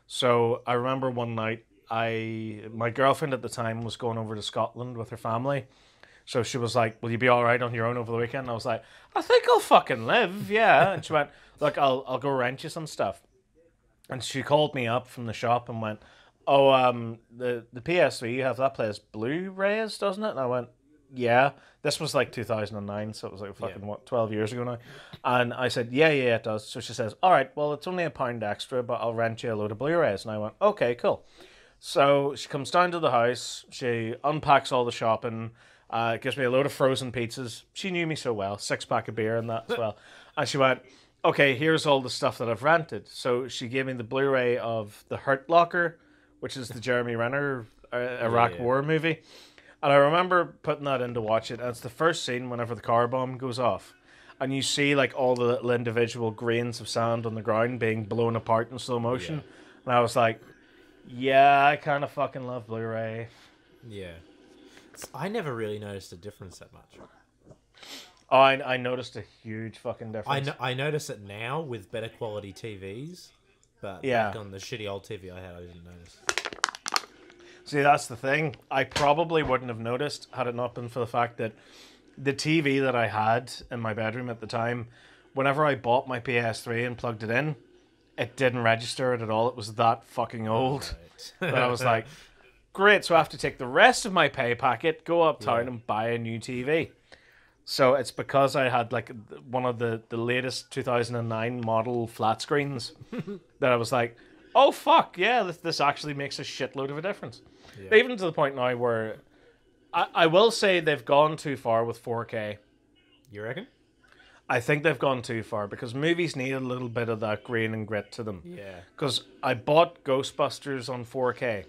So I remember one night, my girlfriend at the time was going over to Scotland with her family. So she was like, will you be all right on your own over the weekend? And I was like, I think I'll fucking live, yeah. And she went, look, I'll go rent you some stuff. And she called me up from the shop and went, oh, the PS3 you have, that plays Blu-rays, doesn't it? And I went, yeah. This was like 2009, so it was like fucking, 12 years ago now. And I said, yeah, it does. So she says, all right, well, it's only £1 extra, but I'll rent you a load of Blu-rays. And I went, okay, cool. So she comes down to the house, she unpacks all the shopping, gives me a load of frozen pizzas. She knew me so well, 6-pack of beer and that as well. And she went, okay, here's all the stuff that I've rented. So she gave me the Blu-ray of The Hurt Locker, which is the Jeremy Renner Iraq War movie. And I remember putting that in to watch it, and it's the first scene whenever the car bomb goes off. And you see like all the little individual grains of sand on the ground being blown apart in slow motion. Yeah. And I was like, yeah, I kind of fucking love Blu-ray. Yeah. I never really noticed a difference that much. Oh, I noticed a huge fucking difference. I notice it now with better quality TVs, but back on the shitty old TV I had, I didn't notice. See, that's the thing. I probably wouldn't have noticed had it not been for the fact that the TV that I had in my bedroom at the time, whenever I bought my PS3 and plugged it in, it didn't register it at all. It was that fucking old. Right. But I was like, great, so I have to take the rest of my pay packet, go uptown and buy a new TV. So it's because I had like one of the latest 2009 model flat screens that I was like, oh fuck, yeah, this actually makes a shitload of a difference. Yeah. Even to the point now where I will say they've gone too far with 4K. You reckon? I think they've gone too far because movies need a little bit of that grain and grit to them. Yeah. Because I bought Ghostbusters on 4K.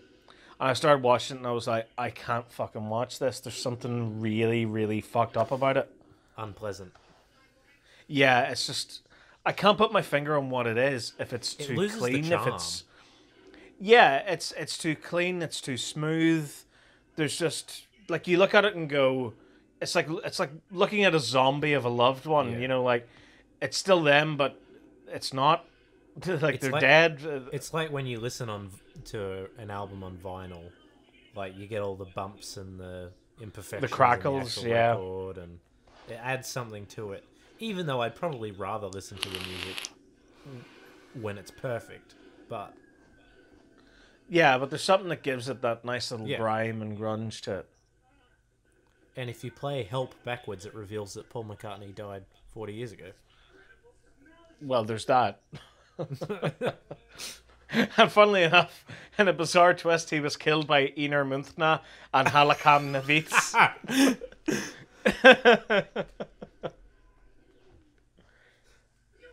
And I started watching it and I was like, I can't fucking watch this. There's something really, really fucked up about it. Unpleasant. Yeah, it's just... I can't put my finger on what it is. If it's too clean, the charm. if it's... Yeah, it's too clean, it's too smooth. There's just... Like, you look at it and go... It's like looking at a zombie of a loved one, you know, like, it's still them, but it's not. Like, they're dead. It's like when you listen to an album on vinyl, like, you get all the bumps and the imperfections. The crackles, in the record, and it adds something to it. Even though I'd probably rather listen to the music when it's perfect, but... Yeah, but there's something that gives it that nice little grime and grunge to it. And if you play Help backwards, it reveals that Paul McCartney died 40 years ago. Well, there's that. And funnily enough, in a bizarre twist, he was killed by Einar Munthna and Halakam Navitz.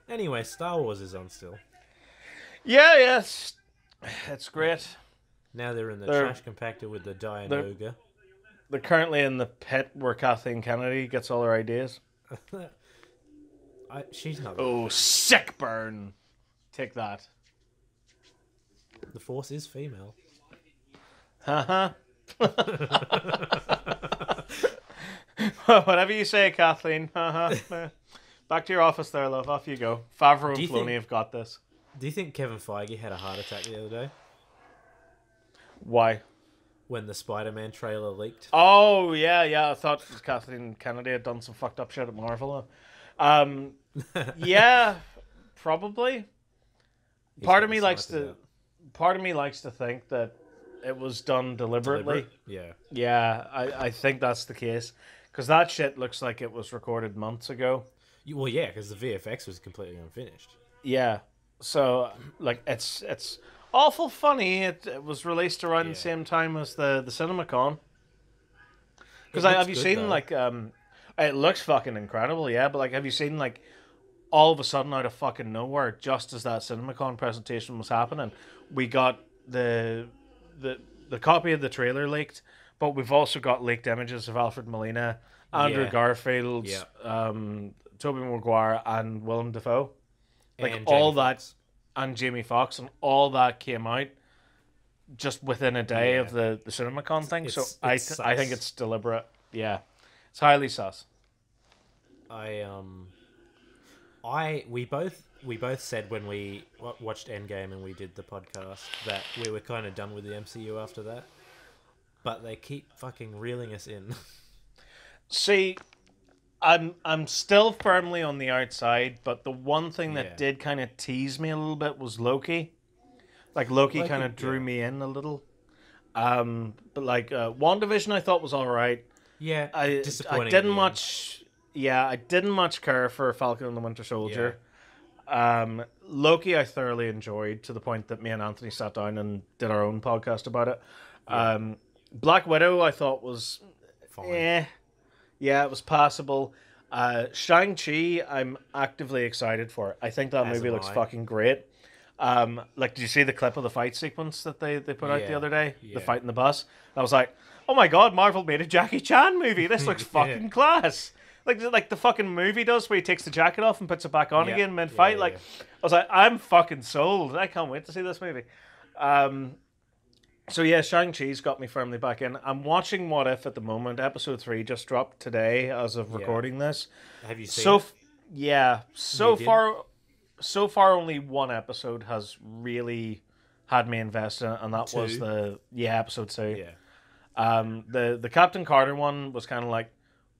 Anyway, Star Wars is on still. Yeah, yes. It's great. Now they're in the trash compactor with the Dianoga. They're currently in the pit where Kathleen Kennedy gets all her ideas. She's not... Oh, sick burn. Take that. The Force is female. Uh-huh. Whatever you say, Kathleen. Uh-huh. Back to your office there, love. Off you go. Favreau and Filoni have got this. Do you think Kevin Feige had a heart attack the other day? Why? When the Spider-Man trailer leaked. Oh, yeah. I thought Kathleen Kennedy had done some fucked up shit at Marvel. Yeah, probably. Part of me likes to think that it was done deliberately. Yeah. Yeah, I think that's the case. Because that shit looks like it was recorded months ago. Well, yeah, because the VFX was completely unfinished. Yeah. So, like, it's awful funny. It was released around the same time as the CinemaCon. Because have you seen though. Like it looks fucking incredible, yeah. But like, have you seen like all of a sudden out of fucking nowhere, just as that CinemaCon presentation was happening, we got the copy of the trailer leaked, but we've also got leaked images of Alfred Molina, Andrew Garfield, Tobey Maguire, and Willem Dafoe. Like and all that, and Jamie Foxx, and all that came out just within a day of the CinemaCon thing. I think it's deliberate. Yeah, it's highly sus. We both said when we watched Endgame and we did the podcast that we were kind of done with the MCU after that, but they keep fucking reeling us in. See, I'm still firmly on the outside, but the one thing that did kind of tease me a little bit was Loki. Like Loki kind of drew me in a little. But like WandaVision, I thought was all right. Yeah, I disappointing. didn't much. Yeah, I didn't much care for Falcon and the Winter Soldier. Loki, I thoroughly enjoyed to the point that me and Anthony sat down and did our own podcast about it. Yeah. Black Widow, I thought was Fine. yeah, it was passable. Shang-Chi, I'm actively excited for. I think that As movie am looks I. fucking great. Like, did you see the clip of the fight sequence that they put out the Yeah. other day? The Yeah. fight in the bus. I was like, oh my god, Marvel made a Jackie Chan movie. This looks fucking class. Like the fucking movie does, where he takes the jacket off and puts it back on Yeah. again mid-fight. Yeah, Like, yeah. I was like, I'm fucking sold. I can't wait to see this movie. So yeah, Shang-Chi's got me firmly back in. I'm watching What If at the moment. Episode 3 just dropped today as of recording this. Have you seen So it? yeah, so You did? far only one episode has really had me invested in it, and that was Two? episode 2. Yeah. The Captain Carter one was kind of like,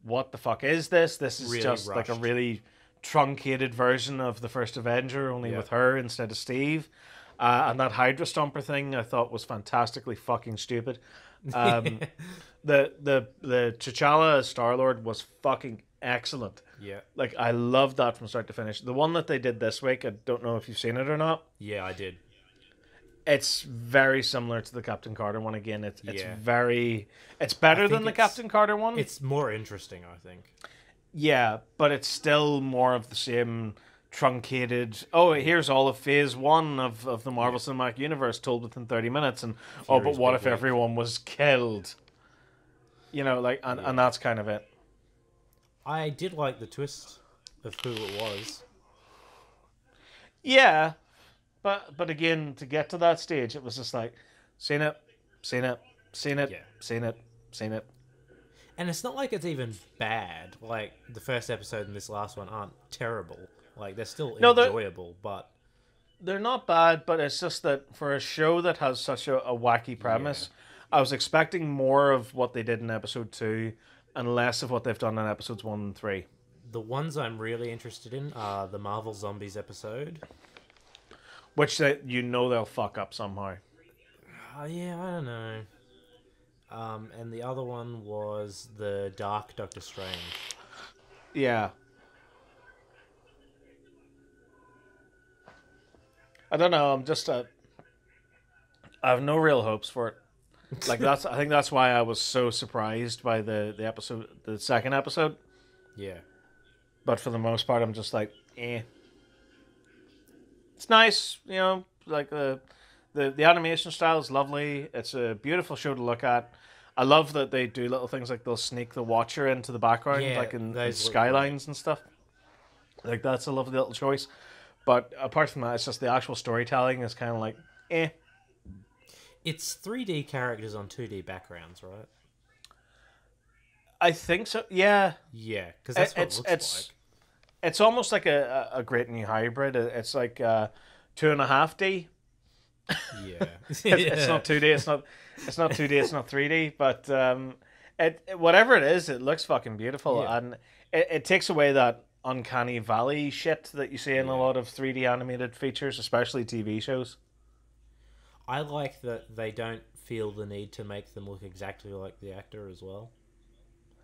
what the fuck is this? This is Really just like a rushed. really truncated version of the first Avenger, only Yeah. with her instead of Steve. And that Hydra Stomper thing I thought was fantastically fucking stupid. The T'Challa as Star-Lord was fucking excellent. Yeah. Like, I loved that from start to finish. The one that they did this week, I don't know if you've seen it or not. Yeah, I did. It's very similar to the Captain Carter one again. It's Yeah. it's better think than the it's- Captain Carter one. It's more interesting, I think. Yeah, but it's still more of the same truncated. Oh, here's all of Phase 1 of the Marvel Cinematic Universe told within 30 minutes, and but Fury's what big if week. everyone was killed? You know, like, and that's kind of it. I did like the twist of who it was. Yeah, but again, to get to that stage, it was just like, seen it, seen it, seen it, Yeah. seen it, seen it. And it's not like it's even bad. Like, the first episode and this last one aren't terrible. Like, they're still No, they're- enjoyable, but... They're not bad, but it's just that for a show that has such a wacky premise, I was expecting more of what they did in episode 2 and less of what they've done in episodes 1 and 3. The ones I'm really interested in are the Marvel Zombies episode. Which they'll fuck up somehow. Yeah, I don't know. And the other one was the Dark Doctor Strange. Yeah. I don't know, I'm just I have no real hopes for it. Like, I think that's why I was so surprised by the second episode. Yeah. But for the most part, I'm just like, eh. It's nice, you know, like the animation style is lovely. It's a beautiful show to look at. I love that they do little things like they'll sneak the Watcher into the background, Yeah, like in those look skylines and stuff. Like, that's a lovely little choice. But apart from that, it's just the actual storytelling is kind of like, eh. It's 3D characters on 2D backgrounds, right? I think so. Yeah, Yeah, because that's what it looks it's almost like a great new hybrid. It's like 2.5D. like. Yeah. It's not 2D. It's not 2D. It's not 3D. But whatever it is, it looks fucking beautiful, Yeah. and it takes away that uncanny valley shit that you see in a lot of 3D animated features, especially TV shows. I like that they don't feel the need to make them look exactly like the actor as well.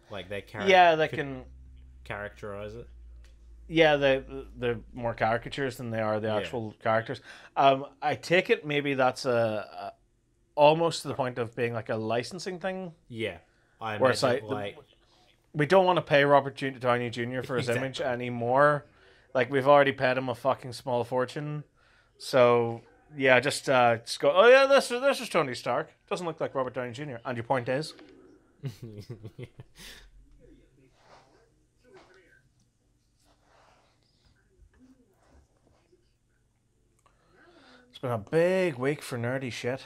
Like, they can. characterize it. Yeah, they're more caricatures than they are the actual characters. I take it maybe that's a almost to the point of being like a licensing thing. Yeah. I Where it's imagine, like, we don't want to pay Robert Downey Jr. for his image anymore. Like, we've already paid him a fucking small fortune. So, yeah, just go, oh yeah, this is Tony Stark. Doesn't look like Robert Downey Jr. And your point is? It's been a big week for nerdy shit.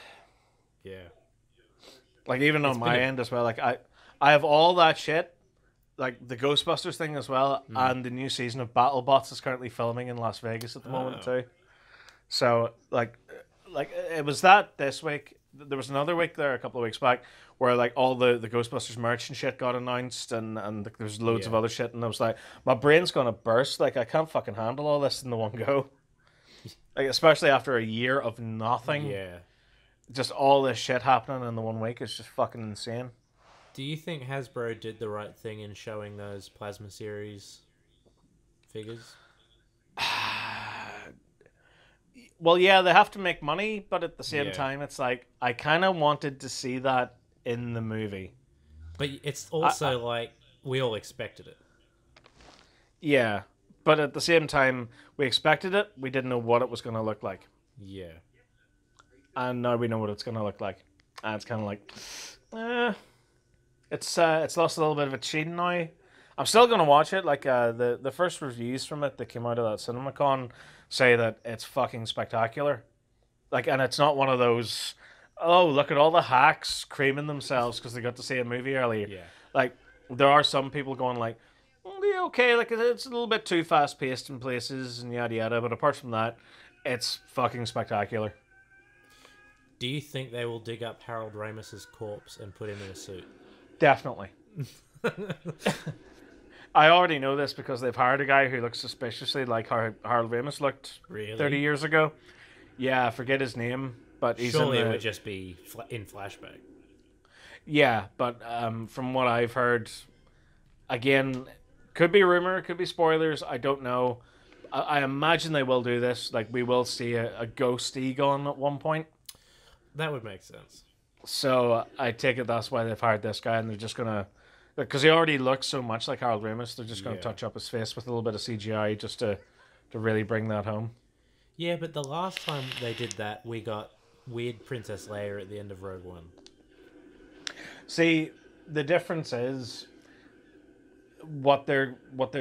Yeah. Like, even on my been a- end as well. Like, I have all that shit. Like, the Ghostbusters thing as well. And the new season of BattleBots is currently filming in Las Vegas at the moment, too. So, like it was that this week. There was another week there a couple of weeks back where, like, all the Ghostbusters merch and shit got announced, and there's loads of other shit, and I was like, my brain's gonna burst. Like, I can't fucking handle all this in the one go. Like, especially after a year of nothing. Yeah. Just all this shit happening in the one week is just fucking insane. Do you think Hasbro did the right thing in showing those Plasma Series figures? Well, yeah, they have to make money, but at the same Yeah. time, it's like I kind of wanted to see that in the movie. But it's also like we all expected it. Yeah, but at the same time, we expected it. We didn't know what it was going to look like, Yeah. and now we know what it's going to look like. And it's kind of like, it's lost a little bit of its sheen now. I'm still going to watch it. Like the first reviews from it that came out of that CinemaCon say that it's fucking spectacular. Like, and it's not one of those, oh, look at all the hacks creaming themselves because they got to see a movie earlier. Yeah. Like, there are some people going like, yeah, okay, like it's a little bit too fast paced in places and yada yada. But apart from that, it's fucking spectacular. Do you think they will dig up Harold Ramis's corpse and put him in a suit? Definitely. I already know this because they've hired a guy who looks suspiciously like how Harold Ramis looked 30 years ago. Yeah, I forget his name, but he's surely in the... it would just be in flashback. Yeah, but from what I've heard, again, could be rumor, could be spoilers, I don't know. I imagine they will do this. Like, we will see a ghost Egon at one point. That would make sense. So I take it that's why they've hired this guy, and they're just gonna, because he already looks so much like Harold Ramis, they're just gonna touch up his face with a little bit of CGI just to really bring that home. Yeah, but the last time they did that, we got weird Princess Leia at the end of Rogue One. See, the difference is what they're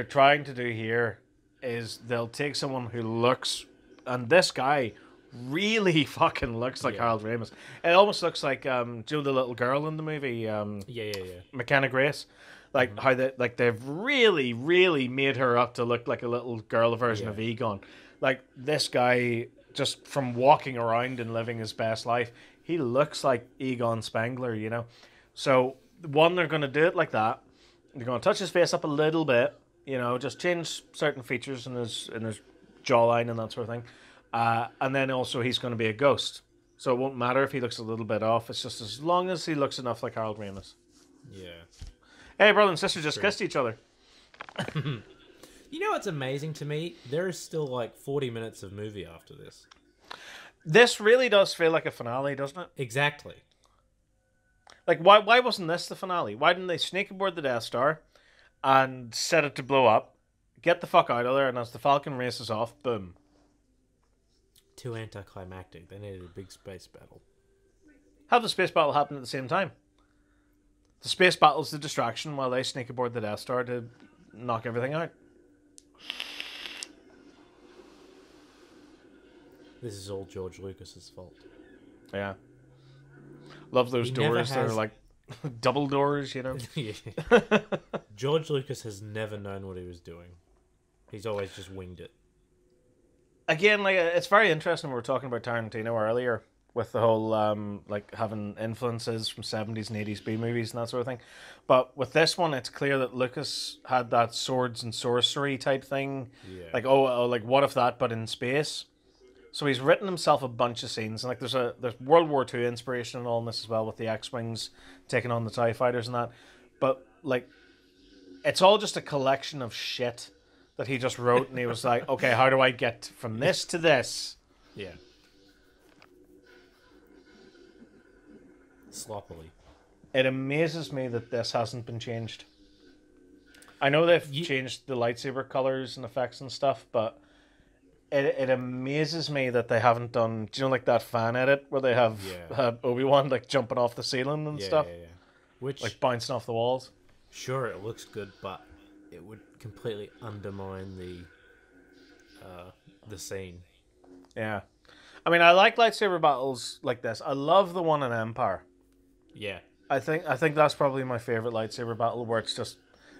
trying to do here is they'll take someone who looks, and this guy really fucking looks like Harold Ramis. It almost looks like Joe, the little girl in the movie. Yeah. McKenna Grace. Like how they've really, really made her up to look like a little girl version of Egon. Like this guy, just from walking around and living his best life, he looks like Egon Spengler, you know. So one, they're going to do it like that. They're going to touch his face up a little bit, you know, just change certain features in his jawline and that sort of thing. And then also he's going to be a ghost. So it won't matter if he looks a little bit off. It's just as long as he looks enough like Harold Ramis. Yeah. Hey, brother and sister just kissed each other. You know what's amazing to me? There is still like 40 minutes of movie after this. This really does feel like a finale, doesn't it? Exactly. Like, why wasn't this the finale? Why didn't they sneak aboard the Death Star and set it to blow up, get the fuck out of there, and as the Falcon races off, boom. Too anticlimactic. They needed a big space battle. Have the space battle happen at the same time. The space battle's the distraction while they sneak aboard the Death Star to knock everything out. This is all George Lucas's fault. Yeah. Love those doors that are like double doors, you know? Yeah. George Lucas has never known what he was doing. He's always just winged it. Again, like it's very interesting. We were talking about Tarantino earlier with the whole like having influences from 70s and 80s B movies and that sort of thing. But with this one, it's clear that Lucas had that swords and sorcery type thing. Yeah. Like, like what if that, but in space? So he's written himself a bunch of scenes, and like there's World War II inspiration and all in this as well, with the X-Wings taking on the TIE fighters and that. But like, it's all just a collection of shit that he just wrote, and he was like, okay, how do I get from this to this? Yeah. Sloppily. It amazes me that this hasn't been changed. I know they've changed the lightsaber colors and effects and stuff, but it amazes me that they haven't done, do you know, like that fan edit where they have Obi-Wan like jumping off the ceiling and stuff? Yeah. Which, like bouncing off the walls. Sure, it looks good, but it would completely undermine the scene. Yeah. I mean, I like lightsaber battles like this. I love the one in Empire. Yeah. I think that's probably my favorite lightsaber battle, where it's just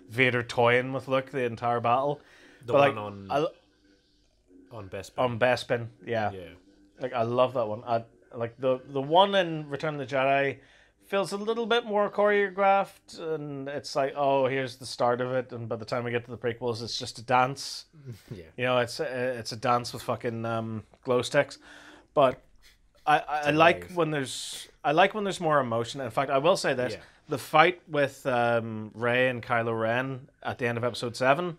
Vader toying with Luke the entire battle. The one on Bespin. On Bespin, yeah. Like, I love that one. I like the one in Return of the Jedi feels a little bit more choreographed, and it's like, oh, here's the start of it, and by the time we get to the prequels, it's just a dance. Yeah. You know, it's a dance with fucking glow sticks. But I like when there's more emotion. In fact, I will say this: the fight with Rey and Kylo Ren at the end of Episode 7,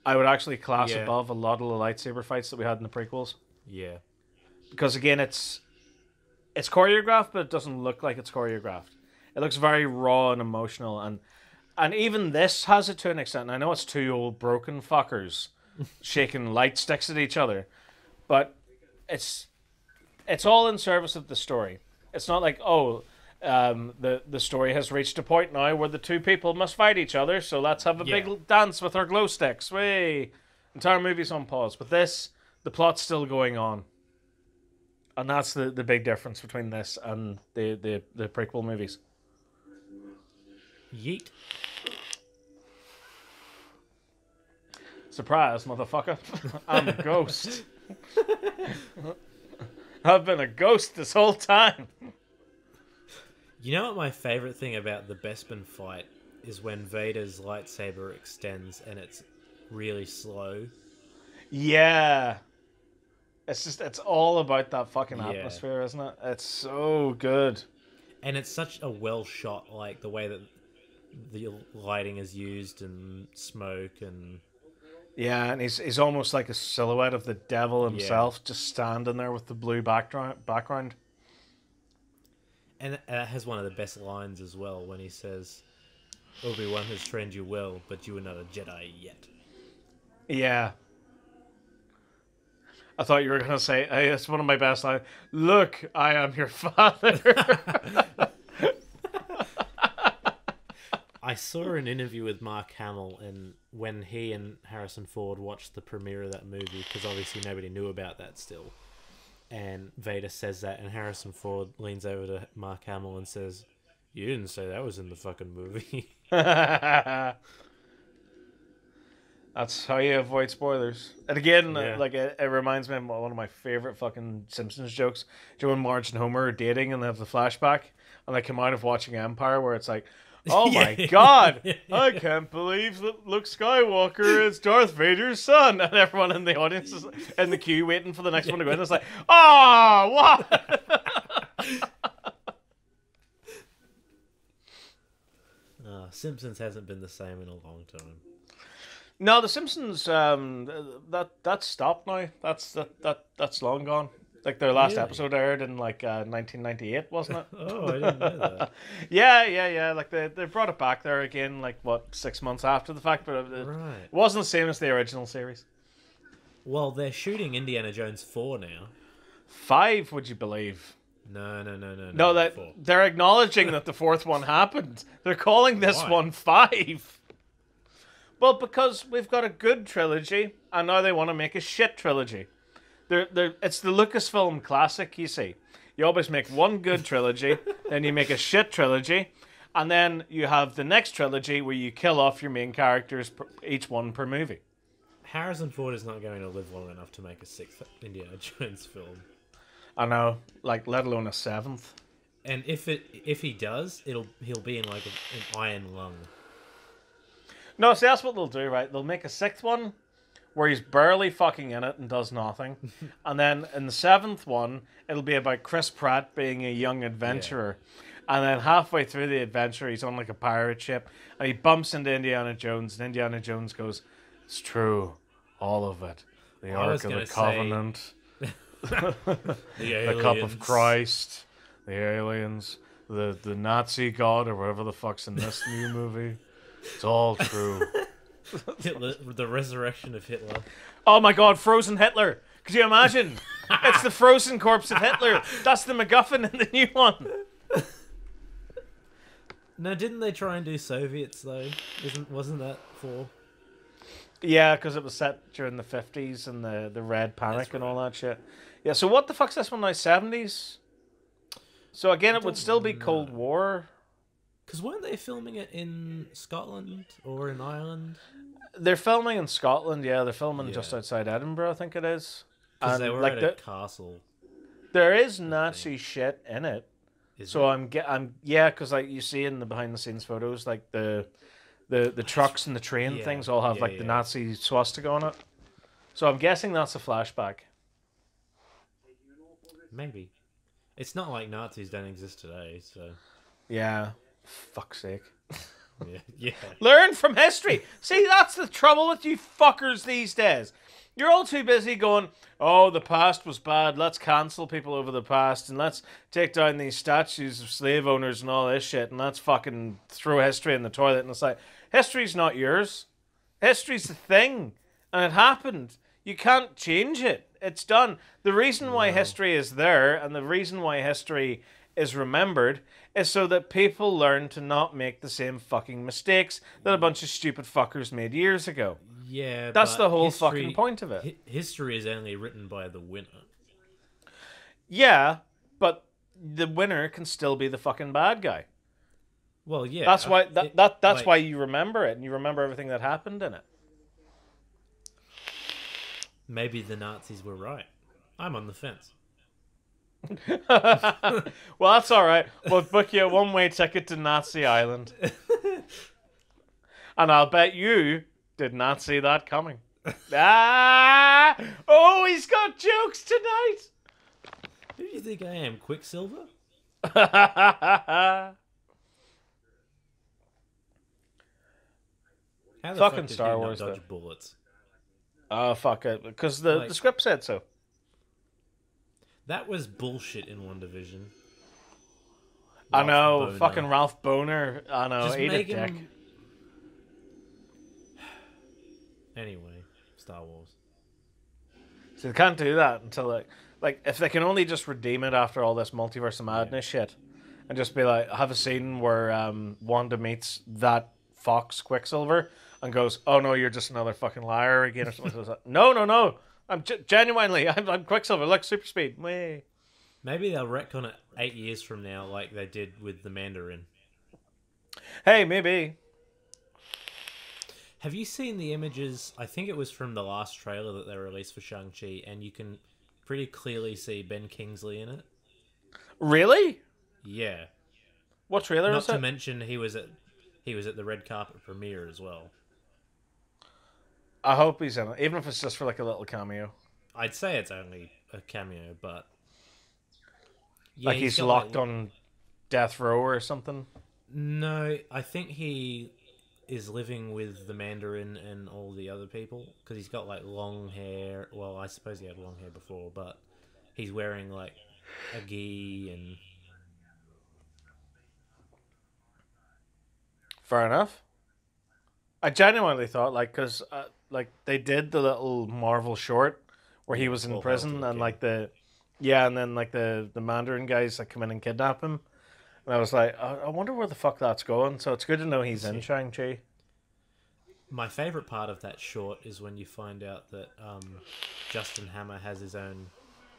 I would actually class above a lot of the lightsaber fights that we had in the prequels. Yeah. Because again, it's choreographed, but it doesn't look like it's choreographed. It looks very raw and emotional, and even this has it to an extent. And I know it's two old broken fuckers shaking light sticks at each other, but it's all in service of the story. It's not like, the story has reached a point now where the two people must fight each other, so let's have a big dance with our glow sticks. Way, entire movie's on pause. But this, the plot's still going on, and that's the big difference between this and the prequel movies. Yeet. Surprise, motherfucker! I'm a ghost. I've been a ghost this whole time. You know what my favorite thing about the Bespin fight is when Vader's lightsaber extends and it's really slow. Yeah. It's all about that fucking atmosphere, isn't it? It's so good. And it's such a well shot, like the way that the lighting is used and smoke and... Yeah, and he's almost like a silhouette of the devil himself, just standing there with the blue background. And it has one of the best lines as well when he says, Obi-Wan has trained you well, but you are not a Jedi yet. Yeah. I thought you were going to say, hey, it's one of my best lines. Look, I am your father. I saw an interview with Mark Hamill, and when he and Harrison Ford watched the premiere of that movie, because obviously nobody knew about that still, and Vader says that, and Harrison Ford leans over to Mark Hamill and says, "You didn't say that was in the fucking movie." That's how you avoid spoilers. And again, it reminds me of one of my favorite fucking Simpsons jokes. Do you know when Marge and Homer are dating and they have the flashback, and they come out of watching Empire, where it's like, oh my god, I can't believe that Luke Skywalker is Darth Vader's son. And everyone in the audience is in the queue waiting for the next one to go in. It's like, oh, what? Simpsons hasn't been the same in a long time. No, the Simpsons, that's stopped now. That's long gone. Like their last episode aired in 1998, wasn't it? Oh, I didn't know that. yeah. Like they brought it back there again, 6 months after the fact, but it wasn't the same as the original series. Well, they're shooting Indiana Jones 4 now. 5, would you believe? No. No, they're acknowledging that the fourth one happened. They're calling this one 5. Well, because we've got a good trilogy, and now they want to make a shit trilogy. It's the Lucasfilm classic, you see. You always make one good trilogy, then you make a shit trilogy, and then you have the next trilogy where you kill off your main characters, each one per movie. Harrison Ford is not going to live long enough to make a 6th Indiana Jones film. I know, let alone a 7th. And if he does, he'll be in an iron lung. No, see, that's what they'll do, right? They'll make a 6th one where he's barely fucking in it and does nothing. And then in the 7th one, it'll be about Chris Pratt being a young adventurer. Yeah. And then halfway through the adventure, he's on a pirate ship, and he bumps into Indiana Jones, and Indiana Jones goes, "It's true, all of it. The Ark of the Covenant, the Cup of Christ, the aliens, the Nazi god, or whatever the fuck's in this new movie. It's all true." The resurrection of Hitler. Oh my god, frozen Hitler. Could you imagine? It's the frozen corpse of Hitler. That's the MacGuffin in the new one. No, didn't they try and do Soviets though? Wasn't that for? Yeah, because it was set during the 50s and the Red Panic and all that shit. Yeah, so what the fuck's this one now? 70s? So again, it would still be Cold War. Because weren't they filming it in Scotland or in Ireland? They're filming in Scotland, yeah. They're filming just outside Edinburgh, I think it is. Because they were at a castle. There is Nazi shit in it. Because you see in the behind the scenes photos, the trucks and the train things all have the Nazi swastika on it. So I'm guessing that's a flashback. Maybe. It's not like Nazis don't exist today, so... Yeah. Fuck's sake. Yeah, yeah. Learn from history. See, that's the trouble with you fuckers these days. You're all too busy going, oh, the past was bad. Let's cancel people over the past and let's take down these statues of slave owners and all this shit and let's fucking throw history in the toilet. And it's like, history's not yours. History's the thing. And it happened. You can't change it. It's done. The reason why history is there and the reason why history is remembered is so that people learn to not make the same fucking mistakes that a bunch of stupid fuckers made years ago. Yeah, that's but the whole fucking point of it. History is only written by the winner. Yeah, but the winner can still be the fucking bad guy. Well, yeah. That's why that's why you remember it and you remember everything that happened in it. Maybe the Nazis were right. I'm on the fence. Well, that's all right. We'll book you a one-way ticket to Nazi Island. And I'll bet you did not see that coming. Oh, he's got jokes tonight. Who do you think I am, Quicksilver? How How the fucking fuck did Star he Wars, not dodge though. bullets? Oh, fuck it. Because the script said so. That was bullshit in WandaVision. I know. Boner. Fucking Ralph Boner. I know. Just Eat make it, dick. him... Anyway, Star Wars. So they can't do that until like if they can only just redeem it after all this multiverse of madness shit, and just be like, have a scene where Wanda meets that Fox Quicksilver and goes, "Oh no, you're just another fucking liar again," or something like that. No, I'm genuinely, I'm Quicksilver, like super speed. Way. Maybe they'll retcon it 8 years from now, like they did with the Mandarin. Hey, maybe. Have you seen the images? I think it was from the last trailer that they released for Shang-Chi, and you can pretty clearly see Ben Kingsley in it. Really? Yeah. What trailer Not is to it? mention he was at the red carpet premiere as well. I hope he's in it, even if it's just for like a little cameo. I'd say it's only a cameo, but yeah, Like he's locked on death row or something. No, I think he is living with the Mandarin and all the other people because he's got like long hair. Well, I suppose he had long hair before, but he's wearing like a gi and. Fair enough. I genuinely thought because like they did the little Marvel short where he was in Full prison House, and okay. and then like the Mandarin guys like come in and kidnap him. And I was like, I wonder where the fuck that's going. So it's good to know he's in Shang-Chi. My favorite part of that short is when you find out that Justin Hammer has his own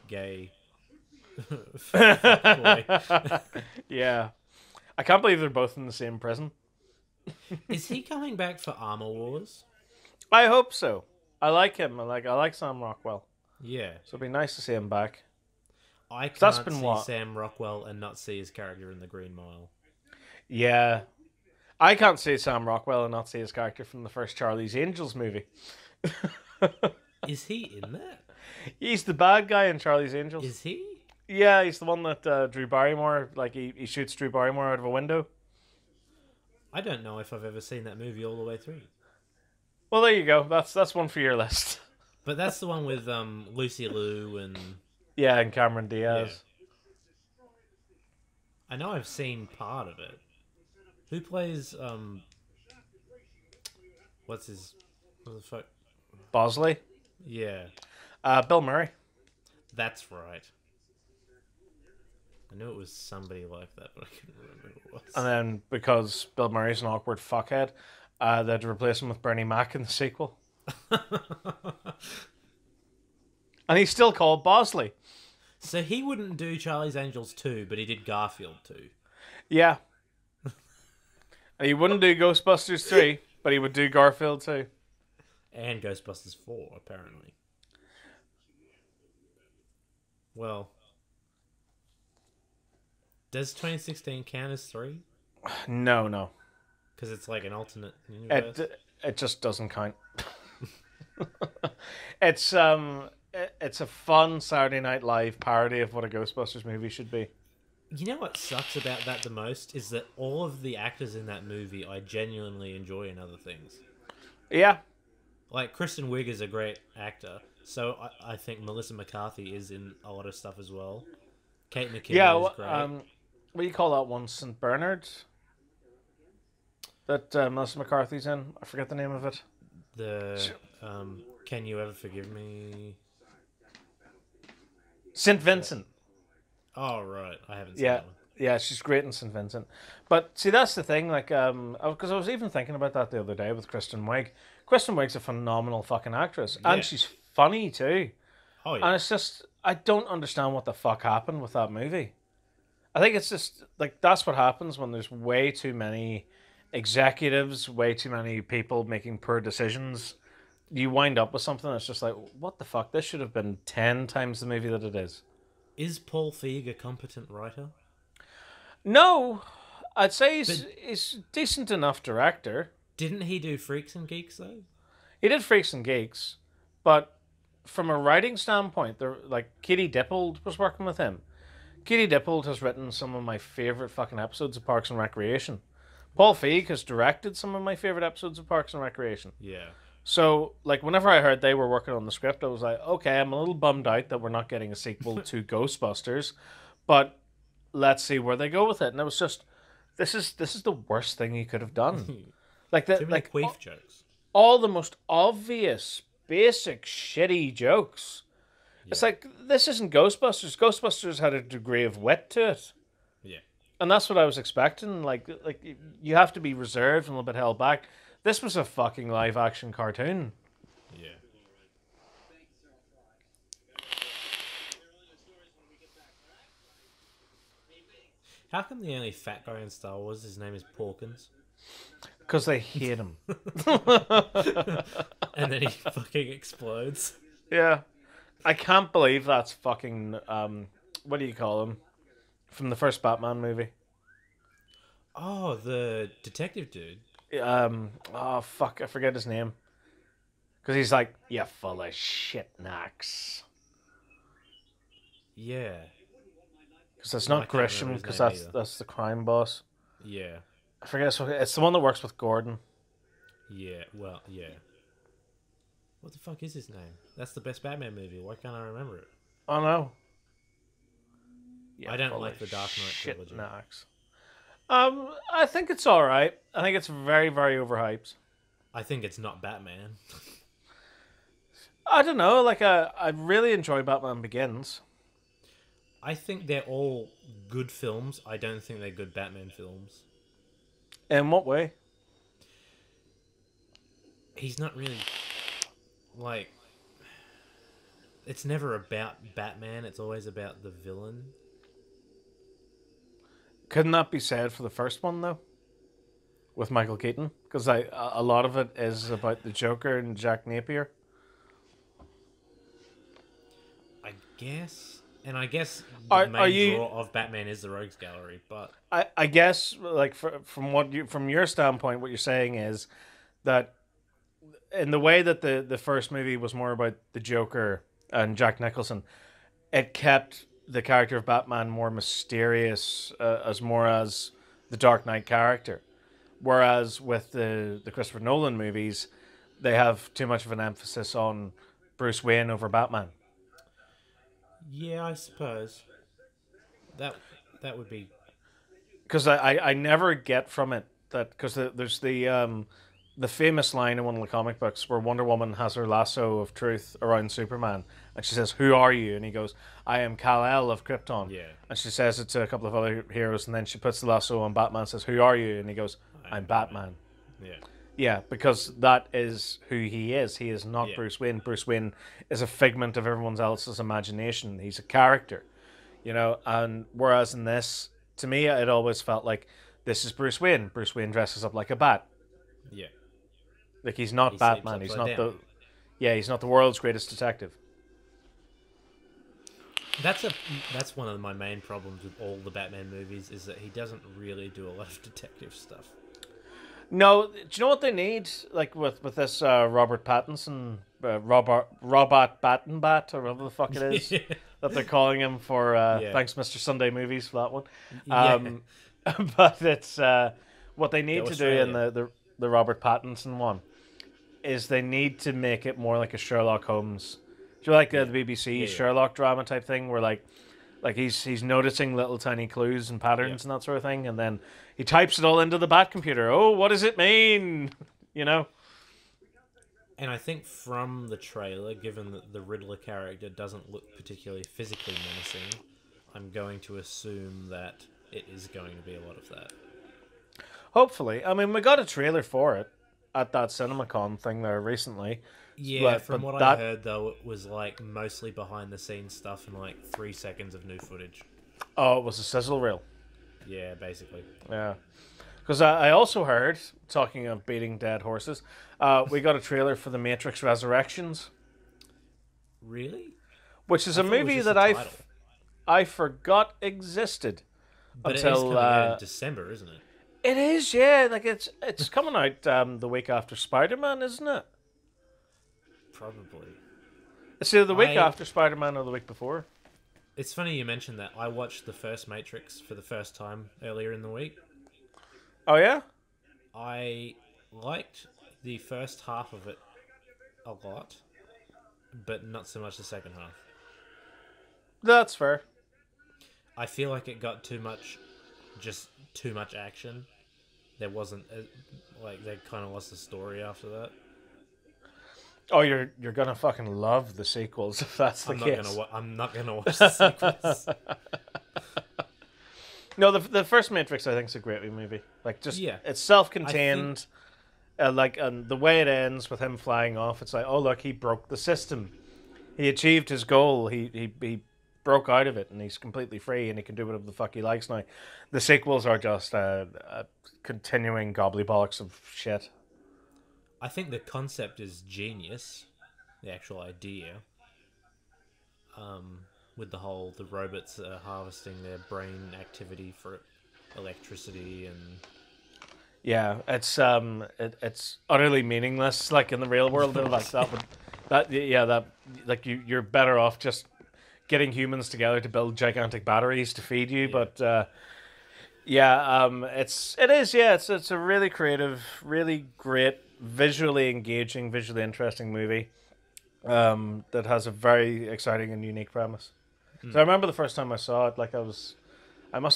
gay boy. Yeah. I can't believe they're both in the same prison. Is he coming back for Armor Wars? I hope so. I like him. I like Sam Rockwell. Yeah. So it'd be nice to see him back. I That's can't been see what? Sam Rockwell and not see his character in the Green Mile. Yeah. I can't see Sam Rockwell and not see his character from the first Charlie's Angels movie. Is he in that? He's the bad guy in Charlie's Angels. Is he? Yeah, he's the one that Drew Barrymore, like he shoots Drew Barrymore out of a window. I don't know if I've ever seen that movie all the way through. Well, there you go. That's one for your list. But that's the one with Lucy Liu and... Yeah, and Cameron Diaz. Yeah. I know I've seen part of it. Who plays what the fuck? Bosley. Yeah. Bill Murray. That's right. I knew it was somebody like that, but I couldn't remember who it was. And then because Bill Murray's an awkward fuckhead, they had to replace him with Bernie Mac in the sequel. And he's still called Bosley. So he wouldn't do Charlie's Angels 2, but he did Garfield 2. Yeah. And he wouldn't do Ghostbusters 3, but he would do Garfield 2. And Ghostbusters 4, apparently. Well, does 2016 count as 3? No. Because it's like an alternate universe. It just doesn't count. It's a fun Saturday Night Live parody of what a Ghostbusters movie should be. You know what sucks about that the most is that all of the actors in that movie I genuinely enjoy in other things. Yeah, Like Kristen Wiig is a great actor, so I think Melissa McCarthy is in a lot of stuff as well. Kate yeah. McKinnon is great. What do you call that one? St. Bernard. That Melissa McCarthy's in. I forget the name of it. The Can You Ever Forgive Me? St. Vincent. Oh right, I haven't seen Yeah, that one. yeah, she's great in St. Vincent. But see, that's the thing. Like, because I was even thinking about that the other day with Kristen Wiig. Kristen Wiig's a phenomenal fucking actress, Yeah. and she's funny too. Oh And yeah, it's just, I don't understand what the fuck happened with that movie. I think it's just like that's what happens when there's way too many executives, way too many people making poor decisions. You wind up with something that's just like, what the fuck? This should have been 10 times the movie that it is. is Paul Feig a competent writer? No, I'd say he's, But he's a decent enough director. didn't he do Freaks and Geeks though? He did Freaks and Geeks, but from a writing standpoint, there like Katie Dippold was working with him. Katie Dippold has written some of my favorite fucking episodes of Parks and Recreation. Paul Feig has directed some of my favorite episodes of Parks and Recreation. Yeah. So, like, whenever I heard they were working on the script, I was like, okay, I'm a little bummed out that we're not getting a sequel to Ghostbusters, but let's see where they go with it. And it was just, this is the worst thing you could have done. Like Too that, many like queef jokes. all the most obvious, basic, shitty jokes. It's like, this isn't Ghostbusters. Ghostbusters had a degree of wit to it. Yeah. And that's what I was expecting. Like you have to be reserved and a little bit held back. This was a fucking live action cartoon. Yeah. How come the only fat guy in Star Wars, his name is Porkins? Because they hate him. And then he fucking explodes. Yeah. I can't believe that's fucking, what do you call him? From the first Batman movie. Oh, the detective dude. Oh fuck, I forget his name. Because he's like, you're full of shit, Nax. Yeah. Because it's No, I not can't remember Grisham, his because name that's either. that's the crime boss. Yeah. I forget, it's the one that works with Gordon. Yeah. Well, yeah. What the fuck is his name? That's the best Batman movie. Why can't I remember it? Oh no. I don't like the Dark Knight shit, trilogy. Nax. I think it's alright. I think it's very, very overhyped. I think it's not Batman. I don't know, like, I really enjoy Batman Begins. I think they're all good films. I don't think they're good Batman films. In what way? He's not really like it's never about Batman, it's always about the villain. Couldn't that be said for the first one, though? With Michael Keaton? Because a lot of it is about the Joker and Jack Napier. I guess. And I guess Are the main you- draw of Batman is the Rogues Gallery, but I guess, like, from your standpoint, what you're saying is that in the way that the first movie was more about the Joker and Jack Nicholson, it kept the character of Batman more mysterious, as the Dark Knight character. Whereas with the Christopher Nolan movies, they have too much of an emphasis on Bruce Wayne over Batman. yeah, I suppose that would be Because I never get from it that, because there's the famous line in one of the comic books where Wonder Woman has her lasso of truth around Superman, and she says, "Who are you?" And he goes, "I am Kal-El of Krypton." Yeah. And she says it to a couple of other heroes, and then she puts the lasso on Batman and says, "Who are you?" And he goes, "I'm Batman." yeah. Yeah, because that is who he is. He is not Yeah. Bruce Wayne. Bruce Wayne is a figment of everyone else's imagination. He's a character, and whereas in this, to me, it always felt like this is Bruce Wayne. Bruce Wayne dresses up like a bat. Yeah. Like, he's not He Batman. sleeps He's not upside down. he's not the world's greatest detective. That's one of my main problems with all the Batman movies is that he doesn't really do a lot of detective stuff. No, do you know what they need? Like with this Robert Pattinson Robot Battenbat, or whatever the fuck it is Yeah. that they're calling him for. Yeah. Thanks, Mr. Sunday Movies, for that one. Yeah. But it's what they need Go to do in Australia. the Robert Pattinson one is they need to make it more like a Sherlock Holmes. Do you like the BBC Yeah. Sherlock drama type thing where like he's noticing little tiny clues and patterns and that sort of thing, and then he types it all into the Bat computer. Oh, what does it mean? You know? And I think from the trailer, given that the Riddler character doesn't look particularly physically menacing, I'm going to assume that it is going to be a lot of that. Hopefully. I mean, we got a trailer for it at that CinemaCon thing there recently. Yeah, But from what I that- heard, though, it was like mostly behind the scenes stuff and like 3 seconds of new footage. Oh, it was a sizzle reel. Yeah, basically. Yeah. Because I also heard, talking of beating dead horses, we got a trailer for The Matrix Resurrections, Really? which is I a thought it was movie just that the title. I forgot existed. But it is until, coming out in December, isn't it? It is, yeah. Like it's coming out the week after Spider-Man, isn't it? Probably. It's either the week I- after Spider-Man or the week before. It's funny you mentioned that. I watched the first Matrix for the first time earlier in the week. Oh, yeah? I liked the first half of it a lot, but not so much the second half. That's fair. I feel like it got too much action. There wasn't like they kind of lost the story after that. Oh, you're gonna fucking love the sequels if that's the case. I'm not gonna watch the sequels. No, the first Matrix I think is a great movie. Like just Yeah. it's self-contained. And the way it ends with him flying off, it's like, oh look, he broke the system. He achieved his goal. He broke out of it, and he's completely free, and he can do whatever the fuck he likes now. The sequels are just a continuing gobblybollocks of shit. I think the concept is genius, the actual idea. With the robots harvesting their brain activity for electricity and Yeah, it's utterly meaningless. Like in the real world, though, like you're better off just getting humans together to build gigantic batteries to feed you. Yeah. But it's a really creative, really great, visually engaging, visually interesting movie. That has a very exciting and unique premise. So I remember the first time I saw it, like I must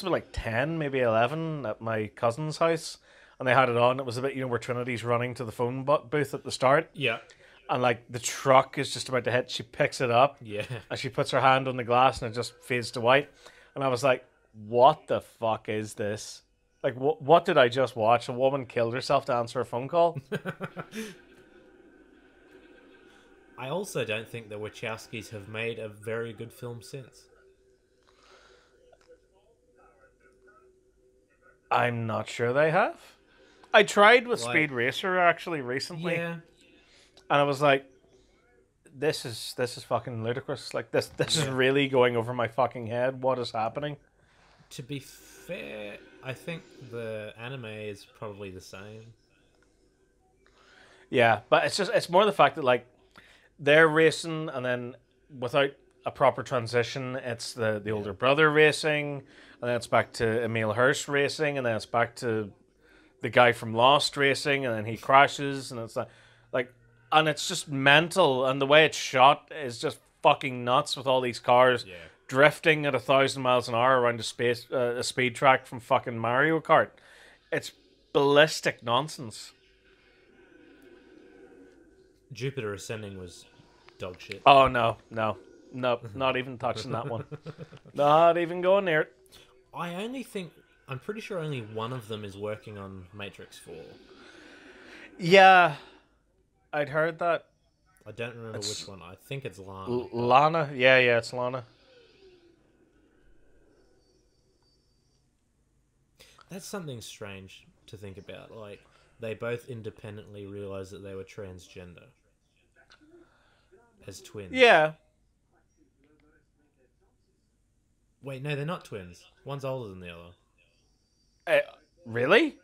have been like 10, maybe 11 at my cousin's house, and they had it on. It was a bit, where Trinity's running to the phone booth at the start, yeah, and like the truck is just about to hit. She picks it up, yeah. and she puts her hand on the glass, and it just fades to white. And I was like, "What the fuck is this? Like, what did I just watch? A woman killed herself to answer a phone call." I also don't think the Wachowskis have made a very good film since. I'm not sure they have. I tried with Like- Speed Racer actually recently, Yeah, and I was like, "This is fucking ludicrous. Like this is Yeah. really going over my fucking head. What is happening?" to be fair, I think the anime is probably the same. Yeah, but it's more the fact that like they're racing, and then without a proper transition, it's the older brother racing, and then it's back to Emil Hirsch racing, and then it's back to the guy from Lost racing, and then he crashes, and it's like, and it's just mental, and the way it's shot is just fucking nuts with all these cars Yeah. drifting at 1,000 miles an hour around a speed track from fucking Mario Kart. It's ballistic nonsense. Jupiter Ascending was dog shit. Oh no, not even touching that one. Not even going near it. I'm pretty sure only one of them is working on Matrix 4. Yeah, I'd heard that. I don't remember It's- which one. I think it's Lana. but- Lana, yeah, it's Lana. That's something strange to think about. Like, they both independently realized that they were transgender as twins. Yeah, Wait, no, they're not twins. One's older than the other. really?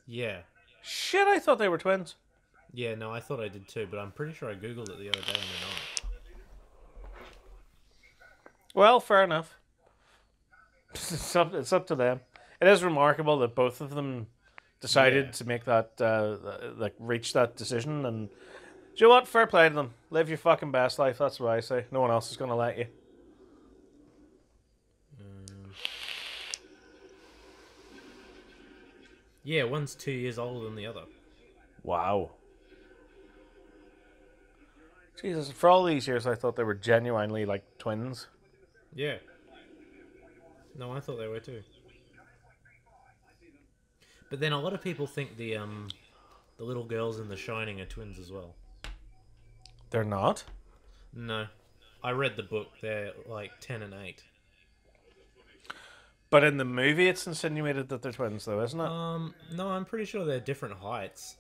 Yeah. Shit, I thought they were twins. Yeah, no, I thought I did too, but I'm pretty sure I googled it the other day and they're not. Well, fair enough. It's up to them. It is remarkable that both of them decided to make that, like, reach that decision. And do you know what? Fair play to them. Live your fucking best life. That's what I say. No one else is going to let you. Yeah, one's 2 years older than the other. Wow. Jesus, for all these years, I thought they were genuinely like twins. Yeah. No, I thought they were too. But then a lot of people think the little girls in The Shining are twins as well. They're not? No. I read the book. They're like 10 and 8. But in the movie, it's insinuated that they're twins, though, isn't it? No, I'm pretty sure they're different heights.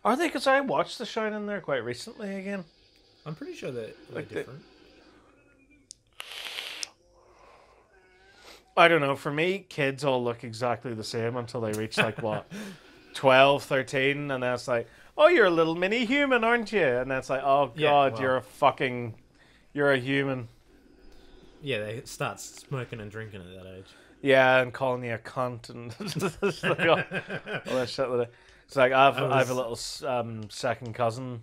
Are they? Because I watched The Shining there quite recently again. I'm pretty sure they're Like different. I don't know. For me, kids all look exactly the same until they reach, like, what? 12, 13, and then it's like, oh, you're a little mini human, aren't you? And then it's like, oh, God, well, you're a human. Yeah, they start smoking and drinking at that age. Yeah, and calling you a cunt and like, all that shit. It's like I have a little second cousin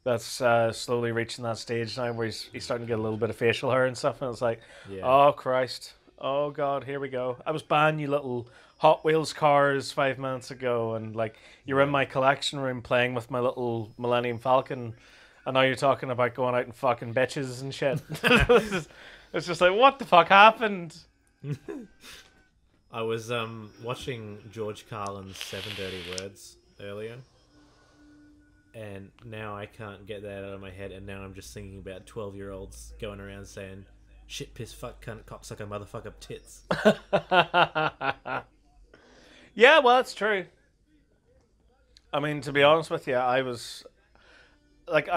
that's slowly reaching that stage now where he's starting to get a little bit of facial hair and stuff, and it's like, oh Christ, oh God, here we go. I was buying you little Hot Wheels cars 5 minutes ago, and like you're in my collection room playing with my little Millennium Falcon, and now you're talking about going out and fucking bitches and shit. It's just like, what the fuck happened? I was watching George Carlin's 7 Dirty Words earlier, and now I can't get that out of my head, and now I'm just thinking about 12-year-olds going around saying shit, piss, fuck, cunt, cocksucker, motherfucker, tits. Yeah, well, that's true. I mean, to be honest with you, I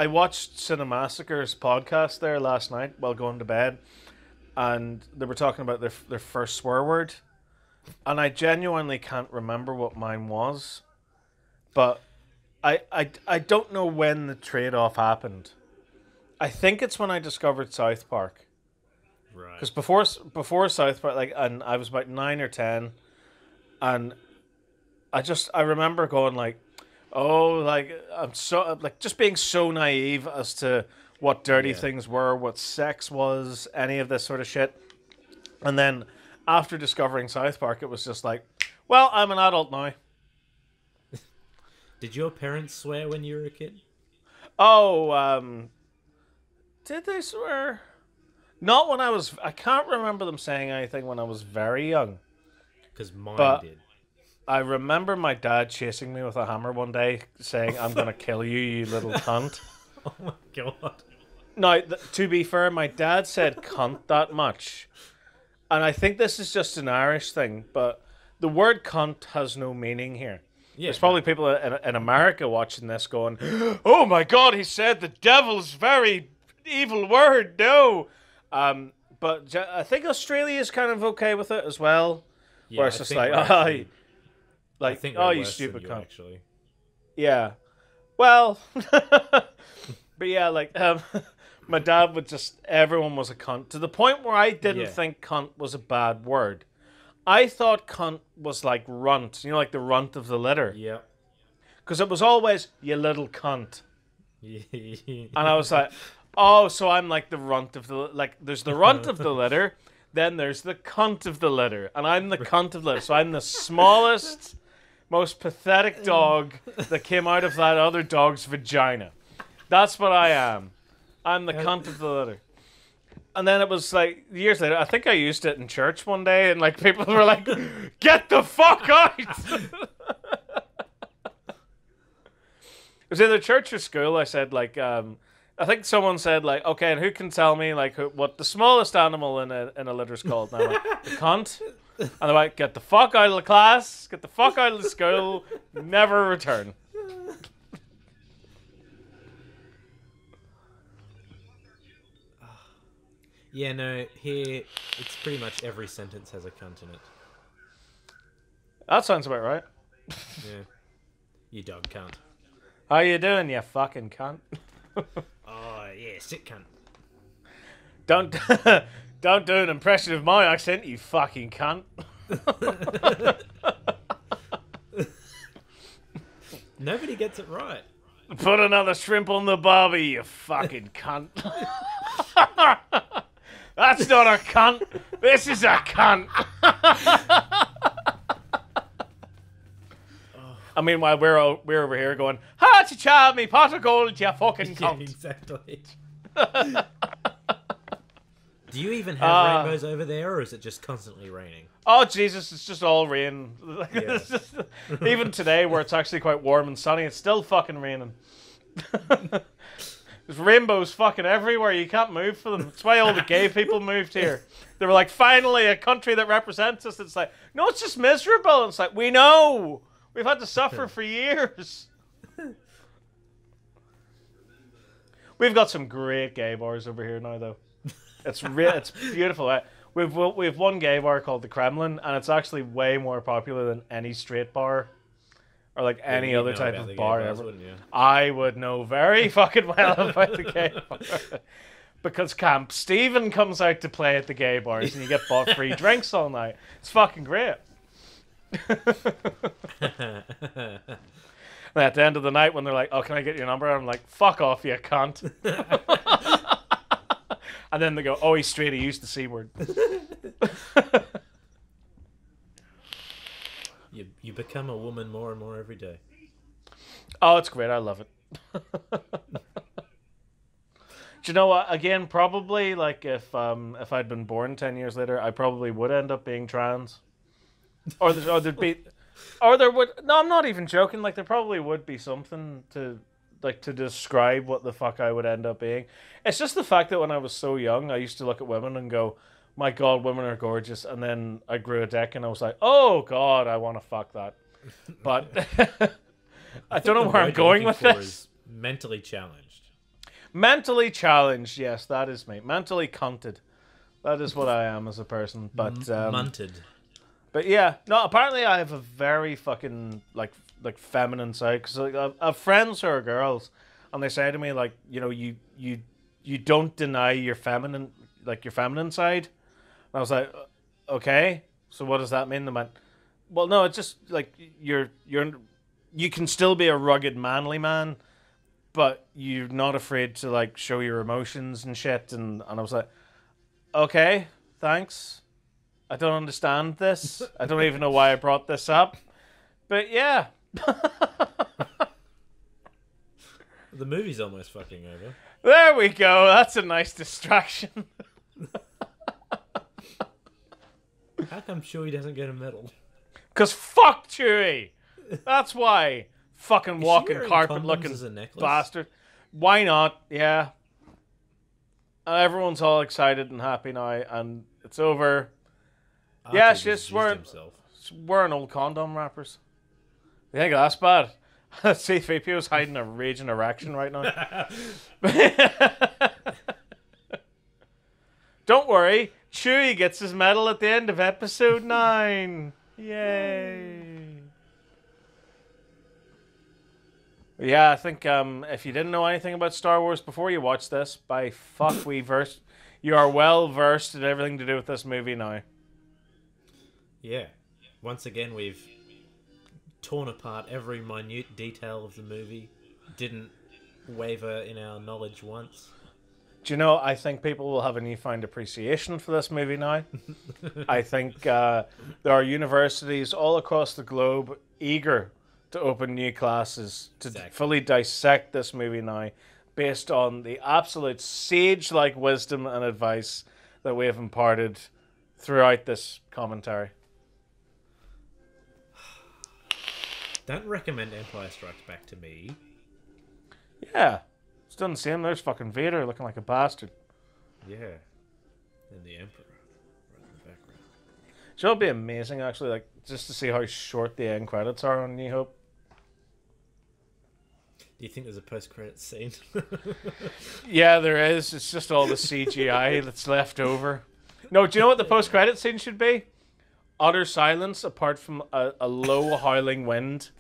watched Cinemassacre's podcast there last night while going to bed, and they were talking about their first swear word, and I genuinely can't remember what mine was, but I don't know when the trade-off happened. I think it's when I discovered South Park. Right. Because before South Park, like, and I was about 9 or 10, and I remember going like, oh, like I'm so like just being so naive as to what dirty things were, what sex was, any of this sort of shit. And then after discovering South Park, it was just like, well, I'm an adult now. Did your parents swear when you were a kid? Oh, did they swear? Not when I can't remember them saying anything when I was very young. Because mine did. I remember my dad chasing me with a hammer one day, saying, I'm going to kill you, you little cunt. Oh my God. Now, to be fair, my dad said cunt that much. And I think this is just an Irish thing, but the word cunt has no meaning here. Yeah, there's probably people in America watching this going, oh my God, he said the devil's very evil word, no. But I think Australia is kind of okay with it as well. Yeah, where it's just like, oh, you stupid cunt. Actually. Yeah. Well, but yeah, like, my dad would just, everyone was a cunt, to the point where I didn't think cunt was a bad word. I thought cunt was like runt, you know, like the runt of the litter. Yeah. Because it was always, you little cunt. And I was like, oh, so I'm like the runt of the, like, there's the runt of the litter, then there's the cunt of the litter, and I'm the cunt of the litter. So I'm the smallest, most pathetic dog that came out of that other dog's vagina. That's what I am. I'm the cunt of the litter. And then it was like years later, I think I used it in church one day, and like people were like, get the fuck out! It was either church or school. I said, like, I think someone said, like, okay, and who can tell me, like, what the smallest animal in a litter is called? And I'm like, the cunt. And they're like, get the fuck out of the class, get the fuck out of the school, never return. Yeah, no, here, it's pretty much every sentence has a cunt in it. That sounds about right. Yeah. You dog cunt. How you doing, you fucking cunt? Oh, yeah, sick cunt. Don't don't do an impression of my accent, you fucking cunt. Nobody gets it right. Put another shrimp on the barbie, you fucking cunt. That's not a cunt. This is a cunt. I mean, while we're over here going, "Ha, cha, me pot of gold, you fucking cunt." Yeah, exactly. Do you even have rainbows over there, or is it just constantly raining? Oh, Jesus, it's just all rain. Yeah. Even today, where it's actually quite warm and sunny, it's still fucking raining. There's rainbows fucking everywhere. You can't move for them. That's why all the gay people moved here. They were like, finally, a country that represents us. It's like, no, it's just miserable. It's like, we know. We've had to suffer for years. We've got some great gay bars over here now, though. It's it's beautiful. We've one gay bar called the Kremlin, and it's actually way more popular than any straight bar or like any other type of bar ever. I would know very fucking well about the gay bar. Because Camp Stephen comes out to play at the gay bars, and you get bought free drinks all night. It's fucking great. And at the end of the night, when they're like, "Oh, can I get your number?" I'm like, "Fuck off, you cunt." And then they go, "Oh, he's straight. He used the C word." You become a woman more and more every day. Oh, it's great. I love it. Do you know what? Again, probably like if I'd been born 10 years later, I probably would end up being trans. Or there'd be, or there would. No, I'm not even joking. Like there probably would be something to describe what the fuck I would end up being. It's just the fact that when I was so young, I used to look at women and go, "My God, women are gorgeous." And then I grew a dick and I was like, "Oh God, I want to fuck that." But I don't know where I'm going with this. Mentally challenged. Mentally challenged, yes, that is me. Mentally cunted. That is what I am as a person. But Munted. But yeah, no. Apparently, I have a very fucking like feminine side because like, I have friends who are girls, and they say to me like, you know, you don't deny your feminine side. And I was like, okay, so what does that mean? They went, well, no, it's just like you can still be a rugged manly man, but you're not afraid to like show your emotions and shit. And I was like, okay, thanks. I don't understand this. I don't even know why I brought this up. But yeah. The movie's almost fucking over. There we go. That's a nice distraction. How come Chewie doesn't get a medal? Because fuck Chewie. That's why. Fucking walking carpet looking bastard. Why not? Yeah. Everyone's all excited and happy now, and it's over. Yeah, she's wearing old condom wrappers. You think that's bad? C-3PO's hiding a raging erection right now. Don't worry, Chewie gets his medal at the end of episode 9. Yay! Yeah, I think if you didn't know anything about Star Wars before you watch this, by fuck you are well versed in everything to do with this movie now. Yeah. Once again, we've torn apart every minute detail of the movie. Didn't waver in our knowledge once. Do you know, I think people will have a newfound appreciation for this movie now. I think there are universities all across the globe eager to open new classes to fully dissect this movie now based on the absolute sage-like wisdom and advice that we have imparted throughout this commentary. Don't recommend Empire Strikes Back to me. Yeah. It's done the same. There's fucking Vader looking like a bastard. Yeah. And the Emperor right in the background. So it'll be amazing, actually, like just to see how short the end credits are on New Hope. Do you think there's a post-credits scene? Yeah, there is. It's just all the CGI that's left over. No, do you know what the post-credits scene should be? Utter silence apart from a low howling wind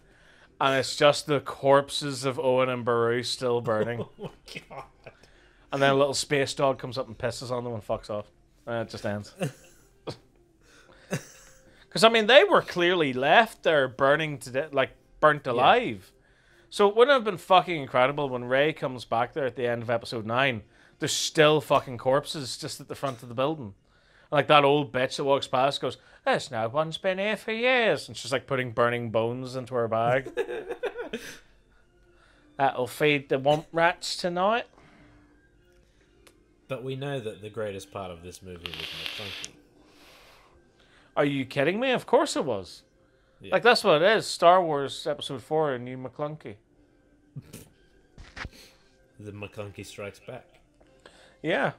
and it's just the corpses of Owen and Baru still burning. Oh my god. And then a little space dog comes up and pisses on them and fucks off. And it just ends. Because, I mean, they were clearly left there burning to death, like, burnt alive. Yeah. So it wouldn't have been fucking incredible when Ray comes back there at the end of episode 9. There's still fucking corpses just at the front of the building. Like that old bitch that walks past goes, "There's no one's been here for years." And she's like putting burning bones into her bag. That'll feed the womp rats tonight. But we know that the greatest part of this movie was McClunky. Are you kidding me? Of course it was. Yeah. Like, that's what it is. Star Wars Episode 4, A New McClunky. The McClunky Strikes Back. Yeah.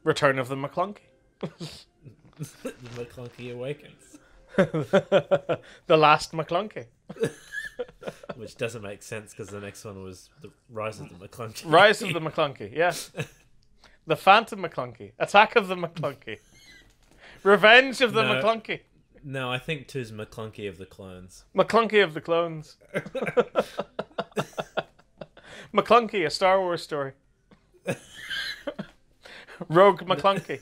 Return of the McClunky. The McClunky Awakens. The last McClunky. Which doesn't make sense because the next one was the Rise of the McClunky. Rise of the McClunky, yeah. The Phantom McClunky. Attack of the McClunky. Revenge of the McClunky. No, I think 2's McClunky of the Clones. McClunky of the Clones. McClunky, a Star Wars story. Rogue McClunky.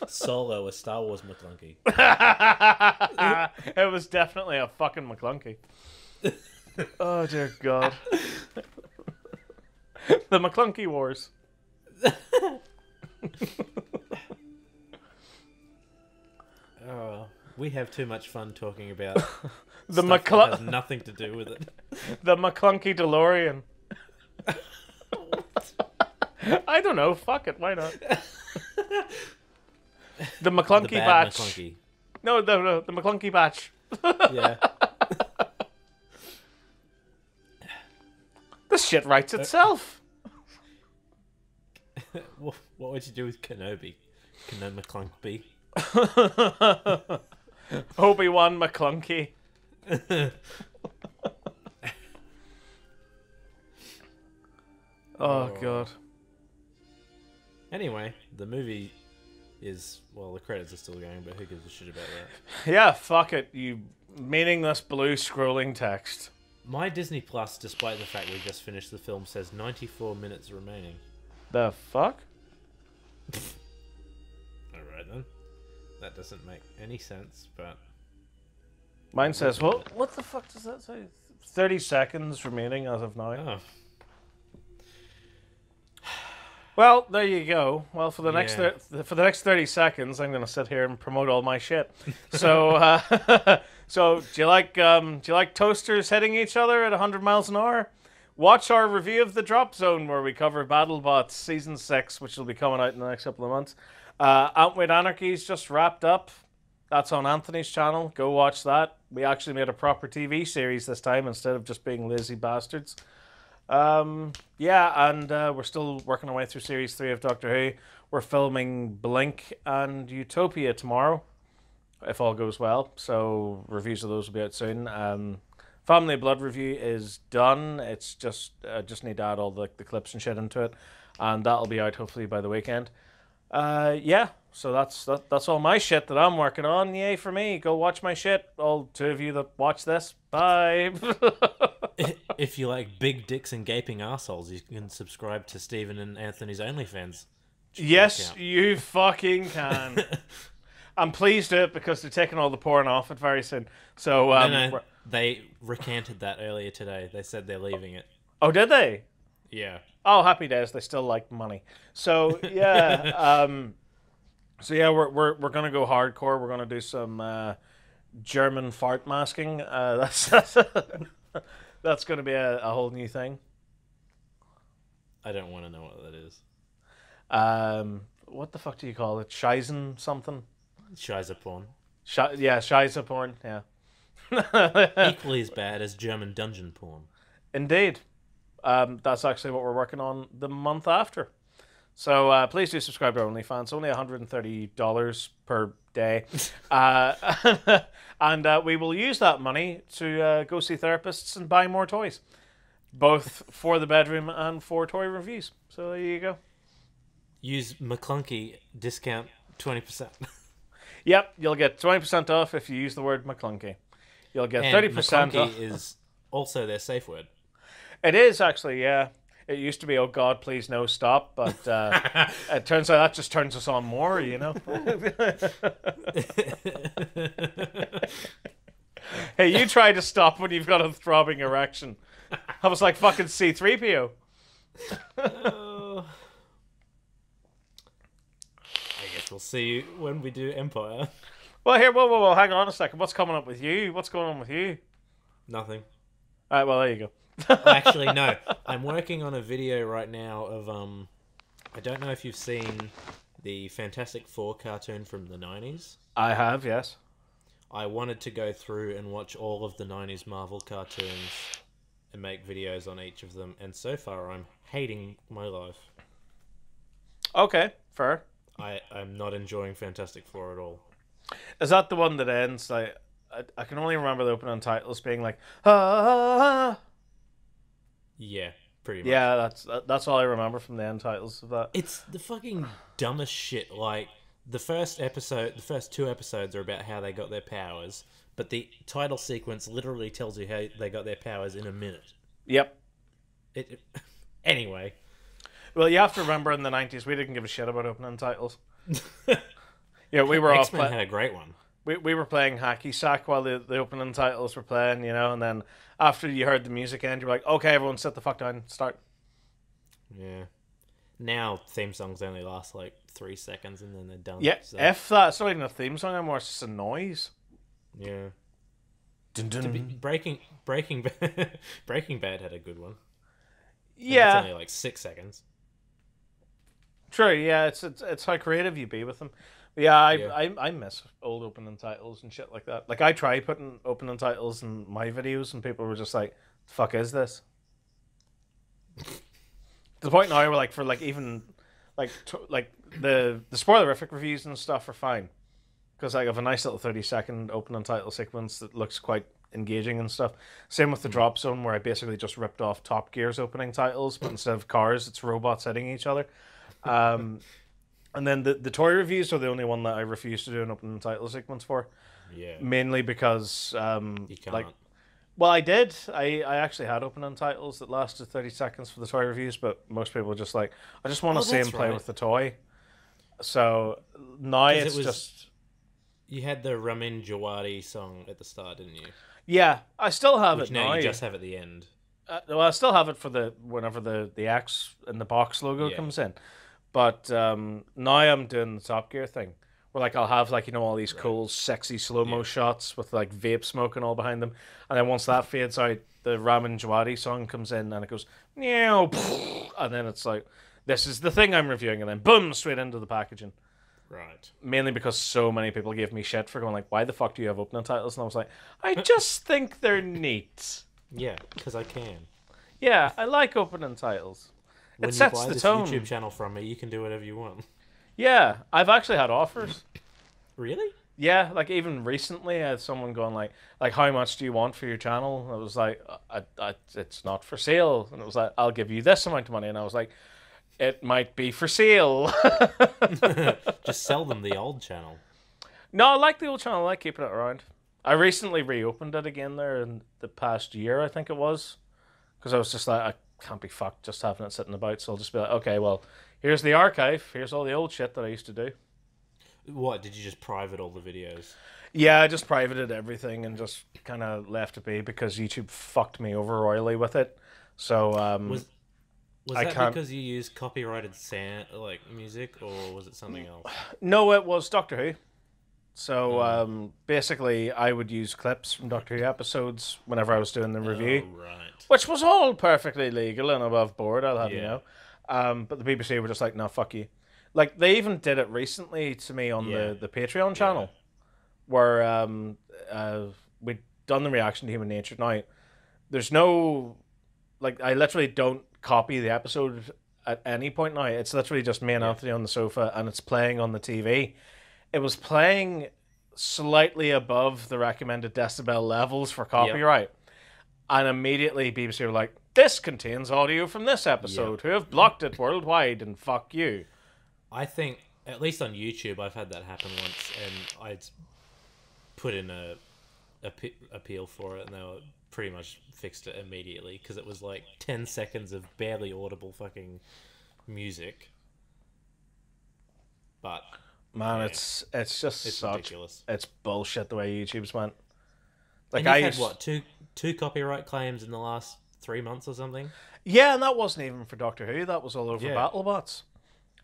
Solo, a Star Wars McClunky. It was definitely a fucking McClunky. Oh, dear God. The McClunky Wars. Oh, we have too much fun talking about the stuff that has nothing to do with it. The McClunky DeLorean. I don't know. Fuck it. Why not? The McClunky The bad batch. McClunky. No, the McClunky batch. Yeah. This shit writes itself. What would you do with Kenobi? McClunky. Obi-Wan McClunky. Oh, God. Anyway, the movie is... Well, the credits are still going, but who gives a shit about that? Yeah, fuck it, you meaningless blue scrolling text. My Disney Plus, despite the fact we just finished the film, says 94 minutes remaining. The fuck? Alright then. That doesn't make any sense, but... Mine says, well, what the fuck does that say? 30 seconds remaining as of now. Oh. Well, there you go. Well, for the next for the next 30 seconds, I'm going to sit here and promote all my shit. So, so do you like toasters hitting each other at 100 miles an hour? Watch our review of The Drop Zone, where we cover BattleBots Season 6, which will be coming out in the next couple of months. Antweight Anarchy's just wrapped up. That's on Anthony's channel. Go watch that. We actually made a proper TV series this time instead of just being lazy bastards. Yeah, and we're still working our way through Series 3 of Doctor Who. We're filming Blink and Utopia tomorrow, if all goes well. So reviews of those will be out soon. Family of Blood review is done. It's just need to add all the clips and shit into it, and that'll be out hopefully by the weekend. Yeah, so that's all my shit that I'm working on. Yay for me. Go watch my shit. All 2 of you that watch this. Bye. If you like big dicks and gaping assholes, you can subscribe to Stephen and Anthony's OnlyFans. Yes, you fucking can. I'm pleased to it because they're taking all the porn off it very soon. So no, they recanted that earlier today. They said they're leaving it. Oh, did they? Yeah. Oh, happy days. They still like money. So yeah, we're gonna go hardcore. We're gonna do some German fart masking. That's gonna be a whole new thing. I don't want to know what that is. What the fuck do you call it? Scheisen something? Shiza porn. Yeah, Scheisse porn. Yeah. Equally as bad as German dungeon porn. Indeed. That's actually what we're working on the month after. So please do subscribe to our OnlyFans. Only $130 per day. And we will use that money to go see therapists and buy more toys. Both for the bedroom and for toy reviews. So there you go. Use McClunky discount 20%. Yep, you'll get 20% off if you use the word McClunky. You'll get 30% off. McClunky is also their safe word. It is actually, yeah. It used to be, oh God, please no, stop. But it turns out that just turns us on more, you know? Hey, you try to stop when you've got a throbbing erection. I was like fucking C-3PO. I guess we'll see when we do Empire. Well, here, whoa, hang on a second. What's coming up with you? What's going on with you? Nothing. All right, well, there you go. Actually, no. I'm working on a video right now of I don't know if you've seen the Fantastic Four cartoon from the 90s. I have, yes. I wanted to go through and watch all of the 90s Marvel cartoons and make videos on each of them, and so far I'm hating my life. Okay, fair. I'm not enjoying Fantastic Four at all. Is that the one that ends like I can only remember the opening titles being like ah. Yeah, pretty much. Yeah, that's all I remember from the end titles of that. It's the fucking dumbest shit. Like the first two episodes are about how they got their powers, but the title sequence literally tells you how they got their powers in a minute. Yep. Anyway. Well, you have to remember in the 90s we didn't give a shit about opening titles. Yeah, we were X-Men had a great one. We were playing hacky sack while the opening titles were playing, you know, and then after you heard the music end, you're like, okay, everyone sit the fuck down, start. Yeah. Now theme songs only last like 3 seconds and then they're done. Yeah, so. if that's not even a theme song anymore, it's just a noise. Yeah. Dun, dun. Breaking Bad had a good one. Yeah. It's only like 6 seconds. True, yeah, it's how creative you be with them. But yeah, I miss old opening titles and shit like that. Like, I try putting opening titles in my videos and people were just like, the fuck is this? To the point now where, like, for, like, even, like, the spoilerific reviews and stuff are fine. Because, like, I have a nice little 30-second opening title sequence that looks quite engaging and stuff. Same with the Drop Zone, where I basically just ripped off Top Gear's opening titles, but instead of cars, it's robots hitting each other. And then the toy reviews are the only one that I refuse to do an opening title sequence for. Yeah. Mainly because, You can't. like, well, I did. I actually had opening titles that lasted 30 seconds for the toy reviews, but most people just like, I just want to see him play with the toy. So now it's just... You had the Ramin Djawadi song at the start, didn't you? Yeah, I still have it now. Now you just have at the end. Well, I still have it for whenever the X in the box logo comes in. But now I'm doing the Top Gear thing, where like I'll have like, you know, all these cool, sexy slow-mo shots with like vape smoke and all behind them, and then once that fades out, the Ramin Djawadi song comes in and it goes meow, and then it's like, this is the thing I'm reviewing, and then boom, straight into the packaging. Right. Mainly because so many people gave me shit for going like, why the fuck do you have opening titles? And I was like, I just think they're neat. Yeah, because I can. Yeah, I like opening titles. When it sets you buy the this tone. YouTube channel from me, you can do whatever you want. Yeah, I've actually had offers. Really? Yeah, like even recently I had someone going like how much do you want for your channel? And I was like, it's not for sale. And it was like, I'll give you this amount of money. And I was like, it might be for sale. Just sell them the old channel. No, I like the old channel. I like keeping it around. I recently reopened it again there in the past year, I think it was. Because I was just like, I can't be fucked just having it sitting about. So I'll just be like, okay, well, here's the archive. Here's all the old shit that I used to do. What, did you just private all the videos? Yeah, I just privated everything and just kind of left it be because YouTube fucked me over royally with it. So, Was that because you used copyrighted music, or was it something else? No, it was Doctor Who. So basically, I would use clips from Doctor Who episodes whenever I was doing the review, which was all perfectly legal and above board, I'll have you know. But the BBC were just like, no, fuck you. Like, they even did it recently to me on the Patreon channel, where we'd done the reaction to Human Nature. Now, there's no... Like, I literally don't copy the episode at any point now. It's literally just me and Anthony on the sofa, and it's playing on the TV. It was playing slightly above the recommended decibel levels for copyright. And immediately BBC were like, this contains audio from this episode. Who have blocked it worldwide, and fuck you. I think, at least on YouTube, I've had that happen once, and I'd put in a appeal for it, and they were pretty much fixed it immediately because it was like 10 seconds of barely audible fucking music. But man, yeah, it's just such ridiculous. It's bullshit the way YouTube's went. Like, and you've had what, two copyright claims in the last 3 months or something? Yeah, and that wasn't even for Doctor Who. That was all over BattleBots.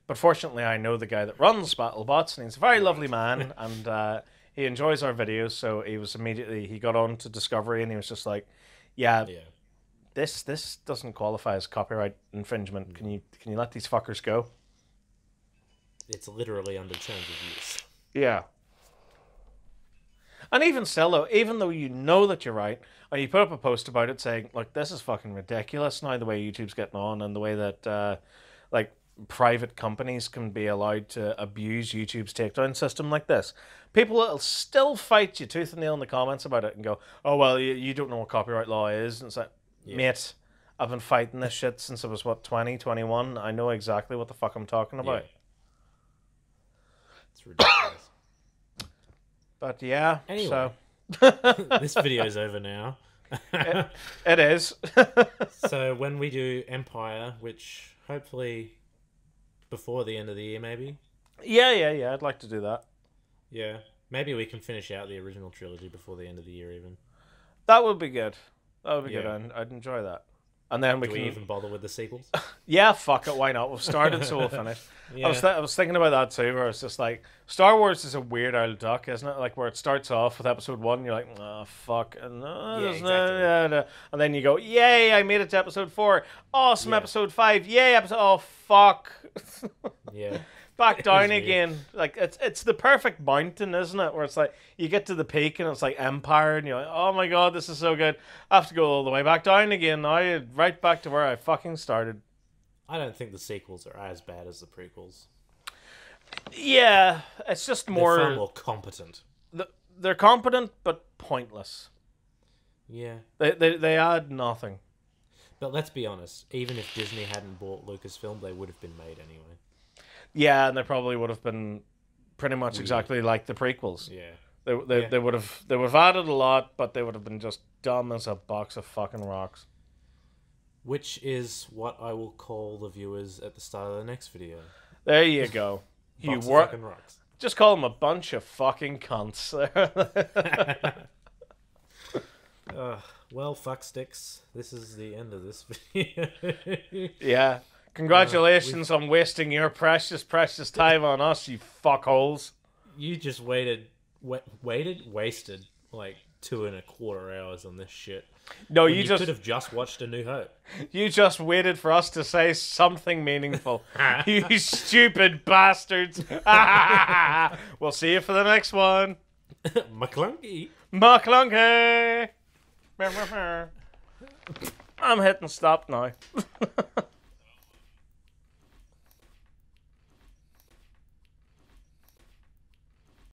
But fortunately, I know the guy that runs BattleBots, and he's a very lovely man, and he enjoys our videos. So he got on to Discovery, and he was just like, "Yeah, this doesn't qualify as copyright infringement. Can you let these fuckers go?" It's literally under terms of use. Yeah. And even still, though, even though you know that you're right, and you put up a post about it saying, "Look, this is fucking ridiculous now, the way YouTube's getting on, and the way that like private companies can be allowed to abuse YouTube's takedown system like this," people will still fight you tooth and nail in the comments about it and go, "Oh well, you don't know what copyright law is." And it's like, mate, I've been fighting this shit since I was 21. I know exactly what the fuck I'm talking about. Yeah. It's ridiculous. But yeah, anyway, so this video's over now. it is. So when we do Empire, which hopefully before the end of the year, maybe. Yeah. I'd like to do that. Yeah, maybe we can finish out the original trilogy before the end of the year, even. That would be good. That would be good. I'd enjoy that. And then we can even bother with the sequels? Yeah, fuck it. Why not? We've started, so we'll finish. Yeah. I was thinking about that too, where it's just like Star Wars is a weird old duck, isn't it? Like where it starts off with episode 1, you're like, oh fuck, and exactly. And then you go, yay, I made it to episode 4. Awesome, episode 5. Yay, oh fuck. Yeah. Back down again. Like it's the perfect mountain, isn't it? Where it's like you get to the peak and it's like Empire, and you're like, oh my god, this is so good. I have to go all the way back down again now, right back to where I fucking started. I don't think the sequels are as bad as the prequels. Yeah, it's just more. They're far more competent. They're competent, but pointless. Yeah. They add nothing. But let's be honest, even if Disney hadn't bought Lucasfilm, they would have been made anyway. Yeah, and they probably would have been pretty much exactly like the prequels. Yeah. They would have added a lot, but they would have been just dumb as a box of fucking rocks. Which is what I will call the viewers at the start of the next video. There you go. You fucking rocks. Just call them a bunch of fucking cunts. Well, fuck sticks. This is the end of this video. Yeah. Congratulations on wasting your precious time on us, you fuckholes. You just wasted like 2.25 hours on this shit. No, you just could have just watched A New Hope. You just waited for us to say something meaningful. You stupid bastards. We'll see you for the next one. McClunky. I'm hitting stop now.